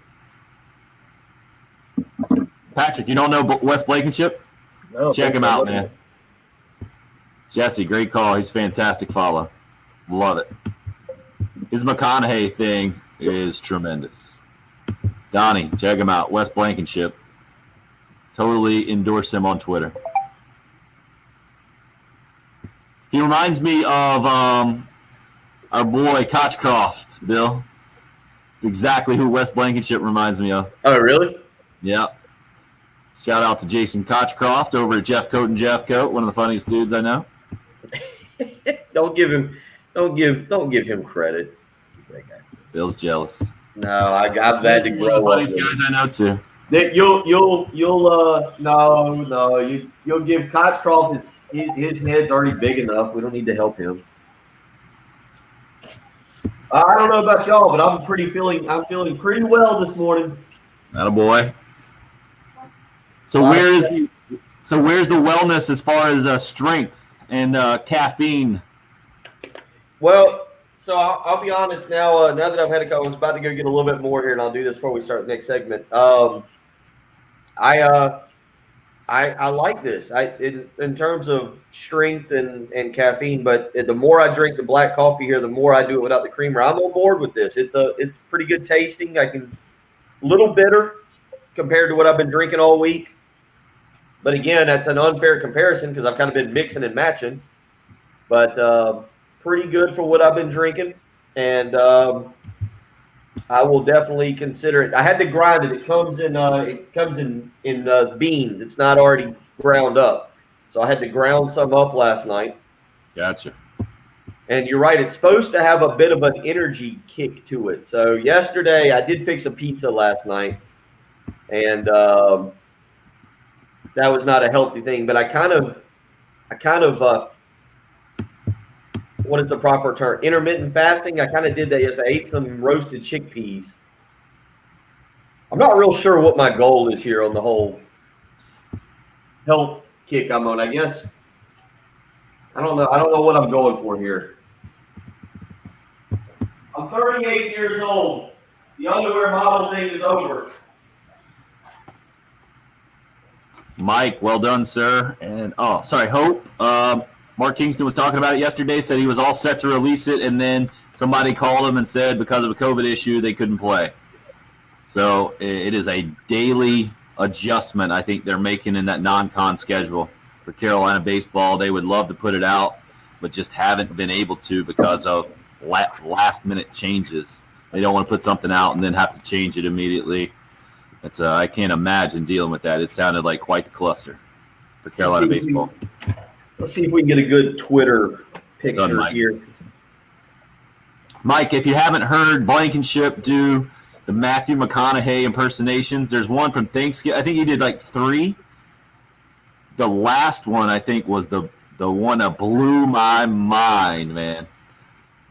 Patrick, you don't know Wes Blankenship? No, check him out, man. Jesse, great call. He's a fantastic follow. Love it. His McConaughey thing is tremendous. Donnie, check him out. Wes Blankenship. Totally endorse him on Twitter. He reminds me of our boy Kochcroft, Bill. It's exactly who Wes Blankenship reminds me of. Oh, really? Yep. Shout out to Jason Kochcroft over at Jeff Coat and Jeff Coat, one of the funniest dudes I know. Don't give him credit. Bill's jealous. No, I've had to One of grow the up. funniest guys I know too. You'll give Kochcroft his head's already big enough. We don't need to help him. I don't know about y'all, but I'm feeling pretty well this morning. Attaboy. So where's the wellness as far as strength and caffeine? Well, so I'll be honest now. Now that I've had I was about to go get a little bit more here, and I'll do this before we start the next segment. I like this. In terms of strength and caffeine, but the more I drink the black coffee here, the more I do it without the creamer. I'm on board with this. It's pretty good tasting. A little bitter compared to what I've been drinking all week. But again, that's an unfair comparison because I've kind of been mixing and matching. But pretty good for what I've been drinking, and I will definitely consider it. I had to grind it. It comes in beans. It's not already ground up, so I had to ground some up last night. Gotcha. And you're right. It's supposed to have a bit of an energy kick to it. So yesterday I did fix a pizza last night, and that was not a healthy thing. But I kind of what is the proper term? Intermittent fasting. I kind of did that yesterday. I ate some roasted chickpeas. I'm not real sure what my goal is here on the whole health kick I'm on. I guess I don't know. I don't know what I'm going for here. I'm 38 years old. The underwear model thing is over. Mike, well done, sir. And Hope. Mark Kingston was talking about it yesterday, said he was all set to release it, and then somebody called him and said because of a COVID issue they couldn't play. So it is a daily adjustment I think they're making in that non-con schedule for Carolina baseball. They would love to put it out, but just haven't been able to because of last-minute changes. They don't want to put something out and then have to change it immediately. I can't imagine dealing with that. It sounded like quite the cluster for Carolina baseball. Let's see if we can get a good Twitter picture here. Mike, if you haven't heard Blankenship do the Matthew McConaughey impersonations, there's one from Thanksgiving. I think he did like 3. The last one, I think, was the one that blew my mind, man.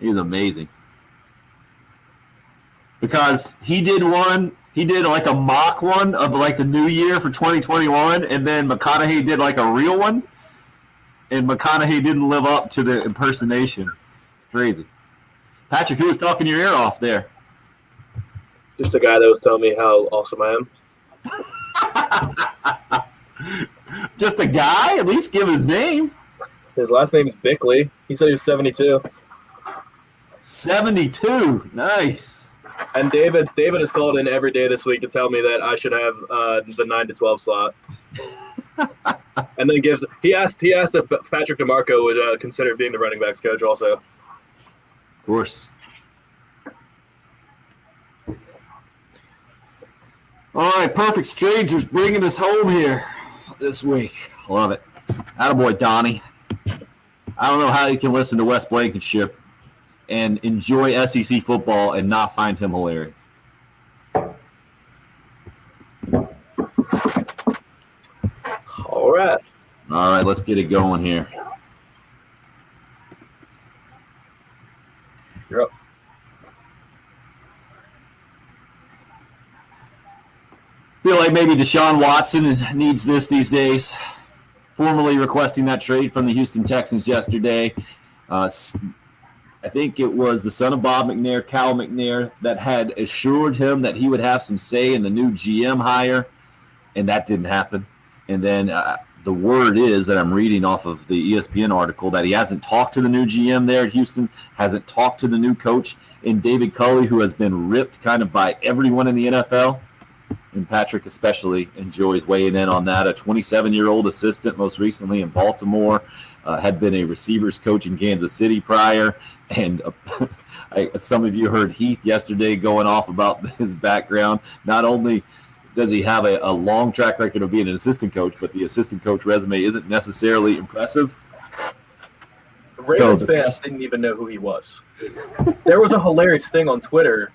He was amazing. Because he did like a mock one of like the new year for 2021, and then McConaughey did like a real one. And McConaughey didn't live up to the impersonation. It's crazy. Patrick, who was talking your ear off there? Just a guy that was telling me how awesome I am. Just a guy? At least give his name. His last name is Bickley. He said he was 72. 72. Nice. And David has called in every day this week to tell me that I should have the 9 to 12 slot. And then he asked if Patrick DeMarco would consider being the running backs coach also. Of course. All right, Perfect Strangers bringing us home here this week. Love it. Attaboy, Donnie. I don't know how you can listen to Wes Blankenship and enjoy SEC football and not find him hilarious. All right. All right, let's get it going here. You're up. Feel like maybe Deshaun Watson needs this these days. Formally requesting that trade from the Houston Texans yesterday. I think it was the son of Bob McNair, Cal McNair, that had assured him that he would have some say in the new GM hire, and that didn't happen. And then the word is that I'm reading off of the ESPN article that he hasn't talked to the new GM there at Houston, hasn't talked to the new coach in David Culley, who has been ripped kind of by everyone in the NFL. And Patrick especially enjoys weighing in on that. A 27-year-old assistant most recently in Baltimore, had been a receivers coach in Kansas City prior. And some of you heard Heath yesterday going off about his background. Not only does he have a long track record of being an assistant coach, but the assistant coach resume isn't necessarily impressive. Ravens fans didn't even know who he was. There was a hilarious thing on Twitter.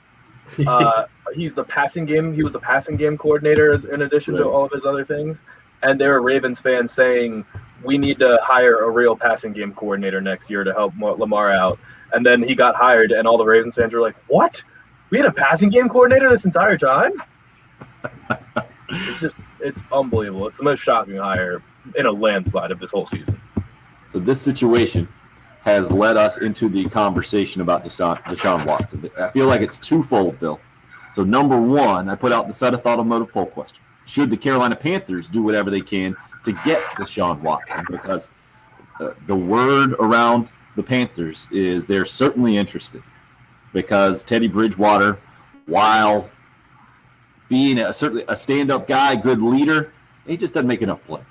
He was the passing game coordinator in addition to all of his other things. And there were Ravens fans saying, we need to hire a real passing game coordinator next year to help Lamar out. And then he got hired, and all the Ravens fans were like, what? We had a passing game coordinator this entire time? It's unbelievable. It's the most shocking hire in a landslide of this whole season. So this situation has led us into the conversation about Deshaun Watson. I feel like it's twofold, Bill. So number one, I put out the Set of Thought Automotive poll question. Should the Carolina Panthers do whatever they can to get Deshaun Watson? Because the word around the Panthers is they're certainly interested, because Teddy Bridgewater, while being certainly a stand-up guy, good leader, he just doesn't make enough plays.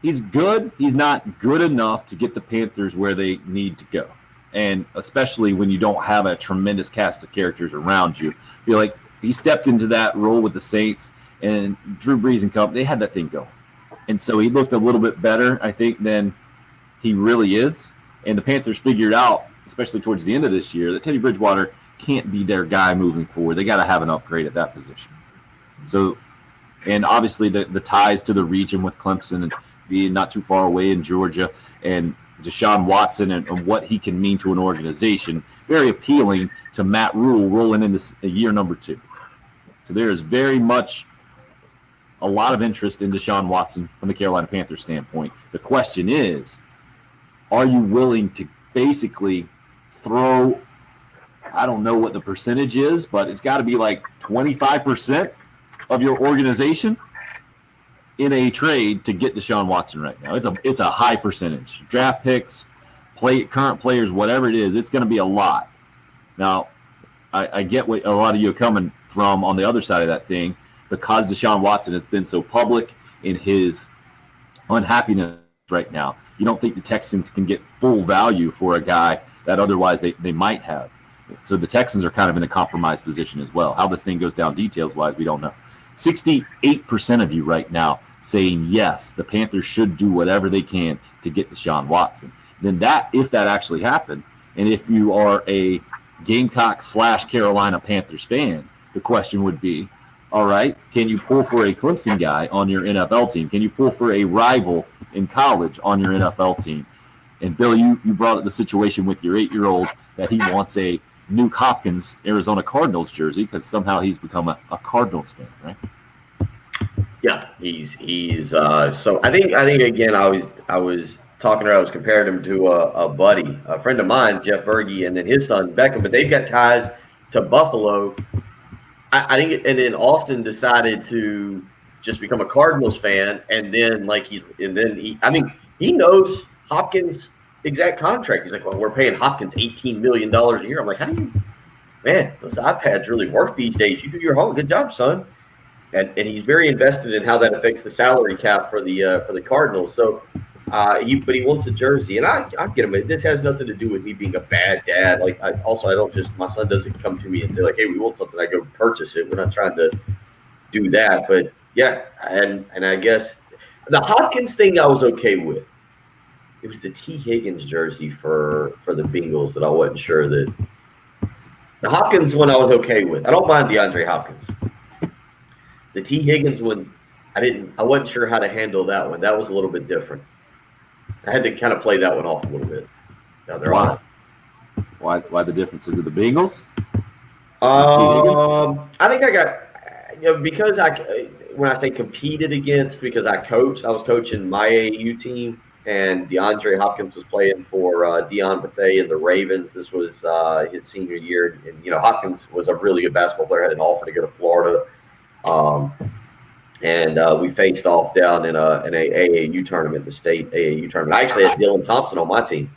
He's good. He's not good enough to get the Panthers where they need to go. And especially when you don't have a tremendous cast of characters around you. I feel like he stepped into that role with the Saints, and Drew Brees and company, they had that thing going. And so he looked a little bit better, I think, than he really is. And the Panthers figured out, especially towards the end of this year, that Teddy Bridgewater can't be their guy moving forward. They got to have an upgrade at that position. So, and obviously the ties to the region with Clemson and being not too far away in Georgia, and Deshaun Watson and what he can mean to an organization, very appealing to Matt Rule rolling into year number 2. So there is very much a lot of interest in Deshaun Watson from the Carolina Panthers standpoint. The question is, are you willing to basically throw, I don't know what the percentage is, but it's got to be like 25% of your organization in a trade to get Deshaun Watson right now? It's a high percentage. Draft picks, current players, whatever it is, it's going to be a lot. Now, I get what a lot of you are coming from on the other side of that thing, because Deshaun Watson has been so public in his unhappiness right now. You don't think the Texans can get full value for a guy that otherwise they might have. So the Texans are kind of in a compromised position as well. How this thing goes down details-wise, we don't know. 68% of you right now saying yes, the Panthers should do whatever they can to get Deshaun Watson. Then if that actually happened, and if you are a Gamecock / Carolina Panthers fan, the question would be, all right, can you pull for a Clemson guy on your NFL team? Can you pull for a rival in college on your NFL team? And Bill, you brought up the situation with your 8-year-old that he wants a Nuke Hopkins Arizona Cardinals jersey because somehow he's become a Cardinals fan, right? Yeah, he's so I think again I was talking to her, I was comparing him to a buddy, a friend of mine, Jeff Berge, and then his son Beckham, but they've got ties to Buffalo. I think, and then Austin decided to just become a Cardinals fan, and then he knows Hopkins' exact contract. He's like, well, we're paying Hopkins $18 million a year. I'm like, how do you, man, those iPads really work these days. You do your whole good job, son. And he's very invested in how that affects the salary cap for the Cardinals. So, but he wants a jersey, and I get him. This has nothing to do with me being a bad dad. Like, I don't just, my son doesn't come to me and say like, hey, we want something. I go purchase it. We're not trying to do that. But yeah, and I guess the Hopkins thing I was okay with. It was the T. Higgins jersey for the Bengals that I wasn't sure that. The Hopkins one I was okay with. I don't mind DeAndre Hopkins. The T. Higgins one, I wasn't sure how to handle that one. That was a little bit different. I had to kind of play that one off a little bit. Now they're Why? Why the difference? Is it the Bengals? I think I got because when I say competed against, because I was coaching my AAU team, and DeAndre Hopkins was playing for Deion Bethea and the Ravens. This was his senior year, and Hopkins was a really good basketball player. Had an offer to go to Florida. And we faced off down in a AAU tournament, the state AAU tournament. I actually had Dylan Thompson on my team.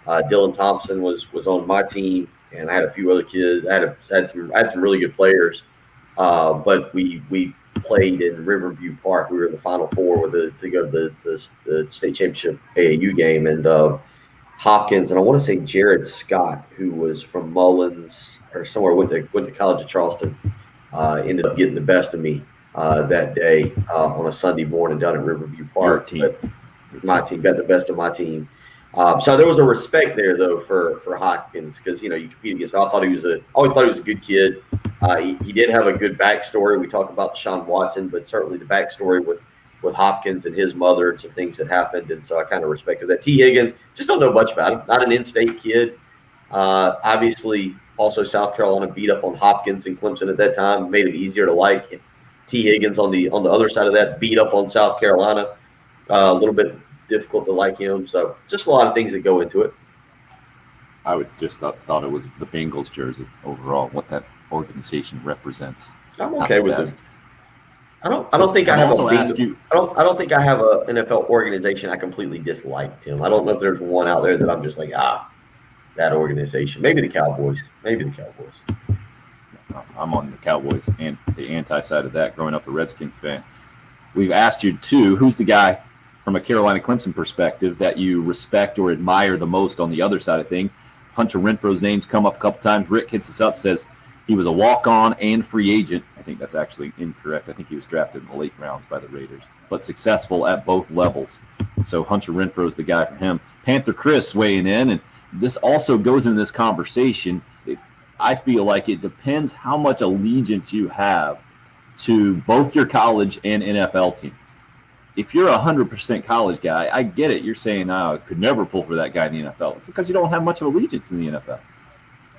Dylan Thompson was on my team, and I had a few other kids. I had some really good players, but we played in Riverview Park. We were in the Final Four to go to the state championship AAU game, and Hopkins, and I want to say Jared Scott, who was from Mullins or somewhere, went to College of Charleston, ended up getting the best of me that day on a Sunday morning down at Riverview Park. But my team got the best of my team. So there was a respect there, though, for Hopkins, because you compete against. I always thought he was a good kid. He did have a good backstory. We talked about Deshaun Watson, but certainly the backstory with Hopkins and his mother and some things that happened, and so I kind of respected that. T. Higgins, just don't know much about him. Not an in-state kid. Obviously, also South Carolina beat up on Hopkins and Clemson at that time, made it easier to like. T. Higgins on the other side of that beat up on South Carolina, a little bit difficult to like him. So just a lot of things that go into it. I would just thought it was the Bengals jersey overall, what that organization represents. I'm okay with it. I don't think I have I don't think I have a NFL organization I completely dislike, Tim. I don't know if there's one out there that I'm just like, that organization. Maybe the Cowboys. I'm on the Cowboys and the anti side of that, growing up a Redskins fan. We've asked you too, who's the guy from a Carolina Clemson perspective that you respect or admire the most on the other side of things? Hunter Renfro's name's come up a couple times. Rick hits us up, says he was a walk-on and free agent. I think that's actually incorrect. I think he was drafted in the late rounds by the Raiders, but successful at both levels. So Hunter Renfro's the guy for him. Panther Chris weighing in, and this also goes into this conversation. I feel like it depends how much allegiance you have to both your college and NFL teams. If you're a 100% college guy, I get it. You're saying, I could never pull for that guy in the NFL. It's because you don't have much of allegiance in the NFL.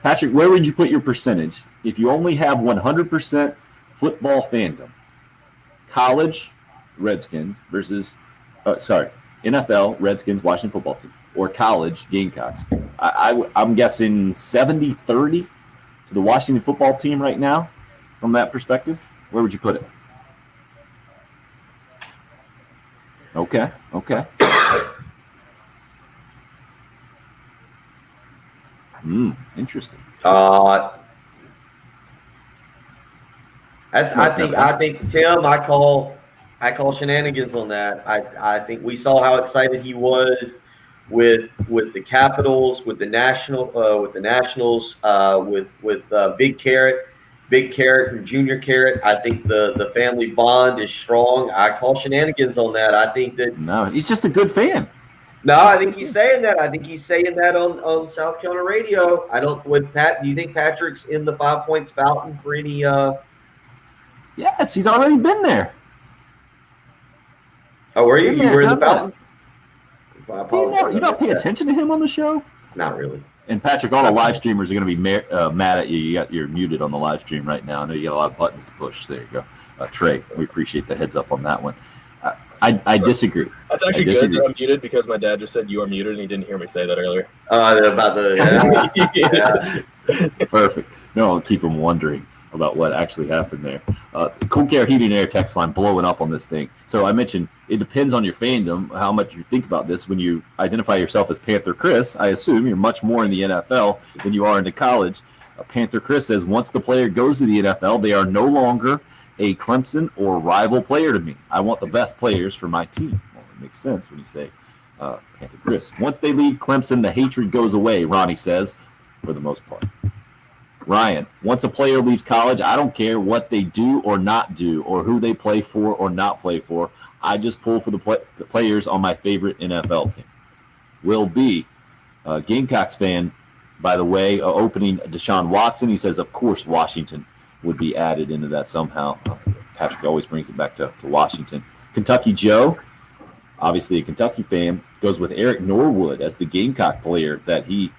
Patrick, where would you put your percentage if you only have 100% football fandom? College, Redskins versus, NFL, Redskins, Washington football team, or college, Gamecocks. I'm guessing 70-30 to the Washington football team right now from that perspective. Where would you put it? Okay. Interesting. I think Tim, I call shenanigans on that. I think we saw how excited he was with the Capitals, with the Nationals, with Big Carrot and Junior Carrot. I think the family bond is strong. I call shenanigans on that. I think that he's just a good fan. No, I think he's saying that. I think he's saying that on South Carolina radio. Do you think Patrick's in the 5 Points fountain for any? Yes, he's already been there. Oh, were you? You were in the fountain? You don't pay attention to him on the show? Not really. And Patrick, all the live streamers are going to be mad at you. You're muted on the live stream right now. I know you got a lot of buttons to push. There you go. Trey, we appreciate the heads up on that one. I disagree. That's actually good that I'm muted because my dad just said you are muted and he didn't hear me say that earlier. Perfect. No, I'll keep him wondering about what actually happened there. Cool Care Heating and Air text line blowing up on this thing. So I mentioned it depends on your fandom, how much you think about this. When you identify yourself as Panther Chris, I assume you're much more in the NFL than you are into college. Panther Chris says once the player goes to the NFL, they are no longer a Clemson or rival player to me. I want the best players for my team. Well, it makes sense when you say Panther Chris. Once they leave Clemson, the hatred goes away, Ronnie says, for the most part. Ryan, once a player leaves college, I don't care what they do or not do or who they play for or not play for. I just pull for the players on my favorite NFL team. Will B, Gamecocks fan, by the way, opening Deshaun Watson. He says, of course, Washington would be added into that somehow. Patrick always brings it back to Washington. Kentucky Joe, obviously a Kentucky fan, goes with Eric Norwood as the Gamecock player that he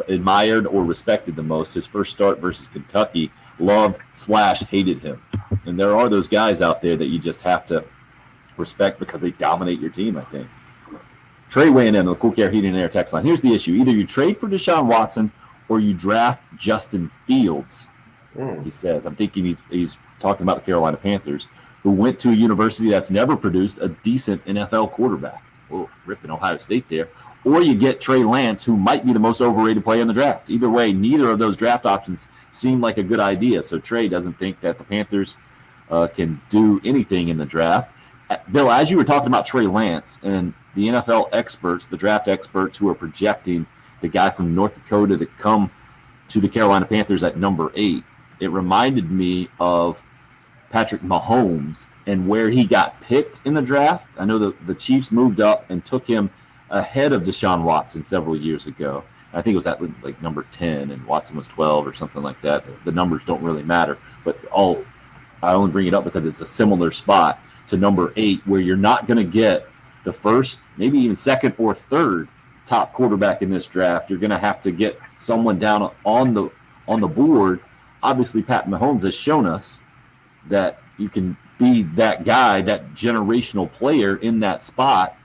admired or respected the most. His first start versus Kentucky, loved/hated him. And there are those guys out there that you just have to respect because they dominate your team, I think. Trey weighing in on the Cool Care Heating and Air text line. Here's the issue. Either you trade for Deshaun Watson or you draft Justin Fields. He says, I'm thinking he's talking about the Carolina Panthers, who went to a university that's never produced a decent NFL quarterback. Well, ripping Ohio State there. Or you get Trey Lance, who might be the most overrated player in the draft. Either way, neither of those draft options seem like a good idea. So Trey doesn't think that the Panthers can do anything in the draft. Bill, as you were talking about Trey Lance and the NFL experts, the draft experts who are projecting the guy from North Dakota to come to the Carolina Panthers at number 8, it reminded me of Patrick Mahomes and where he got picked in the draft. I know the Chiefs moved up and took him ahead of Deshaun Watson several years ago. I think it was at like number 10 and Watson was 12 or something like that. The numbers don't really matter, but I only bring it up because it's a similar spot to number 8 where you're not going to get the first, maybe even second or third top quarterback in this draft. You're going to have to get someone down on the board. Obviously, Pat Mahomes has shown us that you can be that guy, that generational player in that spot.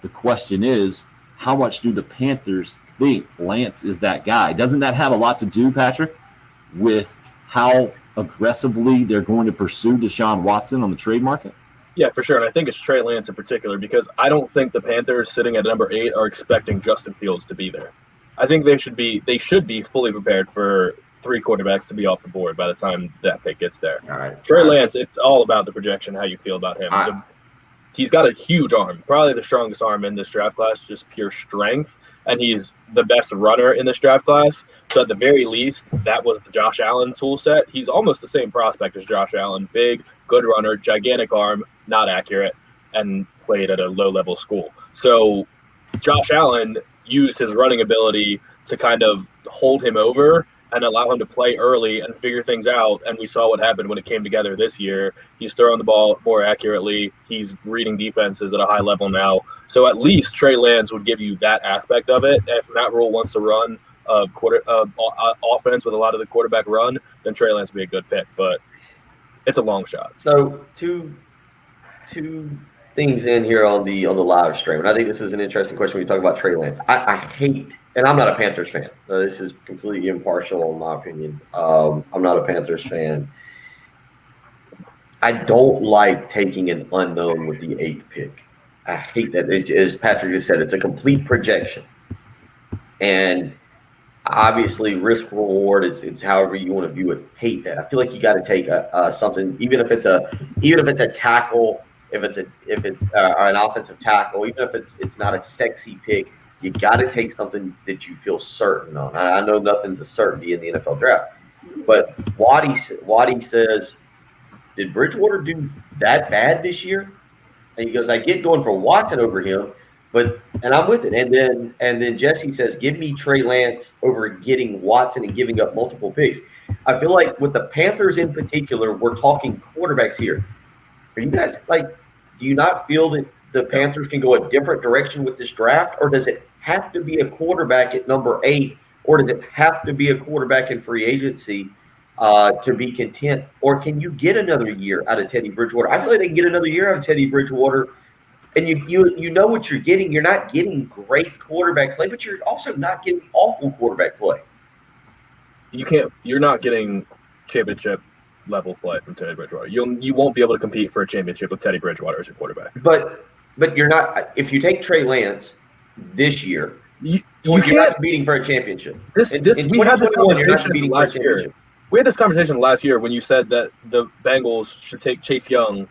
The question is, how much do the Panthers think Lance is that guy? Doesn't that have a lot to do, Patrick, with how aggressively they're going to pursue Deshaun Watson on the trade market? Yeah, for sure. And I think it's Trey Lance in particular because I don't think the Panthers sitting at number 8 are expecting Justin Fields to be there. I think they should be fully prepared for 3 quarterbacks to be off the board by the time that pick gets there. All right. Trey Lance, it's all about the projection, how you feel about him. He's got a huge arm, probably the strongest arm in this draft class, just pure strength. And he's the best runner in this draft class. So at the very least, that was the Josh Allen tool set. He's almost the same prospect as Josh Allen. Big, good runner, gigantic arm, not accurate, and played at a low-level school. So Josh Allen used his running ability to kind of hold him over and allow him to play early and figure things out. And we saw what happened when it came together this year. He's throwing the ball more accurately. He's reading defenses at a high level now. So at least Trey Lance would give you that aspect of it. If Matt Rule wants to run offense with a lot of the quarterback run, then Trey Lance would be a good pick. But it's a long shot. So two things in here on the live stream, and I think this is an interesting question when you talk about Trey Lance. I hate, and I'm not a Panthers fan, so this is completely impartial in my opinion. I'm not a Panthers fan. I don't like taking an unknown with the 8th pick. I hate that. As Patrick just said, it's a complete projection, and obviously risk reward. It's however you want to view it. Hate that. I feel like you got to take something, even if it's a tackle. If it's an offensive tackle, even if it's not a sexy pick, you got to take something that you feel certain on. I know nothing's a certainty in the NFL draft, but Waddy says, did Bridgewater do that bad this year? And he goes, I get going for Watson over him, and I'm with it. And then Jesse says, give me Trey Lance over getting Watson and giving up multiple picks. I feel like with the Panthers in particular, we're talking quarterbacks here. Are you guys do you not feel that the Panthers can go a different direction with this draft, or does it have to be a quarterback at number 8, or does it have to be a quarterback in free agency to be content, or can you get another year out of Teddy Bridgewater? I feel like they can get another year out of Teddy Bridgewater, and you know what you're getting. You're not getting great quarterback play, but you're also not getting awful quarterback play. You're not getting championship level play from Teddy Bridgewater. You won't be able to compete for a championship with Teddy Bridgewater as your quarterback. But you're not. If you take Trey Lance this year, you're not competing for a championship. We had this conversation last year. We had this conversation last year when you said that the Bengals should take Chase Young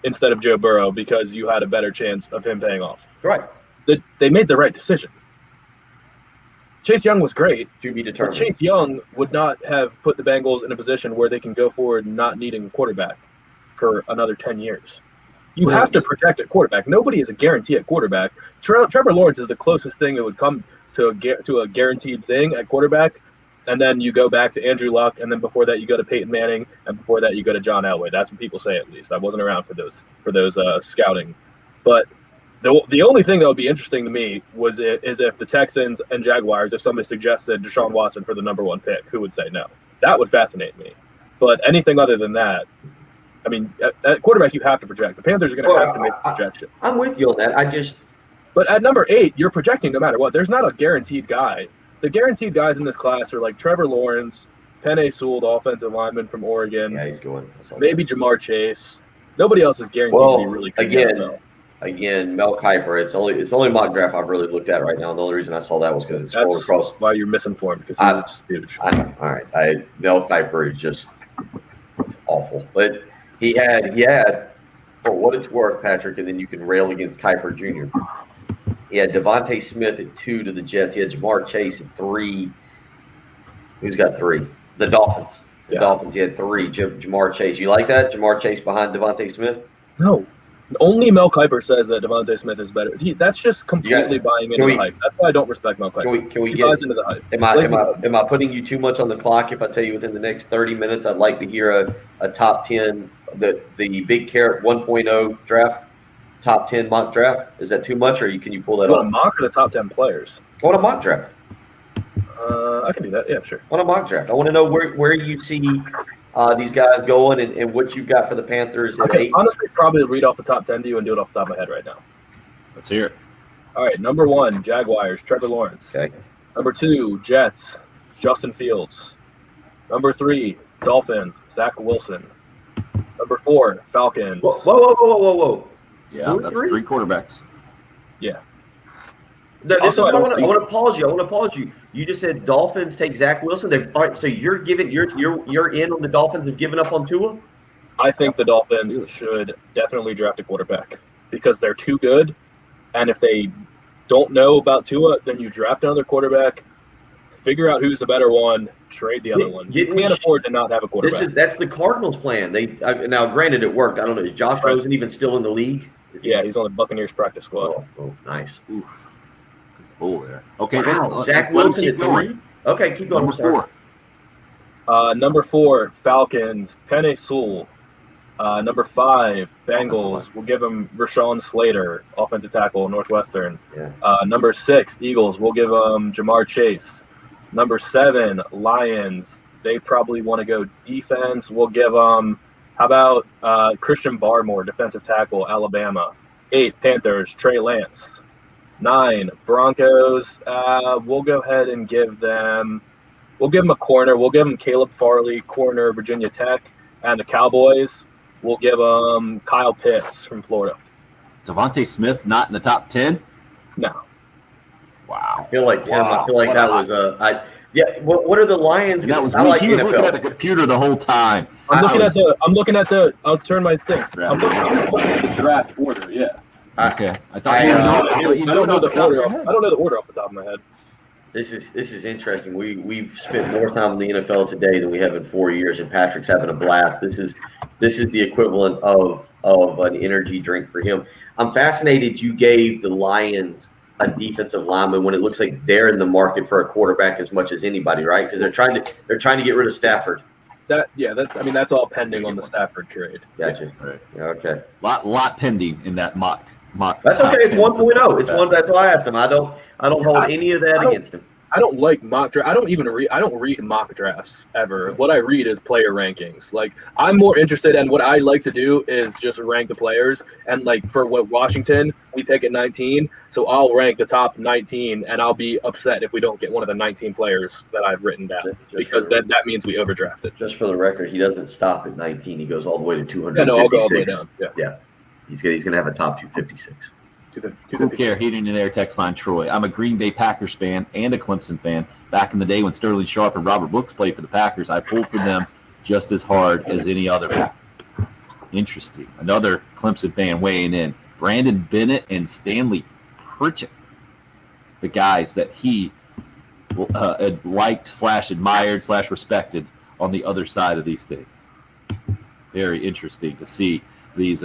instead of Joe Burrow because you had a better chance of him paying off. Right. They made the right decision. Chase Young was great. To be determined. But Chase Young would not have put the Bengals in a position where they can go forward not needing a quarterback for another 10 years. You have to protect a quarterback. Nobody is a guarantee at quarterback. Trevor Lawrence is the closest thing that would come to a guaranteed thing at quarterback. And then you go back to Andrew Luck, and then before that you go to Peyton Manning, and before that you go to John Elway. That's what people say, at least. I wasn't around for those scouting. But the only thing that would be interesting to me is if the Texans and Jaguars, if somebody suggested Deshaun Watson for the number 1 pick, who would say no? That would fascinate me. But anything other than that, I mean, at quarterback you have to project. The Panthers are going to have to make a projection. I'm with you on that. But at number 8, you're projecting no matter what. There's not a guaranteed guy. The guaranteed guys in this class are like Trevor Lawrence, Penei Sewell, the offensive lineman from Oregon. Yeah, he's going. Maybe Jamar Chase. Nobody else is guaranteed to be really good. Again, Mel Kiper. It's the only mock draft I've really looked at right now. And the only reason I saw that was because it's scrolled across. Why you're misinformed, because he's huge. I know. All right. Mel Kiper is just awful. But He had, for what it's worth, Patrick, and then you can rail against Kuiper Jr. He had Devontae Smith at 2 to the Jets. He had Jamar Chase at 3. Who's got 3? The Dolphins. The Dolphins, he had 3. Jamar Chase. You like that? Jamar Chase behind Devontae Smith? No. Only Mel Kiper says that Devontae Smith is better. That's just completely buying into the hype. That's why I don't respect Mel Kiper. Can we he get buys into the hype. Am I putting you too much on the clock if I tell you within the next 30 minutes I'd like to hear a top 10, the Big Carrot 1.0 draft, top 10 mock draft? Is that too much, or can you pull that You off? want a mock or the top 10 players? I want a mock draft. I can do that. Yeah, sure. I want a mock draft. I want to know where you see these guys going and what you've got for the Panthers at 8. Honestly, probably read off the top 10 to you and do it off the top of my head right now. Let's hear it. All right, number 1, Jaguars, Trevor Lawrence. Okay. Number 2, Jets, Justin Fields. Number 3, Dolphins, Zach Wilson. Number 4, Falcons. Whoa. Yeah, that's 3 quarterbacks. Yeah. I want to pause you. You just said Dolphins take Zach Wilson. All right, so you're in on the Dolphins have given up on Tua? I think the Dolphins should definitely draft a quarterback because they're too good. And if they don't know about Tua, then you draft another quarterback, figure out who's the better one, trade the other one. You can't afford to not have a quarterback. That's the Cardinals' plan. Now, granted, it worked. I don't know. Is Josh Rosen even still in the league? He's on the Buccaneers practice squad. Oh, nice. Oof. Oh, there. Okay, wow. let's Zach let him Wilson keep at going. 3. Okay, keep going. Number 4. Number 4, Falcons, Penei Sewell. Number 5, Bengals. We'll give him Rashawn Slater, offensive tackle, Northwestern. Yeah. Number 6, Eagles. We'll give him Jamar Chase. Number 7, Lions. They probably want to go defense. We'll give them, how about Christian Barmore, defensive tackle, Alabama. 8, Panthers, Trey Lance. 9, Broncos. We'll go ahead and give them a corner. We'll give them Caleb Farley, corner, Virginia Tech. And the Cowboys, we'll give them Kyle Pitts from Florida. Devontae Smith not in the top 10? No. Wow. I feel like Tim. Wow. I feel like What that a was hot What are the Lions? that was I weak. like He was NFL. looking at the computer the whole time. I'm looking at the I'll turn my thing. I'm looking at the draft order, yeah. Okay. I thought I, you I don't know the order. order. I don't know the order off the top of my head. This is interesting. We've spent more time in the NFL today than we have in 4 years, and Patrick's having a blast. This is the equivalent of an energy drink for him. I'm fascinated you gave the Lions a defensive lineman when it looks like they're in the market for a quarterback as much as anybody, right? Because they're trying to get rid of Stafford. That's all pending on the Stafford trade. Gotcha. Right. Yeah, okay. Lot pending in that mock. That's top okay. It's 10. 1.0. It's one. That's why I asked him. I don't hold any of that against him. I don't like mock draft. I don't read mock drafts ever. What I read is player rankings. Like, I'm more interested in what I like to do is just rank the players. And like for what Washington, we pick at 19. So I'll rank the top 19, and I'll be upset if we don't get one of the 19 players that I've written down because that means we overdrafted. Just for the record, he doesn't stop at 19. He goes all the way to 256. Yeah, no, I'll go all the way down. Yeah. He's going to have a top 256. Who care? Heating and Air text line Troy. I'm a Green Bay Packers fan and a Clemson fan. Back in the day when Sterling Sharp and Robert Brooks played for the Packers, I pulled for them just as hard as any other Packer. Interesting. Another Clemson fan weighing in. Brandon Bennett and Stanley Pritchett, the guys that he liked / admired / respected on the other side of these things. Very interesting to see these.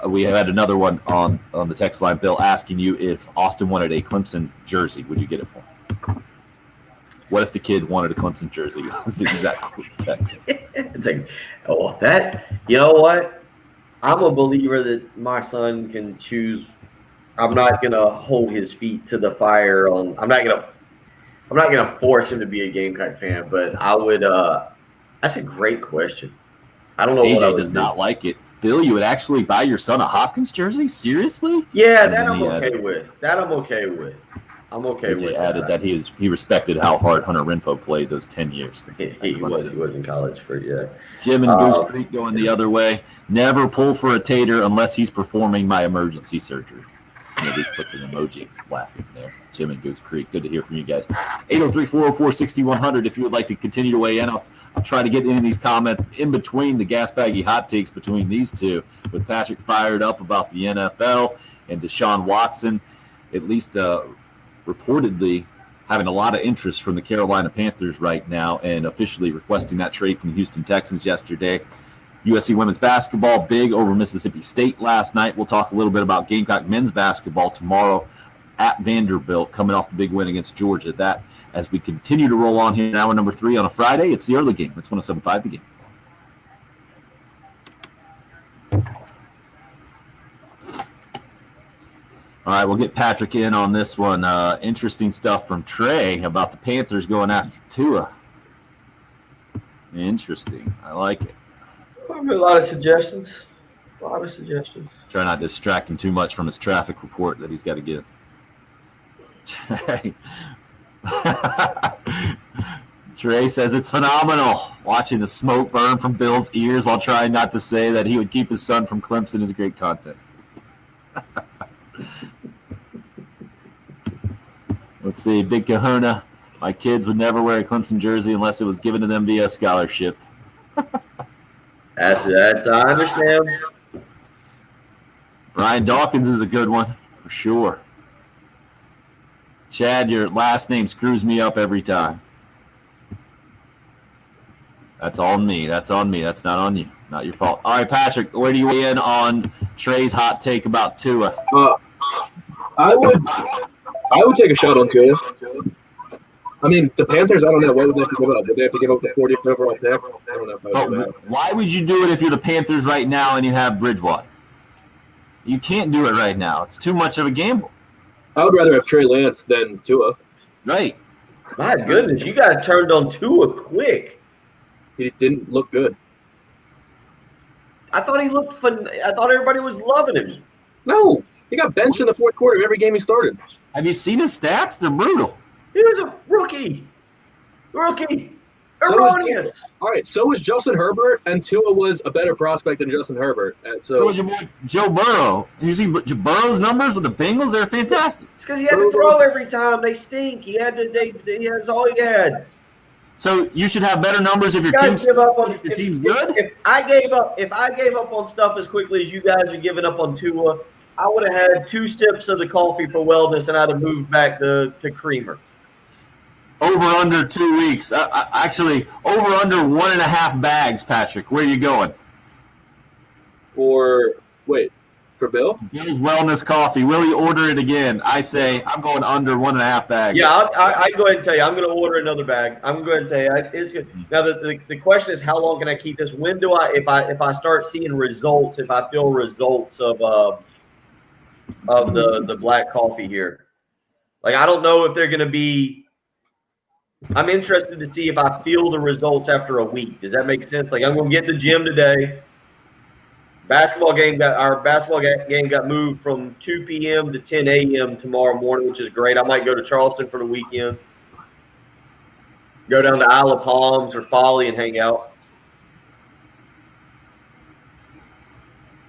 We had another one on the text line, Bill, asking you if Austin wanted a Clemson jersey. Would you get it for him? What if the kid wanted a Clemson jersey? That's the exact text. It's like, you know what? I'm a believer that my son can choose. I'm not gonna hold his feet to the fire on. I'm not gonna force him to be a Gamecock fan, but I would. That's a great question. I don't know. AJ what I would does do. not like it. Bill, you would actually buy your son a Hopkins jersey? Seriously? Yeah, And that then I'm he okay with. I'm okay AJ with. added that he respected how hard Hunter Renfrow played those 10 years. He was in college for Jim and Goose Creek going the other way. Never pull for a tater unless he's performing my emergency surgery. And at least puts an emoji laughing there. Jim and Goose Creek. Good to hear from you guys. 803-404-6100 if you would like to continue to weigh in I'll try to get into these comments in between the gas baggy hot takes between these two, with Patrick fired up about the NFL and Deshaun Watson, at least reportedly having a lot of interest from the Carolina Panthers right now and officially requesting that trade from the Houston Texans yesterday. USC women's basketball big over Mississippi State last night. We'll talk a little bit about Gamecock men's basketball tomorrow at Vanderbilt, coming off the big win against Georgia. That as we continue to roll on here in hour number 3 on a Friday. It's the early game. It's 107.5 The Game. All right, we'll get Patrick in on this one. Interesting stuff from Trey about the Panthers going after Tua. Interesting. I like it. A lot of suggestions. Try not to distract him too much from his traffic report that he's got to give. Trey says it's phenomenal. Watching the smoke burn from Bill's ears while trying not to say that he would keep his son from Clemson is great content. Let's see. Big Kahuna. My kids would never wear a Clemson jersey unless it was given to them via scholarship. That's I understand. Brian Dawkins is a good one for sure. Chad, your last name screws me up every time. That's on me. That's on me. That's not on you. Not your fault. All right, Patrick, where do you weigh in on Trey's hot take about Tua? I would take a shot on Tua. I mean, the Panthers, I don't know. What would they have to give up? Would they have to give up the 40th overall pick? I don't know if I would do that. Why would you do it if you're the Panthers right now and you have Bridgewater? You can't do it right now. It's too much of a gamble. I would rather have Trey Lance than Tua. Right. My goodness, you guys turned on Tua quick. He didn't look good. I thought he looked fun. I thought everybody was loving him. No, he got benched in the fourth quarter of every game he started. Have you seen his stats? They're brutal. He was a rookie. Erroneous. All right, so was Justin Herbert, and Tua was a better prospect than Justin Herbert. So was your boy Joe Burrow. You see Burrow's numbers with the Bengals? They're fantastic. It's because he had to throw every time. They stink. He had to. That's all he had. So you should have better numbers if your team's good. If I gave up on stuff as quickly as you guys are giving up on Tua, I would have had 2 sips of the coffee for wellness, and I'd have moved back to creamer. Over under 2 weeks. Actually, over under 1.5 bags, Patrick. Where are you going? For Bill? Bill's Wellness Coffee. Will he order it again? I say I'm going under 1.5 bags. Yeah, I go ahead and tell you, I'm going to order another bag. I'm going to tell you, it's good. Now the question is, how long can I keep this? When do if I start seeing results, if I feel results of the black coffee here? Like, I don't know if they're going to be. I'm interested to see if I feel the results after a week. Does that make sense? Like, I'm going to get to the gym today. Our basketball game got moved from 2 p.m. to 10 a.m. tomorrow morning, which is great. I might go to Charleston for the weekend. Go down to Isle of Palms or Folly and hang out.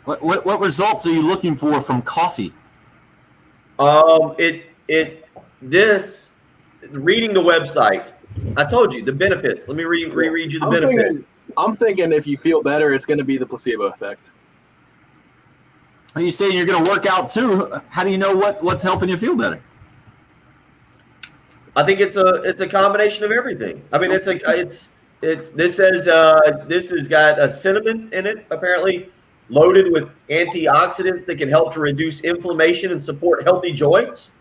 What results are you looking for from coffee? Reading the website. I told you the benefits. Let me reread you the benefits. I'm thinking if you feel better, it's going to be the placebo effect. Are you saying you're going to work out too? How do you know what's helping you feel better? I think it's a combination of everything. I mean, this has got a cinnamon in it, apparently loaded with antioxidants that can help to reduce inflammation and support healthy joints.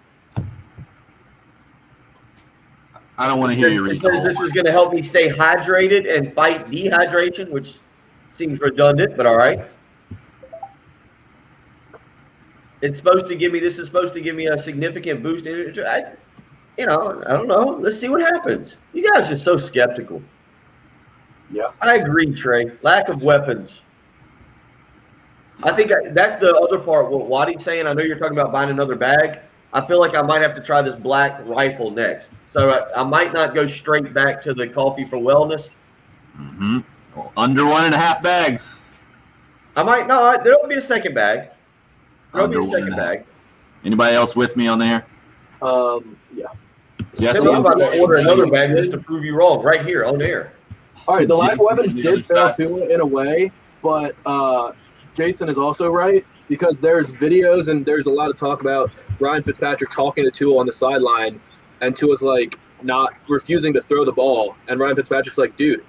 I don't want to hear you read. Because this is going to help me stay hydrated and fight dehydration, which seems redundant, but all right. This is supposed to give me a significant boost in energy. I don't know. Let's see what happens. You guys are so skeptical. Yeah. I agree, Trey. Lack of weapons. I think that's the other part. What Waddy's saying, I know you're talking about buying another bag. I feel like I might have to try this black rifle next. So I might not go straight back to the coffee for wellness. Mm-hmm. Well, under 1.5 bags. I might not. There'll be a second bag. Anybody else with me on there? Yeah. Jesse, I'm about to order another bag just to prove you wrong right here on air. All right, the lack of Jason weapons on the did other fail side. Tua in a way, but Jason is also right because there's videos and there's a lot of talk about Ryan Fitzpatrick talking to Tua on the sideline, and Tua's like not refusing to throw the ball, and Ryan Fitzpatrick's like, dude,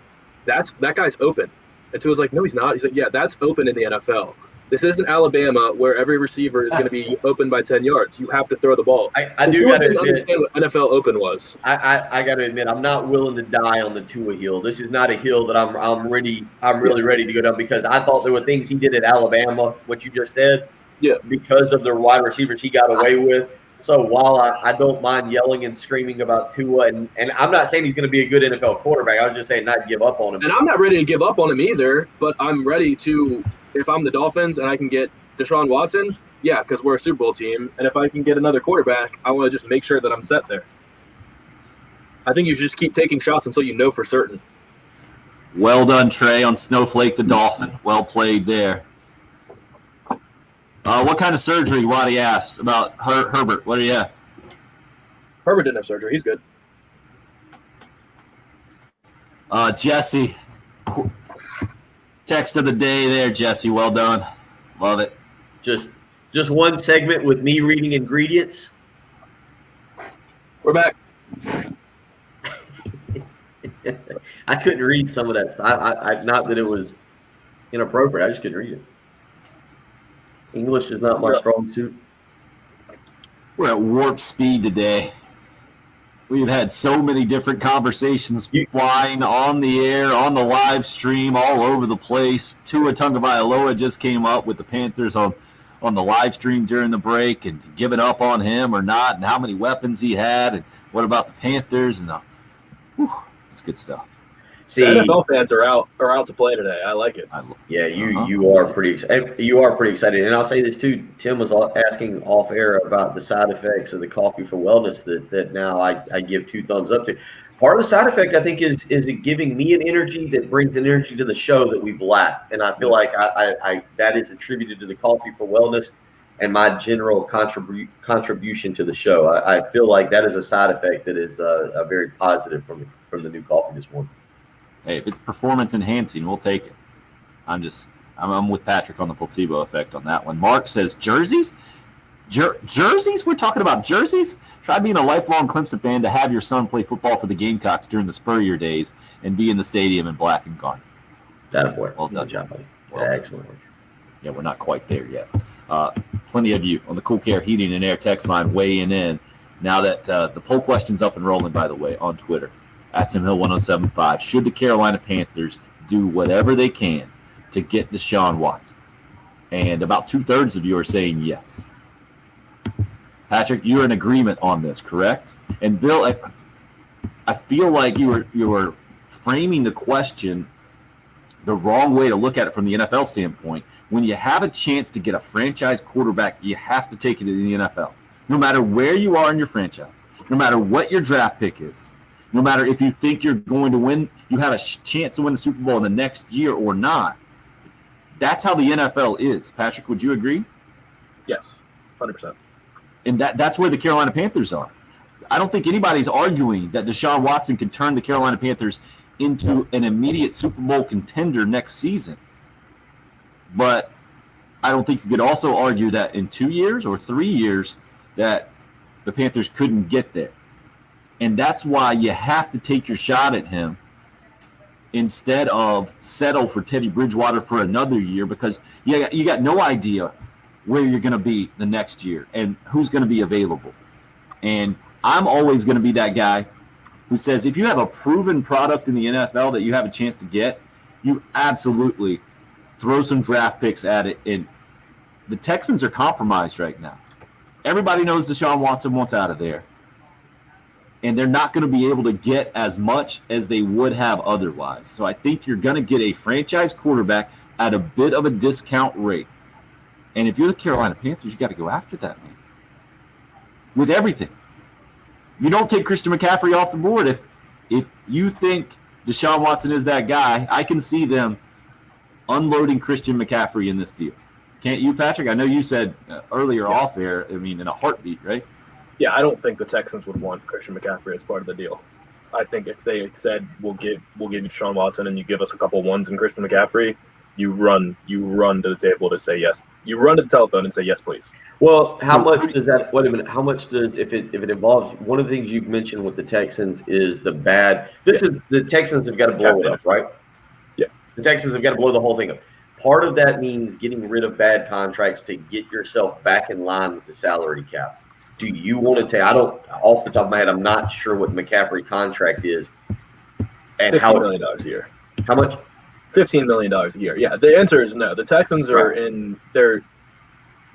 that guy's open, and Tua's like, no, he's not. He's like, yeah, that's open in the NFL. This isn't Alabama where every receiver is going to be open by 10 yards. You have to throw the ball. I So do Tua got to didn't admit, understand what NFL open was. I got to admit, I'm not willing to die on the Tua hill. This is not a hill that I'm really ready to go down because I thought there were things he did at Alabama, what you just said, Yeah. because of the wide receivers he got away with. So while I don't mind yelling and screaming about Tua, and I'm not saying he's going to be a good NFL quarterback, I was just saying not give up on him. And I'm not ready to give up on him either, but I'm ready to, if I'm the Dolphins and I can get Deshaun Watson, yeah, because we're a Super Bowl team. And if I can get another quarterback, I want to just make sure that I'm set there. I think you should just keep taking shots until you know for certain. Well done, Trey, on Snowflake the Dolphin. Well played there. What kind of surgery, Waddy asked about Herbert? What do you have? Herbert didn't have surgery. He's good. Jesse. Text of the day there, Jesse. Well done. Love it. Just one segment with me reading ingredients. We're back. I couldn't read some of that stuff. I not that it was inappropriate. I just couldn't read it. English is not my strong suit. We're at warp speed today. We've had so many different conversations flying on the air, on the live stream, all over the place. Tua Tagovailoa just came up with the Panthers on the live stream during the break and giving up on him or not, and how many weapons he had, and what about the Panthers? And that's good stuff. See, The NFL fans are out to play today. I like it. yeah, you are pretty excited, and I'll say this too. Tim was asking off air about the side effects of the coffee for wellness that now I give 2 thumbs up to. Part of the side effect I think is it giving me an energy that brings an energy to the show that we've lacked, and I feel like I that is attributed to the coffee for wellness and my general contribution to the show. I feel like that is a side effect that is a very positive from the new coffee this morning. Hey, if it's performance enhancing, we'll take it. I'm with Patrick on the placebo effect on that one. Mark says jerseys? Jerseys? We're talking about jerseys? Try being a lifelong Clemson fan to have your son play football for the Gamecocks during the Spurrier days and be in the stadium in black and gold. That boy. Well done, job, buddy. Well done. Excellent work. Yeah, we're not quite there yet. Plenty of you on the Cool Care Heating and Air text line weighing in now that the poll question's up and rolling, by the way, on Twitter. At Tim Hill 1075. Should the Carolina Panthers do whatever they can to get Deshaun Watson? And about 2/3 of you are saying yes. Patrick, you're in agreement on this, correct? And Bill, I feel like you were framing the question the wrong way to look at it from the NFL standpoint. When you have a chance to get a franchise quarterback, you have to take it in the NFL. No matter where you are in your franchise, no matter what your draft pick is, no matter if you think you're going to win, you have a chance to win the Super Bowl in the next year or not. That's how the NFL is. Patrick, would you agree? Yes, 100%. And that's where the Carolina Panthers are. I don't think anybody's arguing that Deshaun Watson can turn the Carolina Panthers into an immediate Super Bowl contender next season. But I don't think you could also argue that in 2 years or 3 years that the Panthers couldn't get there. And that's why you have to take your shot at him instead of settle for Teddy Bridgewater for another year, because you got no idea where you're going to be the next year and who's going to be available. And I'm always going to be that guy who says if you have a proven product in the NFL that you have a chance to get, you absolutely throw some draft picks at it. And the Texans are compromised right now. Everybody knows Deshaun Watson wants out of there. And they're not going to be able to get as much as they would have otherwise. So I think you're going to get a franchise quarterback at a bit of a discount rate. And if you're the Carolina Panthers, you got to go after that, man. With everything. You don't take Christian McCaffrey off the board. If you think Deshaun Watson is that guy, I can see them unloading Christian McCaffrey in this deal. Can't you, Patrick? I know you said earlier off air, in a heartbeat, right? Yeah, I don't think the Texans would want Christian McCaffrey as part of the deal. I think if they said we'll give you Deshaun Watson and you give us a couple ones in Christian McCaffrey, you run to the table to say yes. You run to the telephone and say yes, please. Well, how So- much does that? Wait a minute. How much does if it involves one of the things you've mentioned with the Texans is the bad. This is the Texans have got to blow it up, right? Yeah. The Texans have got to blow the whole thing up. Part of that means getting rid of bad contracts to get yourself back in line with the salary cap. Do you want to take? I don't. Off the top of my head, I'm not sure what McCaffrey contract is, and $15 how million a year. how much. $15 million a year. Yeah, the answer is no. The Texans are in their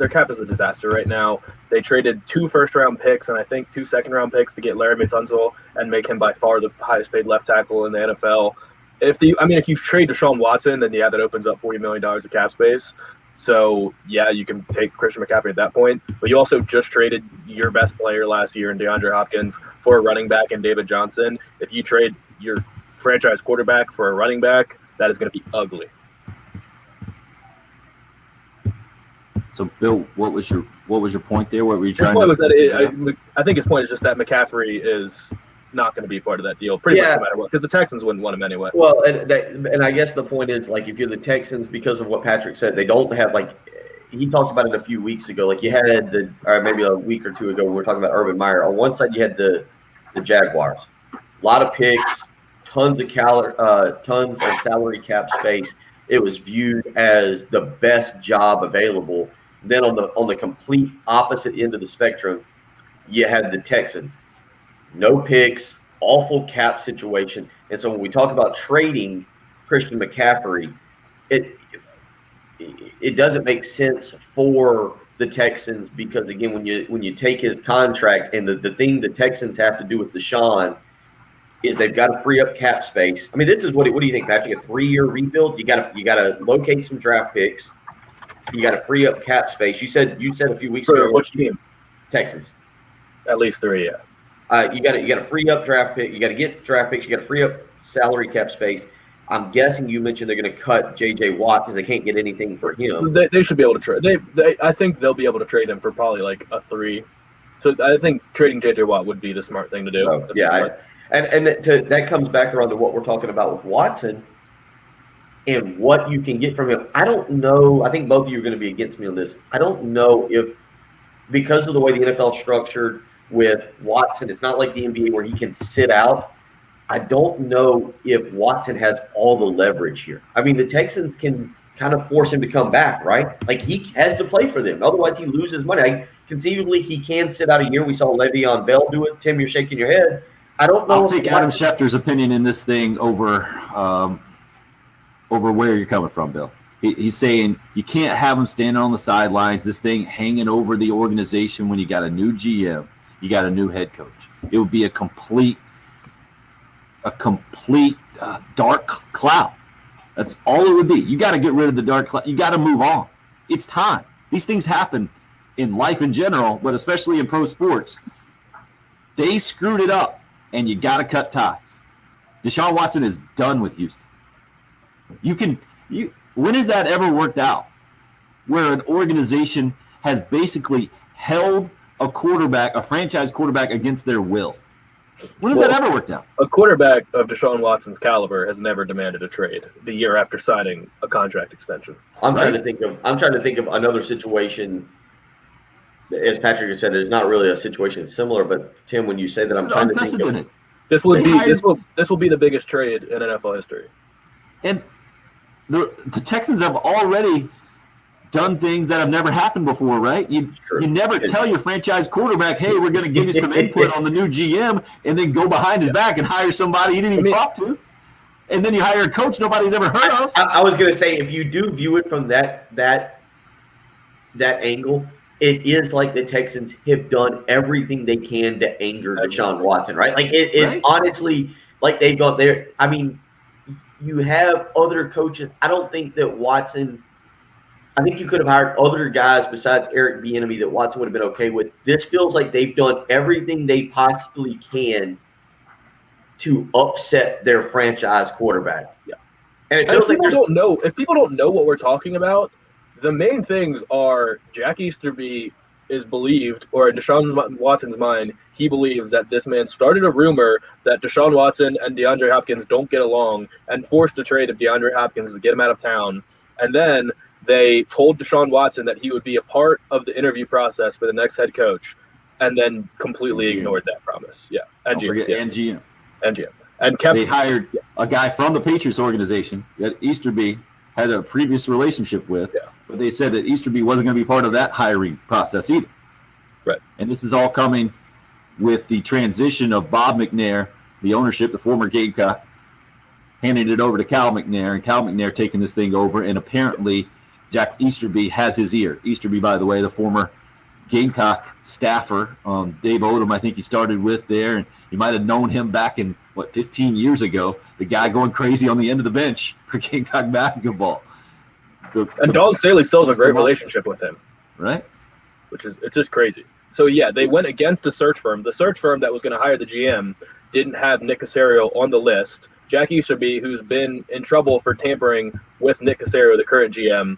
cap is a disaster right now. They traded 2 first-round picks and I think 2 second-round picks to get Larry Tunsil and make him by far the highest-paid left tackle in the NFL. If you trade Deshaun Watson, then yeah, that opens up $40 million of cap space. So yeah, you can take Christian McCaffrey at that point. But you also just traded your best player last year in DeAndre Hopkins for a running back in David Johnson. If you trade your franchise quarterback for a running back, that is going to be ugly. So, Bill, what was your point there? What were you His trying point to? was that I think his point is just that McCaffrey is not going to be part of that deal, pretty much no matter what, because the Texans wouldn't want him anyway. Well, and I guess the point is, like, if you're the Texans, because of what Patrick said, they don't have, like, he talked about it a few weeks ago. Like, you had or maybe a week or two ago, we were talking about Urban Meyer. On one side, you had the Jaguars, a lot of picks, tons of salary cap space. It was viewed as the best job available. Then on the complete opposite end of the spectrum, you had the Texans. No picks, awful cap situation. And so when we talk about trading Christian McCaffrey, it doesn't make sense for the Texans because, again, when you take his contract, and the thing the Texans have to do with Deshaun is they've got to free up cap space. I mean, this is what do you think, Patrick? A 3-year rebuild? You got to locate some draft picks. You got to free up cap space. You said a few weeks ago. Which team? Texans. At least 3, yeah. You got to free up draft pick. You got to get draft picks. You got to free up salary cap space. I'm guessing you mentioned they're going to cut J.J. Watt because they can't get anything for him. They should be able to trade. I think they'll be able to trade him for probably like a 3. So I think trading J.J. Watt would be the smart thing to do. Oh, yeah, that comes back around to what we're talking about with Watson and what you can get from him. I don't know. I think both of you are going to be against me on this. I don't know if, because of the way the NFL is structured with Watson, it's not like the NBA where he can sit out. I don't know if Watson has all the leverage here. I mean, the Texans can kind of force him to come back, right? Like, he has to play for them. Otherwise, he loses money. Conceivably, he can sit out a year. We saw Le'Veon Bell do it. Tim, you're shaking your head. I don't know. I'll take Adam Schefter's opinion in this thing over where you're coming from, Bill. He's saying you can't have him standing on the sidelines, this thing hanging over the organization when you got a new GM, you got a new head coach. It would be a complete dark cloud. That's all it would be. You got to get rid of the dark cloud. You got to move on. It's time. These things happen in life in general, but especially in pro sports. They screwed it up, and you got to cut ties. Deshaun Watson is done with Houston. When has that ever worked out? Where an organization has basically held a franchise quarterback against their will. When has that ever worked out? A quarterback of Deshaun Watson's caliber has never demanded a trade the year after signing a contract extension. I'm trying to think of another situation. As Patrick has said, it's not really a situation similar, but Tim, when you say that, I'm trying to think of. This will be the biggest trade in NFL history. And the Texans have already done things that have never happened before, right? You never tell your franchise quarterback, hey, we're going to give you some input on the new GM, and then go behind his back and hire somebody you didn't even talk to. And then you hire a coach nobody's ever heard of. I was going to say, if you do view it from that angle, it is like the Texans have done everything they can to anger Deshaun Watson, right? Like it's honestly like they've got there. I mean, you have other coaches. I don't think that Watson. I think you could have hired other guys besides Eric Bieniemy that Watson would have been okay with. This feels like they've done everything they possibly can to upset their franchise quarterback. Yeah, and it feels like if people don't know what we're talking about, the main things are Jack Easterby is believed, or in Deshaun Watson's mind, he believes that this man started a rumor that Deshaun Watson and DeAndre Hopkins don't get along and forced a trade of DeAndre Hopkins to get him out of town. And then they told Deshaun Watson that he would be a part of the interview process for the next head coach, and then completely ignored that promise. Yeah, and GM. And kept. They hired a guy from the Patriots organization that Easterby had a previous relationship with, but they said that Easterby wasn't going to be part of that hiring process either. Right. And this is all coming with the transition of Bob McNair, the ownership, the former Gamecock, handing it over to Cal McNair, and Cal McNair taking this thing over, and apparently Jack Easterby has his ear. Easterby, by the way, the former Gamecock staffer, Dave Odom, I think he started with there, and you might have known him back in, 15 years ago, the guy going crazy on the end of the bench for Gamecock basketball. And Dawn Staley still has a great relationship with him. Right. It's just crazy. So, yeah, they went against the search firm. The search firm that was going to hire the GM didn't have Nick Caserio on the list. Jack Easterby, who's been in trouble for tampering with Nick Caserio, the current GM,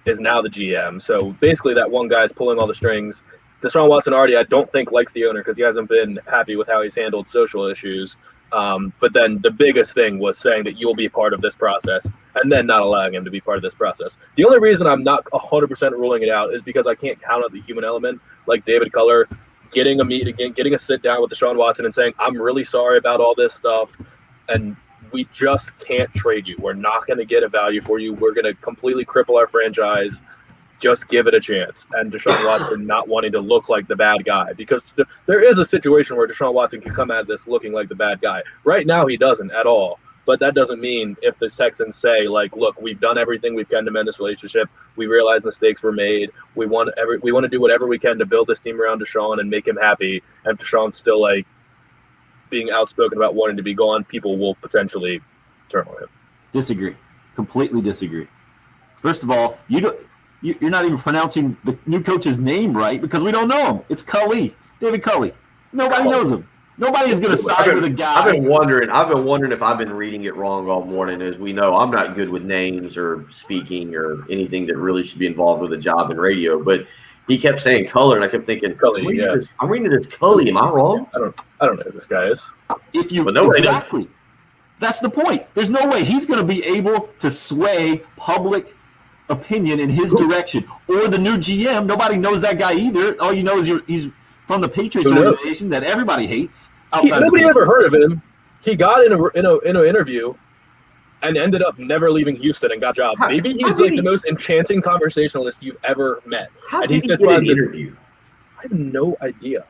is now the GM. So basically that one guy's pulling all the strings. Deshaun Watson already, I don't think, likes the owner because he hasn't been happy with how he's handled social issues. But then the biggest thing was saying that you'll be part of this process and then not allowing him to be part of this process. The only reason I'm not 100% ruling it out is because I can't count out the human element, like David Culler getting a sit down with Deshaun Watson and saying, I'm really sorry about all this stuff, and we just can't trade you. We're not going to get a value for you. We're going to completely cripple our franchise. Just give it a chance. And Deshaun Watson not wanting to look like the bad guy, because there is a situation where Deshaun Watson can come out of this looking like the bad guy. Right now, he doesn't at all. But that doesn't mean if the Texans say, like, look, we've done everything we can to mend this relationship. We realize mistakes were made. We want to do whatever we can to build this team around Deshaun and make him happy. And Deshaun's still, like, being outspoken about wanting to be gone, people will potentially turn on him. Disagree. Completely disagree. First of all, you're not even pronouncing the new coach's name right because we don't know him. It's Culley, David Culley. Nobody knows him. Nobody is going to side with a guy. I've been wondering if I've been reading it wrong all morning. As we know, I'm not good with names or speaking or anything that really should be involved with a job in radio. But he kept saying Color, and I kept thinking, Culley. I'm reading this Culley. Am I wrong? I don't know who this guy is. Exactly. That's the point. There's no way he's going to be able to sway public opinion in his direction, or the new GM. Nobody knows that guy either. All you know is he's from the Patriots organization that everybody hates. Nobody ever heard of him. He got in an interview and ended up never leaving Houston and got a job. Maybe he's the most enchanting conversationalist you've ever met. How did he get an interview? I have no idea.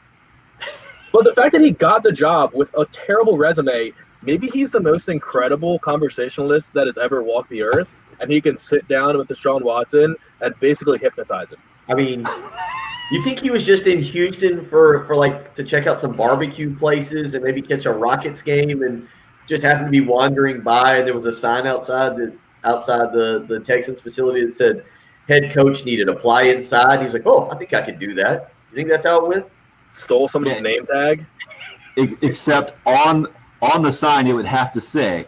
But the fact that he got the job with a terrible resume, maybe he's the most incredible conversationalist that has ever walked the earth. And he can sit down with Deshaun Watson and basically hypnotize him. I mean, you think he was just in Houston for like to check out some barbecue places and maybe catch a Rockets game and just happened to be wandering by and there was a sign outside the Texans facility that said head coach needed apply inside. He was like, oh, I think I could do that. You think that's how it went? Stole somebody's name tag? Except on the sign it would have to say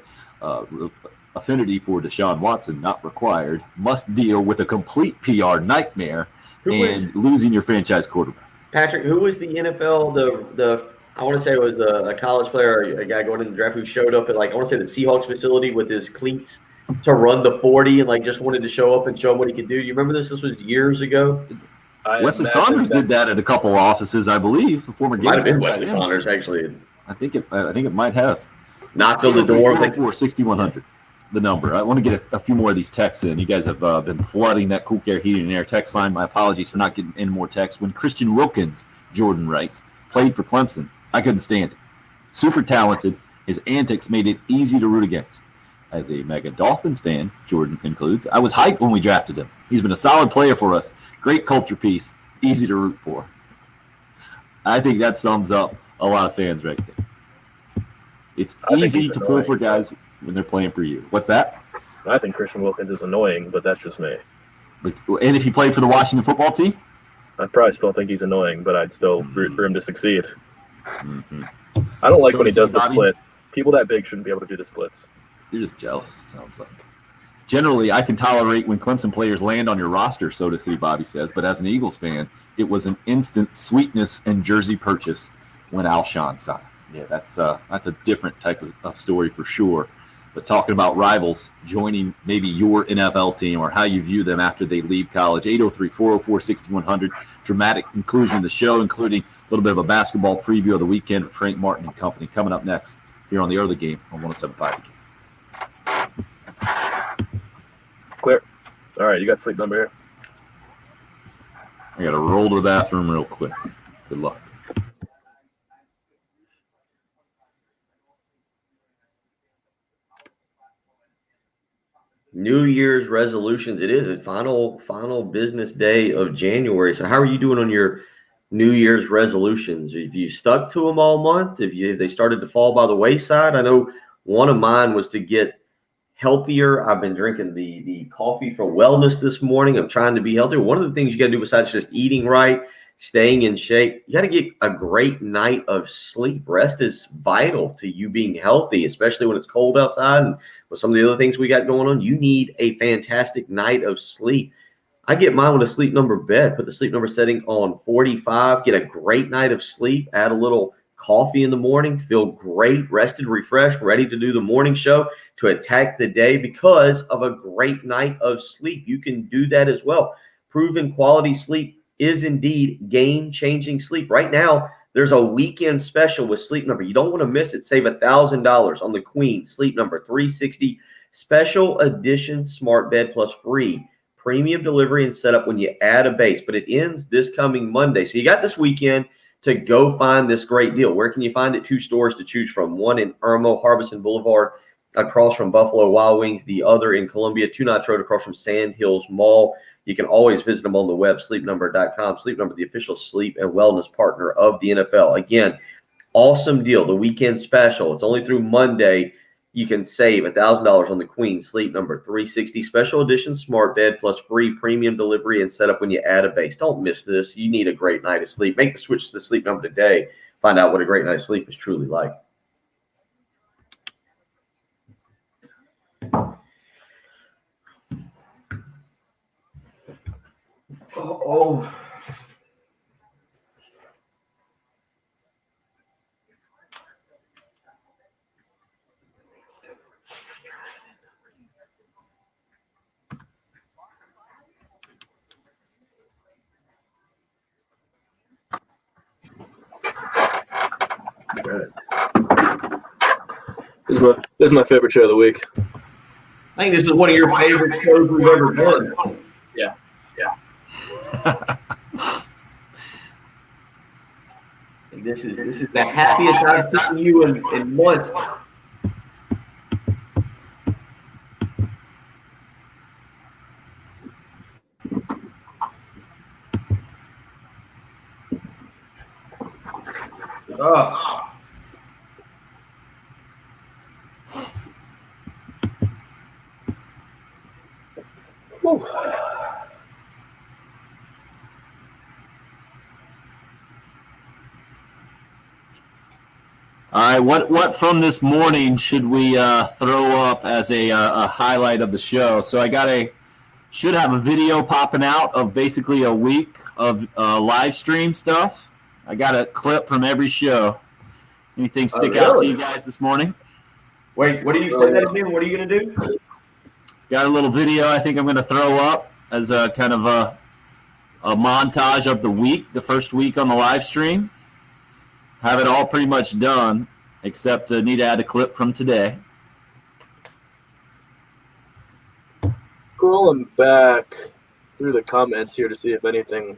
affinity for Deshaun Watson not required, must deal with a complete PR nightmare losing your franchise quarterback. Patrick, who was the NFL, the I want to say it was a college player, a guy going in the draft who showed up at, like, I want to say the Seahawks facility with his cleats to run the 40 and, like, just wanted to show up and show him what he could do. Do you remember this? This was years ago. Wesley Saunders did that at a couple of offices, I believe. The former might have been Wesley Saunders, actually. I think it might have. Knocked on the door. 6100. The number. I want to get a few more of these texts in. You guys have been flooding that Cool Care Heating and Air text line. My apologies for not getting any more texts. When Christian Wilkins, Jordan writes, played for Clemson, I couldn't stand it. Super talented. His antics made it easy to root against. As a mega Dolphins fan, Jordan concludes, I was hyped when we drafted him. He's been a solid player for us. Great culture piece. Easy to root for. I think that sums up a lot of fans right there. It's easy to pull for guys when they're playing for you. What's that? I think Christian Wilkins is annoying, but that's just me. And if he played for the Washington football team? I probably still think he's annoying, but I'd still root for him to succeed. Mm-hmm. I don't like when he does the splits. People that big shouldn't be able to do the splits. You're just jealous, it sounds like. Generally, I can tolerate when Clemson players land on your roster, so to say, Bobby says. But as an Eagles fan, it was an instant sweetness and jersey purchase when Alshon signed. Yeah, that's a different type of story for sure. But talking about rivals joining maybe your NFL team or how you view them after they leave college, 803-404-6100. Dramatic conclusion of the show, including a little bit of a basketball preview of the weekend with Frank Martin and company coming up next here on the Early Game on 107.5 The Game. Clear. All right, you got sleep number here. I got to roll to the bathroom real quick. Good luck. New Year's resolutions. It is a final business day of January. So how are you doing on your New Year's resolutions? Have you stuck to them all month? Have they started to fall by the wayside? I know one of mine was to get healthier. I've been drinking the coffee for wellness this morning. I'm trying to be healthier. One of the things you got to do besides just eating right, staying in shape, you got to get a great night of sleep. Rest is vital to you being healthy, especially when it's cold outside and with some of the other things we got going on. You need a fantastic night of sleep. I get mine with a Sleep Number bed. Put the Sleep Number setting on 45. Get a great night of sleep. Add a little coffee in the morning. Feel great, rested, refreshed, ready to do the morning show, to attack the day because of a great night of sleep. You can do that as well. Proven quality sleep is indeed game-changing sleep. Right now, there's a weekend special with Sleep Number. You don't want to miss it. Save $1,000 on the Queen Sleep Number 360 Special Edition Smart Bed plus free premium delivery and setup when you add a base. But it ends this coming Monday. So you got this weekend to go find this great deal. Where can you find it? 2 stores to choose from. One in Irmo, Harbison Boulevard, across from Buffalo Wild Wings. The other in Columbia, 2 Notch Road, across from Sand Hills Mall. You can always visit them on the web, sleepnumber.com. Sleep Number, the official sleep and wellness partner of the NFL. Again, awesome deal. The weekend special. It's only through Monday. You can save $1,000 on the Queen Sleep Number 360 Special Edition Smart Bed plus free premium delivery and setup when you add a base. Don't miss this. You need a great night of sleep. Make the switch to the Sleep Number today. Find out what a great night of sleep is truly like. Oh. This is my favorite show of the week. I think this is one of your favorite shows we've ever done. Yeah. This is the happiest I've seen you in months. Oh. Whew. All right, what from this morning should we throw up as a highlight of the show? So should have a video popping out of basically a week of live stream stuff. I got a clip from every show. Anything stick out to you guys this morning? Wait, what do you say that again? What are you going to do? Got a little video I think I'm going to throw up as a kind of a montage of the week, the first week on the live stream. Have it all pretty much done, except need to add a clip from today. Scrolling back through the comments here to see if anything.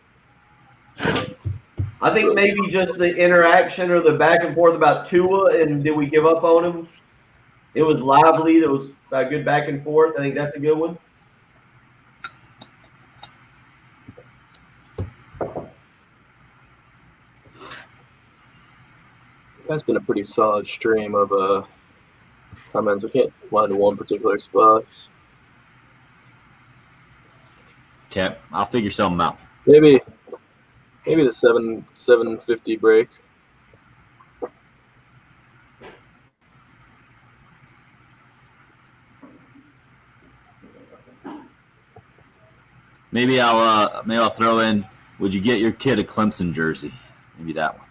I think maybe just the interaction or the back and forth about Tua and did we give up on him? It was lively. There was a good back and forth. I think that's a good one. That's been a pretty solid stream of comments. I can't find one particular spot. Okay, I'll figure something out. Maybe the 750 break. Maybe I'll throw in Would you get your kid a Clemson jersey? Maybe that one.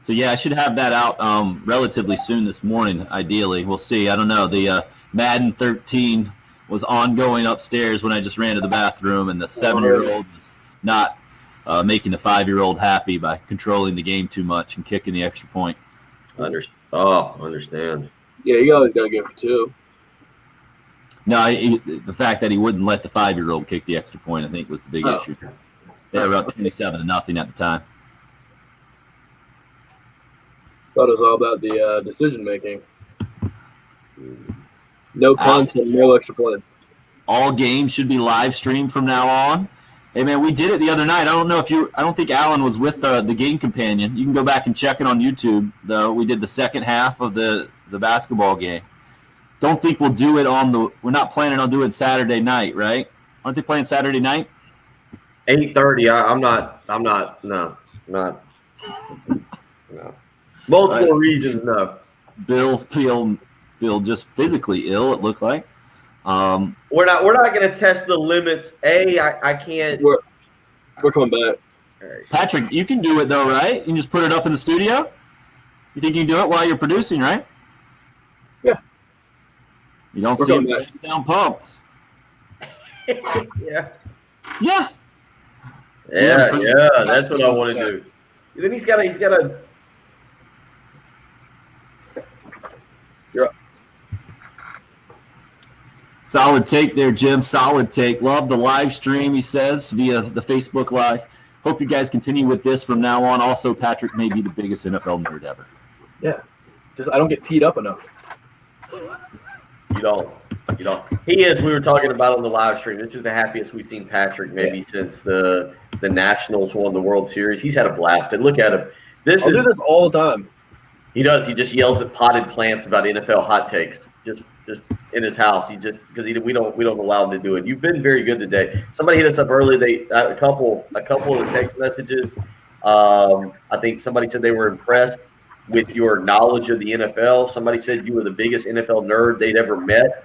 So, yeah, I should have that out relatively soon this morning, ideally. We'll see. I don't know. The Madden 13 was ongoing upstairs when I just ran to the bathroom, and the 7-year-old was not making the 5-year-old happy by controlling the game too much and kicking the extra point. Understand. Yeah, you always got to go for 2. No, the fact that he wouldn't let the 5-year-old kick the extra point, I think, was the big issue. They were up 27-0 at the time. Thought it was all about the decision making. No punts and no extra points. All games should be live streamed from now on. Hey man, we did it the other night. I don't think Alan was with the game companion. You can go back and check it on YouTube. Though we did the second half of the basketball game. Don't think we'll do it we're not planning on doing Saturday night, right? Aren't they playing Saturday night? 8:30. I'm not. No. Multiple reasons, no. Bill feel just physically ill, it looked like. We're not going to test the limits. I can't. We're coming back. Right. Patrick, you can do it though, right? You can just put it up in the studio? You think you can do it while you're producing, right? Yeah. You don't sound pumped. Yeah. Yeah. Yeah, that's what I want to do. Then he's got to. You're up. Solid take there, Jim. Solid take. Love the live stream, he says, via the Facebook Live. Hope you guys continue with this from now on. Also, Patrick may be the biggest NFL nerd ever. Yeah. Just I don't get teed up enough. You don't. He is. We were talking about on the live stream. This is the happiest we've seen Patrick maybe since the Nationals won the World Series. He's had a blast. And look at him. I'll do this all the time. He does. He just yells at potted plants about NFL hot takes. Just in his house. He just because we don't allow him to do it. You've been very good today. Somebody hit us up early. A couple of the text messages. I think somebody said they were impressed with your knowledge of the NFL. Somebody said you were the biggest NFL nerd they'd ever met.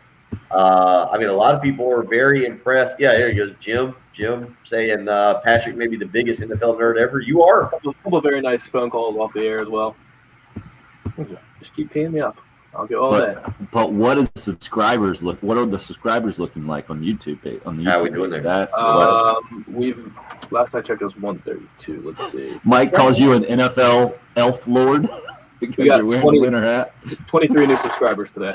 I mean, a lot of people are very impressed. Yeah, there he goes, Jim. Jim saying Patrick may be the biggest NFL nerd ever. You are. A couple of very nice phone calls off the air as well. Just keep teeing me up. I'll go all day. But what are the subscribers looking like on YouTube? On the YouTube How we doing there? That's the question. Last I checked it was 132. Let's see. Mike calls you an NFL elf lord because We got you're wearing 20 a winter hat. 23 new subscribers today.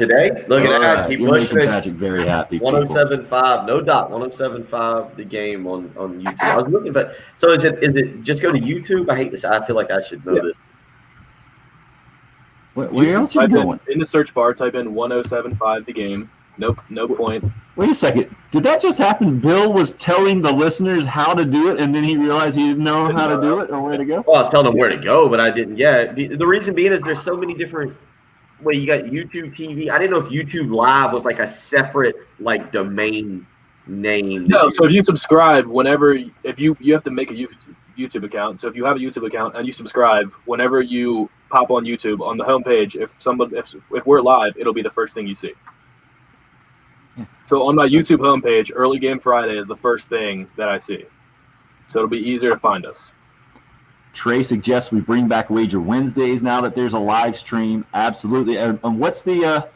Look at All that. right, Keep you're pushing making it. Patrick very happy. people. 107.5, no dot. 107.5, the game on YouTube. I was looking, but so is it just go to YouTube? I hate this. I feel like I should know this. Where else are you going? In the search bar, type in 107.5 the game. Nope, no point. Wait a second. Did that just happen? Bill was telling the listeners how to do it, and then he realized he didn't know how to do it or where to go? Well, I was telling them where to go, but I didn't yet. The reason being is there's so many different. Well, you got YouTube TV. I didn't know if YouTube Live was like a separate domain name. No, so if you subscribe, if you have to make a YouTube account. So if you have a YouTube account and you subscribe, whenever you pop on YouTube on the homepage, if we're live, it'll be the first thing you see. So on my YouTube homepage, Early Game Friday is the first thing that I see. So it'll be easier to find us. Trey suggests we bring back Wager Wednesdays now that there's a live stream. Absolutely. And what's the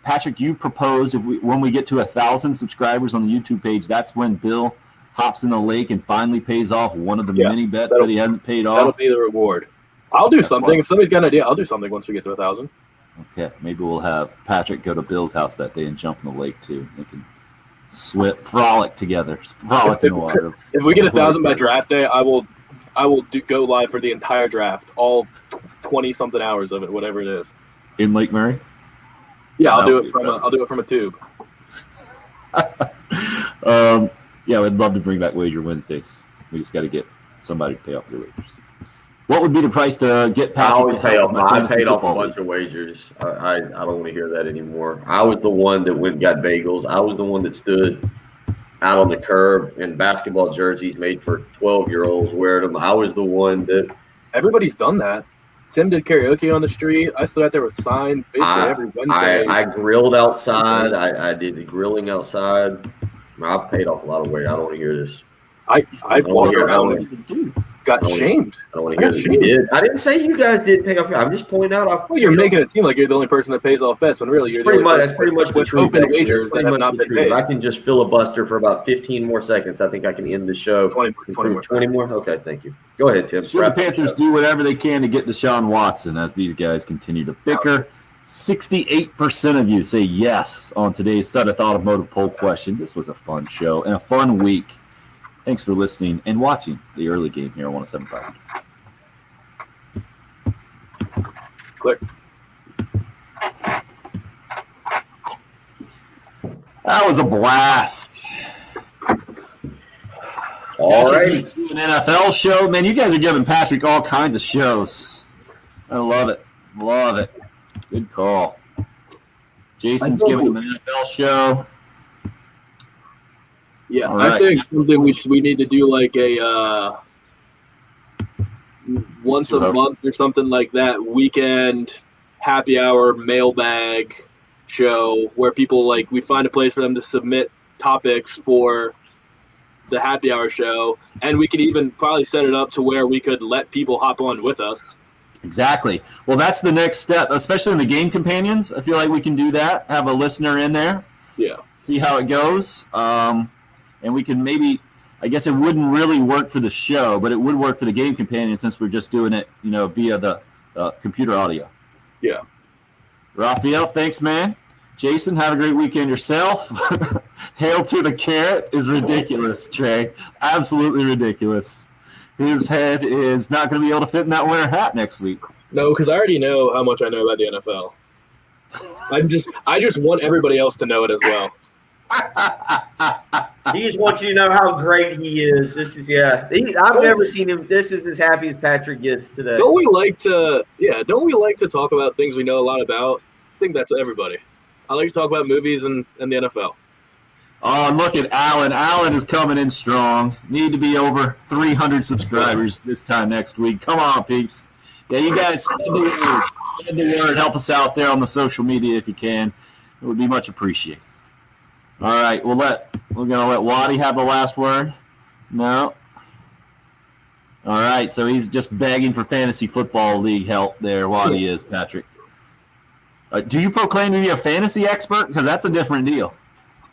Patrick? You propose when we get to 1,000 subscribers on the YouTube page, that's when Bill hops in the lake and finally pays off one of the many bets that he hasn't paid off. That'll be the reward. I'll do something. If somebody's got an idea, I'll do something once we get to 1,000. Okay, maybe we'll have Patrick go to Bill's house that day and jump in the lake too. They can frolic together, frolic in the water. If we get 1,000 by draft day, I will go live for the entire draft, all 20-something hours of it, whatever it is. In Lake Murray? Yeah, I'll do it from a tube. Yeah, we'd love to bring back Wager Wednesdays. We just got to get somebody to pay off their wagers. What would be the price to get Patrick? I always pay off. I paid off a football bunch of wagers. I don't want to hear that anymore. I was the one that went and got bagels. I was the one that stood out on the curb and basketball jerseys made for 12-year-olds wearing them. I was the one that Everybody's done that. Tim did karaoke on the street. I stood out there with signs basically every Wednesday. I grilled outside. I did the grilling outside. I paid off a lot of weight. I don't want to hear this. I don't hear got shamed. I don't want to hear this. You did. I didn't say you guys did pay off. I'm just pointing out. Well, you're making it seem like you're the only person that pays off bets when really you're pretty much. That's pretty much the truth. Open wagers that have not been paid. I can just filibuster for about 15 more seconds. I think I can end the show. 20 more. Okay, thank you. Go ahead, Tim. Sure, the Panthers do whatever they can to get Deshaun Watson as these guys continue to bicker. 68% of you say yes on today's Sudeth Automotive poll question. This was a fun show and a fun week. Thanks for listening and watching the early game here on 107.5. Click. That was a blast. All right. An NFL show. Man, you guys are giving Patrick all kinds of shows. I love it. Love it. Good call. Jason's giving him an NFL show. Yeah, right. I think something we need to do like a once a month or something like that weekend happy hour mailbag show where people we find a place for them to submit topics for the happy hour show, and we could even probably set it up to where we could let people hop on with us. Exactly. Well, that's the next step, especially in the game companions. I feel like we can do that. Have a listener in there. Yeah. See how it goes. And we can maybe, I guess it wouldn't really work for the show, but it would work for the game companion since we're just doing it, via the computer audio. Yeah. Raphael, thanks, man. Jason, have a great weekend yourself. Hail to the carrot is ridiculous, Trey. Absolutely ridiculous. His head is not going to be able to fit in that winter hat next week. No, because I already know how much I know about the NFL. I just want everybody else to know it as well. He just wants you to know how great he is. This is I've never seen him. This is as happy as Patrick gets today. Don't we like to talk about things we know a lot about? I think that's everybody. I like to talk about movies and the NFL. Oh, and look at Alan. Alan is coming in strong. Need to be over 300 subscribers this time next week. Come on, peeps. Yeah, you guys spread the word. Spread the word. Help us out there on the social media if you can. It would be much appreciated. All right, we're gonna let Waddy have the last word. No. All right, so he's just begging for fantasy football league help there. Waddy is, Patrick. Do you proclaim to be a fantasy expert? Because that's a different deal.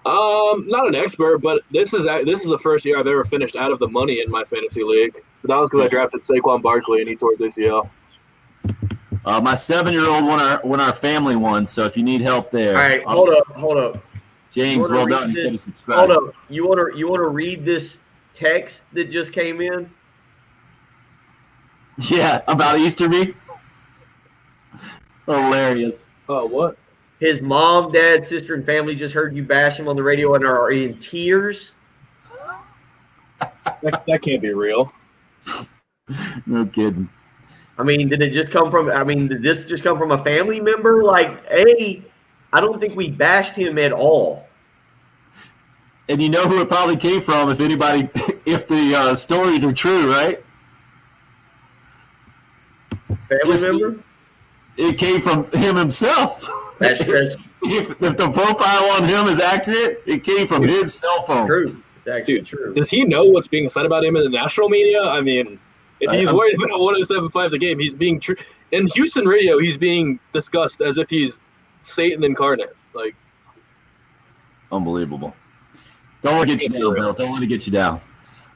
Not an expert, but this is the first year I've ever finished out of the money in my fantasy league. But that was because I drafted Saquon Barkley and he tore his ACL. My 7-year-old won our family one, so if you need help there. All right, hold up. James, well done. He said he subscribed. Hold up. You want to read this text that just came in? Yeah, about Easterby. Hilarious. Oh, what? His mom, dad, sister, and family just heard you bash him on the radio and are in tears. That can't be real. No kidding. I mean, did this just come from a family member? I don't think we bashed him at all. And you know who it probably came from if the stories are true, right? Family member? It came from him himself. That's if the profile on him is accurate, it came from his cell phone. True. It's actually true. Does he know what's being said about him in the national media? I mean, if he's worried about 107.5 the game, he's being in Houston radio. He's being discussed as if he's Satan incarnate. Unbelievable. Don't want to get you down, Bill. Don't want to get you down.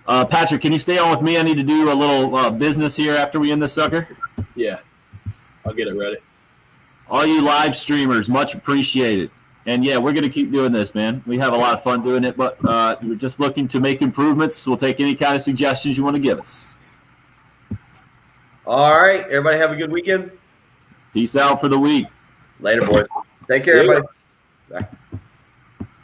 Patrick, can you stay on with me? I need to do a little business here after we end this sucker. Yeah, I'll get it ready. All you live streamers, much appreciated. And, yeah, we're going to keep doing this, man. We have a lot of fun doing it, but we're just looking to make improvements. We'll take any kind of suggestions you want to give us. All right. Everybody have a good weekend. Peace out for the week. Later, boys. Take care, everybody. Bye.